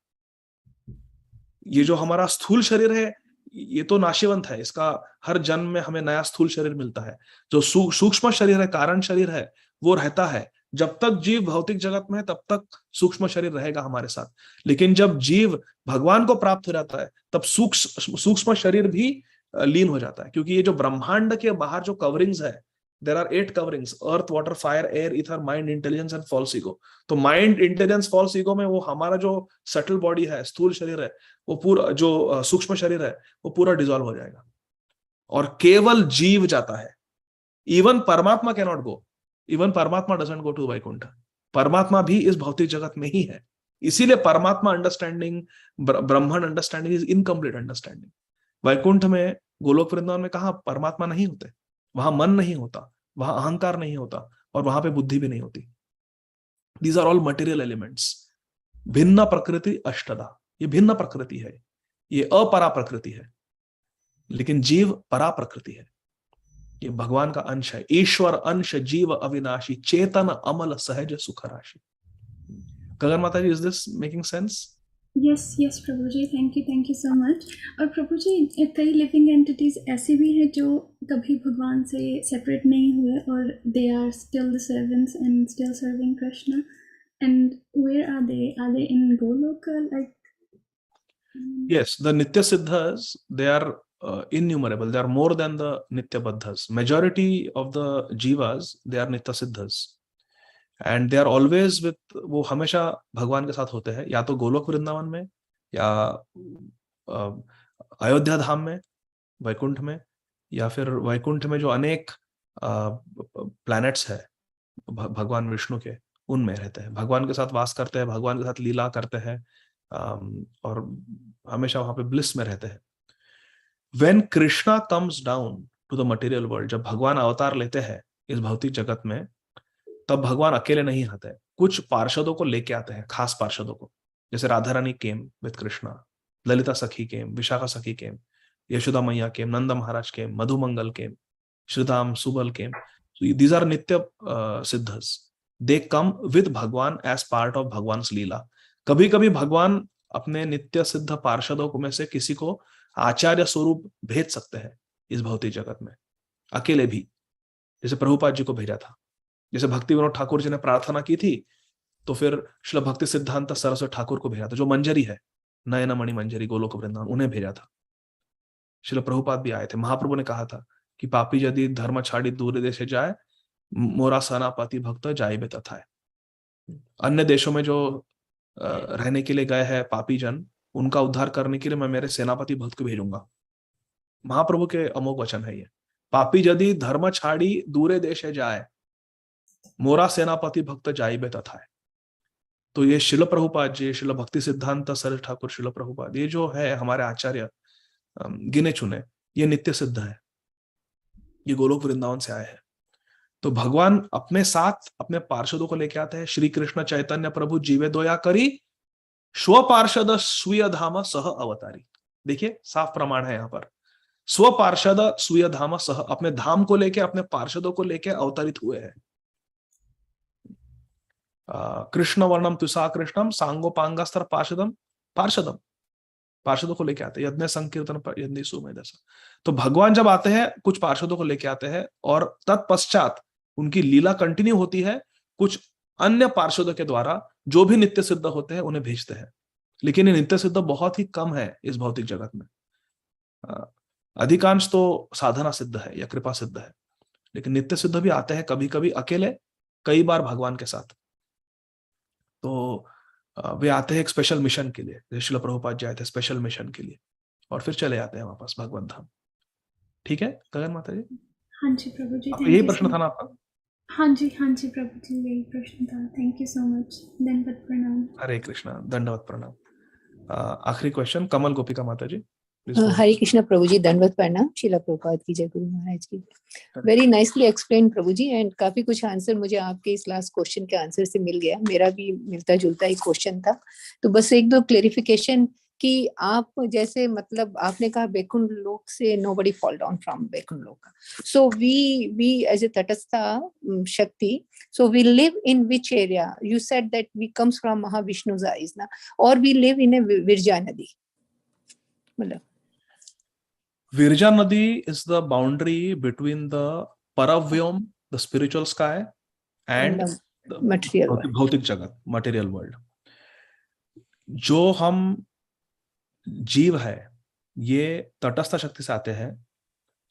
ये जो हमारा स्थूल शरीर है ये तो नाशीवंत है, इसका हर जन्म में हमें नया स्थूल शरीर मिलता है। जो सूक्ष्म शरीर है, कारण शरीर है, वो रहता है। जब तक जीव भौतिक जगत में है तब तक सूक्ष्म शरीर रहेगा हमारे साथ, लेकिन जब जीव भगवान को प्राप्त हो जाता है तब सूक्ष्म शरीर भी लीन हो जाता है। क्योंकि ये जो ब्रह्मांड के बाहर जो कवरिंग्स है, there are 8 coverings, earth, water, fire, air, ether, mind, intelligence and false ego. तो माइंड, इंटेलिजेंस, फॉल्स ईगो में वो हमारा जो सटल बॉडी है, स्थूल शरीर है, वो पूरा जो सूक्ष्म शरीर है वो पूरा डिसॉल्व हो जाएगा और केवल जीव जाता है। इवन परमात्मा कैन नॉट गो, इवन परमात्मा डजंट गो टू वैकुंठ। परमात्मा भी इस भौतिक जगत में ही है। इसीलिए Paramatma understanding, Brahmanda understanding is incomplete understanding. वैकुंठ में, गोलोक वृंदावन में कहा परमात्मा नहीं होते, वहां मन नहीं होता, वहां अहंकार नहीं होता और वहां पे बुद्धि भी नहीं होती। These are all material elements. भिन्न प्रकृति अष्टदा, ये भिन्न प्रकृति है, ये अपरा प्रकृति है, लेकिन जीव परा प्रकृति है। ये भगवान का अंश है। ईश्वर अंश जीव अविनाशी, चेतन अमल सहज सुख राशि। गगन माता ji, is this making sense? Yes प्रभु जी, थैंक यू सो मच। और प्रभु जी, कई लिविंग एंटिटीज ऐसी भी हैं जो कभी भगवान से सेपरेट नहीं हुए और they are still the servants and still serving Krishna, and where are they in Goloka? Like Yes, the Nitya Siddhas, they are innumerable. They are more than the Nitya Baddhas. Majority of the Jivas, they are Nitya Siddhas. And they are always with, वो हमेशा भगवान के साथ होते हैं, या तो गोलोक वृंदावन में, या अयोध्या धाम में, वैकुंठ में, या फिर वैकुंठ में जो अनेक प्लैनेट्स है भगवान विष्णु के, उनमें रहते हैं, भगवान के साथ वास करते हैं, भगवान के साथ लीला करते हैं, और हमेशा वहां पे ब्लिस में रहते हैं। When Krishna comes down to the material world, जब भगवान अवतार लेते हैं इस भौतिक जगत में, तब भगवान अकेले नहीं आते, कुछ पार्षदों को लेके आते हैं, खास पार्षदों को। जैसे राधा रानी केम विद कृष्णा, ललिता सखी केम, विशाखा सखी केम, यशोदा मैया केम, नंद महाराज केम, मधुमंगल केम, श्रीधाम सुबल केम। These are नित्य सिद्धस। They come with भगवान as part of भगवान्स लीला। कभी कभी भगवान अपने नित्य सिद्ध पार्षदों में से किसी को आचार्य स्वरूप भेज सकते हैं इस भौतिक जगत में, अकेले भी। जैसे प्रभुपाद जी को भेजा था, जैसे भक्ति विनोद ठाकुर जी ने प्रार्थना की थी, तो फिर श्रील भक्ति सिद्धांत सरस्वती ठाकुर को भेजा था, जो मंजरी है, नयन मणि मंजरी गोलोक वृंदावन, उन्हें भेजा था। श्रील प्रभुपाद भी आए थे। महाप्रभु ने कहा था कि पापी यदि धर्म छाड़ी दूर देश जाए, मोरा सेनापति भक्त जाइबे तथा। अन्य देशों में जो रहने के लिए गए हैं पापी जन, उनका उद्धार करने के लिए मैं मेरे सेनापति भक्त को भेजूंगा। महाप्रभु के अमोघ वचन है ये। पापी यदि धर्म छाड़ी दूरे देश जाए, मोरा सेनापति भक्त जाइबे तथा। तो ये शिल प्रभुपाद जी, शिल भक्ति सिद्धांत सरस्वती ठाकुर, शिल प्रभुपाद, ये जो है हमारे आचार्य गिने चुने, ये नित्य सिद्ध है, ये गोलोक वृंदावन से आए हैं। तो भगवान अपने साथ अपने पार्षदों को लेके आते हैं। श्री कृष्ण चैतन्य प्रभु जीवे दोया करी, स्व पार्षद स्वीय धाम सह अवतारी। देखिए साफ प्रमाण है यहाँ पर, स्व पार्षद स्वीय धाम सह, अपने धाम को लेके, अपने पार्षदों को लेके अवतरित हुए हैं। कृष्ण वर्णम तुषा कृष्णम सांगोपांगस्तर पार्षदम पार्षदम, पार्षदों को लेके आते हैं। यज्ञ संकीर्तन यज्ञ सुमेधस। तो भगवान जब आते हैं कुछ पार्षदों को लेके आते हैं, और तत्पश्चात उनकी लीला कंटिन्यू होती है कुछ अन्य पार्षदों के द्वारा, जो भी नित्य सिद्ध होते हैं उन्हें भेजते हैं। लेकिन ये नित्य सिद्ध बहुत ही कम है इस भौतिक जगत में। अधिकांश तो साधना सिद्ध है या कृपा सिद्ध है, लेकिन नित्य सिद्ध भी आते हैं कभी कभी अकेले, कई बार भगवान के साथ। तो वे आते हैं एक स्पेशल मिशन के लिए, जैसे श्रील प्रभुपाद जी आए थे स्पेशल मिशन के लिए, और फिर चले आते हैं वापस भगवत धाम। ठीक है गगन माता जी? हाँ जी प्रभु जी, यही प्रश्न था ना आपका? हाँ जी प्रभु जी, यही प्रश्न था। थैंक यू सो मच, दंडवत प्रणाम। हरे कृष्णा, दंडवत प्रणाम। आखिरी क्वेश्चन कमल गोपिका माता जी। हरे कृष्णा प्रभु जी, दंडवत प्रणाम। श्रील प्रभुपाद की जय, गुरु महाराज की। Very nicely explain Prabhu ji, and काफी कुछ आंसर मुझे आपके इस लास्ट क्वेश्चन के आंसर से मिल गया। मेरा भी मिलता जुलता ही क्वेश्चन था, तो बस एक दो क्लेरिफिकेशन कि आप जैसे मतलब आपने कहा वैकुंठ लोक से nobody fall down from Vaikuntha लोक, so we as a tatastha shakti, so we live in which area? You said that we comes from Mahavishnu's eyes, na, or we live in a Virja Nadi. मतलब Virja Nadi is the boundary between the Paravyom, the spiritual sky, and the material world. Bhautik Jagat, material world. जो हम जीव है ये तटस्थ शक्ति से आते हैं,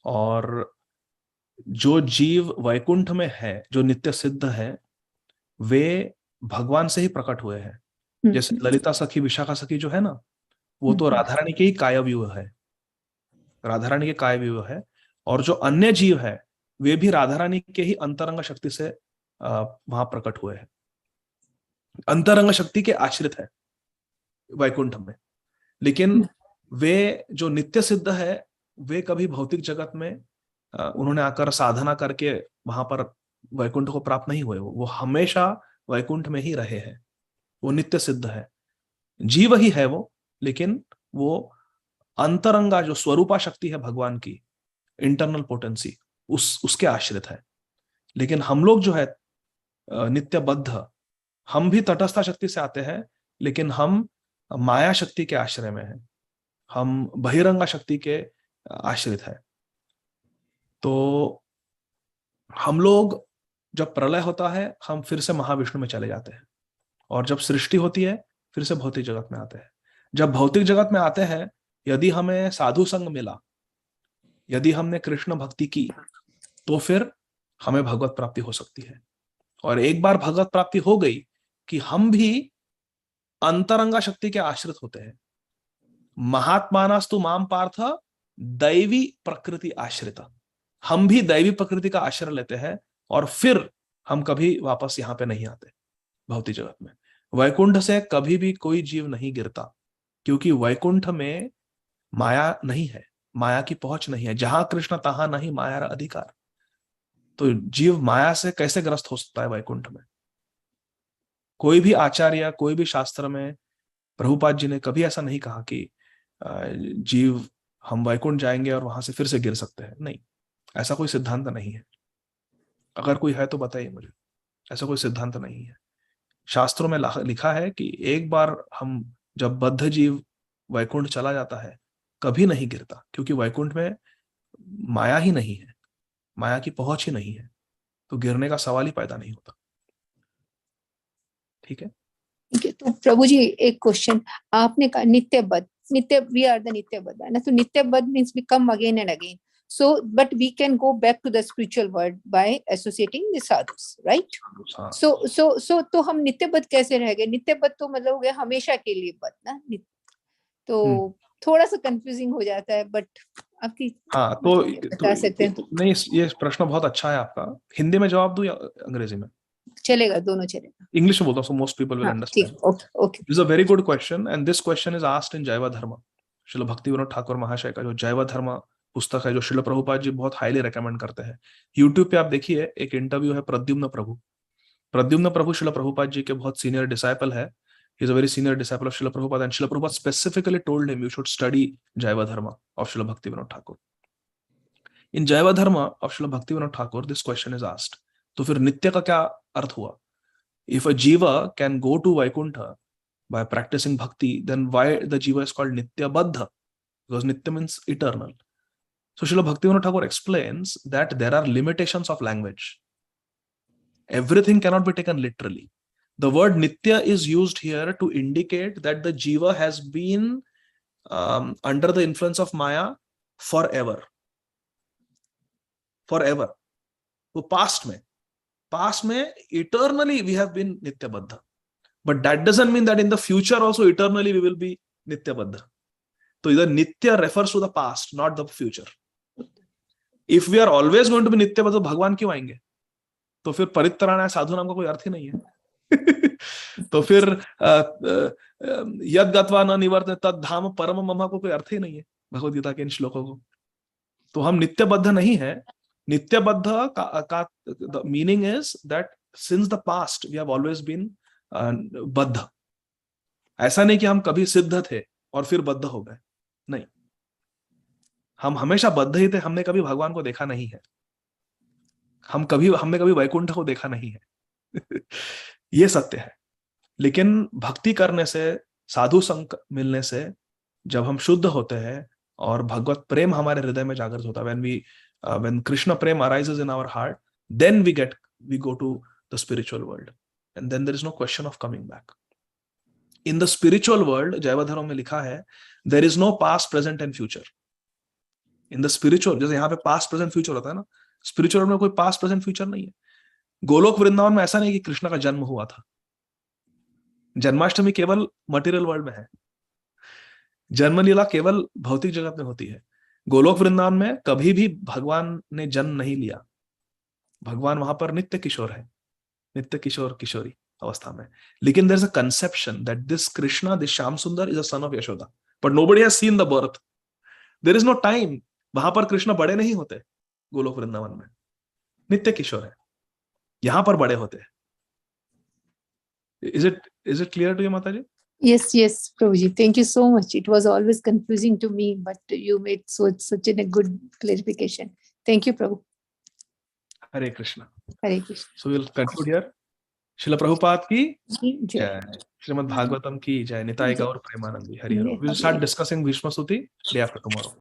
और जो जीव वैकुंठ में है, जो नित्य सिद्ध है, वे भगवान से ही प्रकट हुए हैं। जैसे ललिता सखी, विशाखा सखी जो है ना, वो तो राधा रानी के ही कायव्यूह है, राधा रानी के कायव्यूह है। और जो अन्य जीव है वे भी राधा रानी के ही अंतरंग शक्ति से वहां प्रकट हुए हैं, अंतरंग शक्ति के आश्रित है वैकुंठ में। लेकिन वे जो नित्य सिद्ध है वे कभी भौतिक जगत में उन्होंने आकर साधना करके वहां पर वैकुंठ को प्राप्त नहीं हुए। वो हमेशा वैकुंठ में ही रहे हैं, वो नित्य सिद्ध है, जीव ही है वो, लेकिन वो अंतरंगा जो स्वरूपा शक्ति है भगवान की, इंटरनल पोटेंसी, उसके आश्रित है। लेकिन हम लोग जो है नित्यबद्ध, हम भी तटस्थ शक्ति से आते हैं, लेकिन हम माया शक्ति के आश्रय में हैं, हम बहिरंगा शक्ति के आश्रित है। तो हम लोग जब प्रलय होता है हम फिर से महाविष्णु में चले जाते हैं, और जब सृष्टि होती है फिर से भौतिक जगत में आते हैं। जब भौतिक जगत में आते हैं, यदि हमें साधु संग मिला, यदि हमने कृष्ण भक्ति की, तो फिर हमें भगवत प्राप्ति हो सकती है। और एक बार भगवत प्राप्ति हो गई कि हम भी अंतरंगा शक्ति के आश्रित होते हैं। महात्मानास्तु माम पार्थ दैवी प्रकृति आश्रित, हम भी दैवी प्रकृति का आश्रय लेते हैं, और फिर हम कभी वापस यहाँ पे नहीं आते भौतिक जगत में। वैकुंठ से कभी भी कोई जीव नहीं गिरता, क्योंकि वैकुंठ में माया नहीं है, माया की पहुंच नहीं है। जहां कृष्ण तहां नहीं माया अधिकार। तो जीव माया से कैसे ग्रस्त हो सकता है वैकुंठ में? कोई भी आचार्य, कोई भी शास्त्र में प्रभुपाद जी ने कभी ऐसा नहीं कहा कि जीव हम वैकुंठ जाएंगे और वहां से फिर से गिर सकते हैं। नहीं, ऐसा कोई सिद्धांत नहीं है। अगर कोई है तो बताइए मुझे, ऐसा कोई सिद्धांत नहीं है। शास्त्रों में लिखा है कि एक बार हम जब बद्ध जीव वैकुंठ चला जाता है कभी नहीं गिरता, क्योंकि वैकुंठ में माया ही नहीं है, माया की पहुंच ही नहीं है, तो गिरने का सवाल ही पैदा नहीं होता। ठीक है, ठीक है। तो प्रभु जी एक क्वेश्चन, आपने कहा नित्यबद्ध, नित्य, वी आर द नित्यबद्ध है ना, तो नित्यबद्ध means we come again and again, so but we can go back to the spiritual world by associating the sadhus, right? so तो हम नित्यबद्ध कैसे रह गए? नित्यबद्ध तो मतलब हो गया हमेशा के लिए बद्ध ना, तो थोड़ा सा कंफ्यूजिंग हो जाता है, बट आपकी तो बता सकते हैं? नहीं, ये प्रश्न बहुत अच्छा है आपका। हिंदी में जवाब दूं या अंग्रेजी में? चलेगा, दोनों चलेगा। इंग्लिश में बोलता हूं, so most people will understand. Okay. This is a very good question, and this question is asked in जैव धर्म। श्रील भक्ति विनोद ठाकुर महाशय का जो जैव धर्म पुस्तक है, जो श्रील प्रभुपाद जी बहुत हाईली रेकमेंड करते हैं। यूट्यूब पे आप देखिए, एक इंटरव्यू है प्रद्युम्न प्रभु श्रील प्रभुपाद जी के बहुत सीनियर डिसाइपल है। He is a very senior disciple of Srila Prabhupada, and Srila Prabhupada specifically told him you should study Jaiva Dharma of Srila Bhakti Vinod Thakur. In Jaiva Dharma of Srila Bhakti Vinod Thakur, this question is asked. तो फिर नित्य का क्या अर्थ हुआ? If a jiva can go to Vaikuntha by practicing bhakti, then why the jiva is called Nitya Baddha? Because Nitya means eternal. So Srila Bhakti Vinod Thakur explains that there are limitations of language. Everything cannot be taken literally. The word Nitya is used here to indicate that the jiva has been under the influence of Maya forever. Forever. So past mein eternally we have been Nitya Baddha. But that doesn't mean that in the future also eternally we will be Nitya Baddha. So the Nitya refers to the past, not the future. If we are always going to be Nitya Baddha, भगवान क्यों आएंगे? तो फिर परित्राणाय साधु नाम का कोई अर्थ ही नहीं है। तो फिर यद गत्वा न निवर्तते तद धाम परम मम को कोई अर्थ ही नहीं है भगवद गीता के इन श्लोकों को। तो हम नित्यबद्ध नहीं है। नित्यबद्ध का meaning is that since the past we have always been baddha. ऐसा नहीं कि हम कभी सिद्ध थे और फिर बद्ध हो गए, नहीं, हम हमेशा बद्ध ही थे। हमने कभी भगवान को देखा नहीं है, हमने कभी वैकुंठ को देखा नहीं है। ये सत्य है। लेकिन भक्ति करने से, साधु संग मिलने से जब हम शुद्ध होते हैं और भगवत प्रेम हमारे हृदय में जागृत होता है, when Krishna prem arises in our heart, then we go to the spiritual world, and then there is no question of coming back. In the spiritual world, जैवधर्म में लिखा है, there is no past, present and future. In the spiritual, जैसे यहाँ पे past, present, future होता है ना, spiritual में कोई past, present, future नहीं है. गोलोक वृंदावन में ऐसा नहीं कि कृष्ण का जन्म हुआ था. जन्माष्टमी केवल मटेरियल वर्ल्ड में है. जन्म लीला केवल भौतिक जगत में होती है. गोलोक वृंदावन में कभी भी भगवान ने जन्म नहीं लिया. भगवान वहां पर नित्य किशोर है, नित्य किशोर किशोरी अवस्था में. लेकिन there is a conception that this Krishna, this Shyam Sundar is a son of Yashoda, but nobody has seen the birth. There is no time. वहां पर कृष्ण बड़े नहीं होते. गोलोक वृंदावन में नित्य किशोर है, यहां पर बड़े होते हैं. Is it clear to you, Mataji? Yes, Prabhuji. Thank you so much. It was always confusing to me, but you made such a good clarification. Thank you, Prabhu. Hare Krishna. Hare Krishna. So we'll conclude here. Srila Prabhupada ki Jai. jai. Śrīmad Bhāgavatam ki jai. Nitai Gaur Premanandi. Hari Hari. Hare We'll start discussing Bhishma Suti day after tomorrow.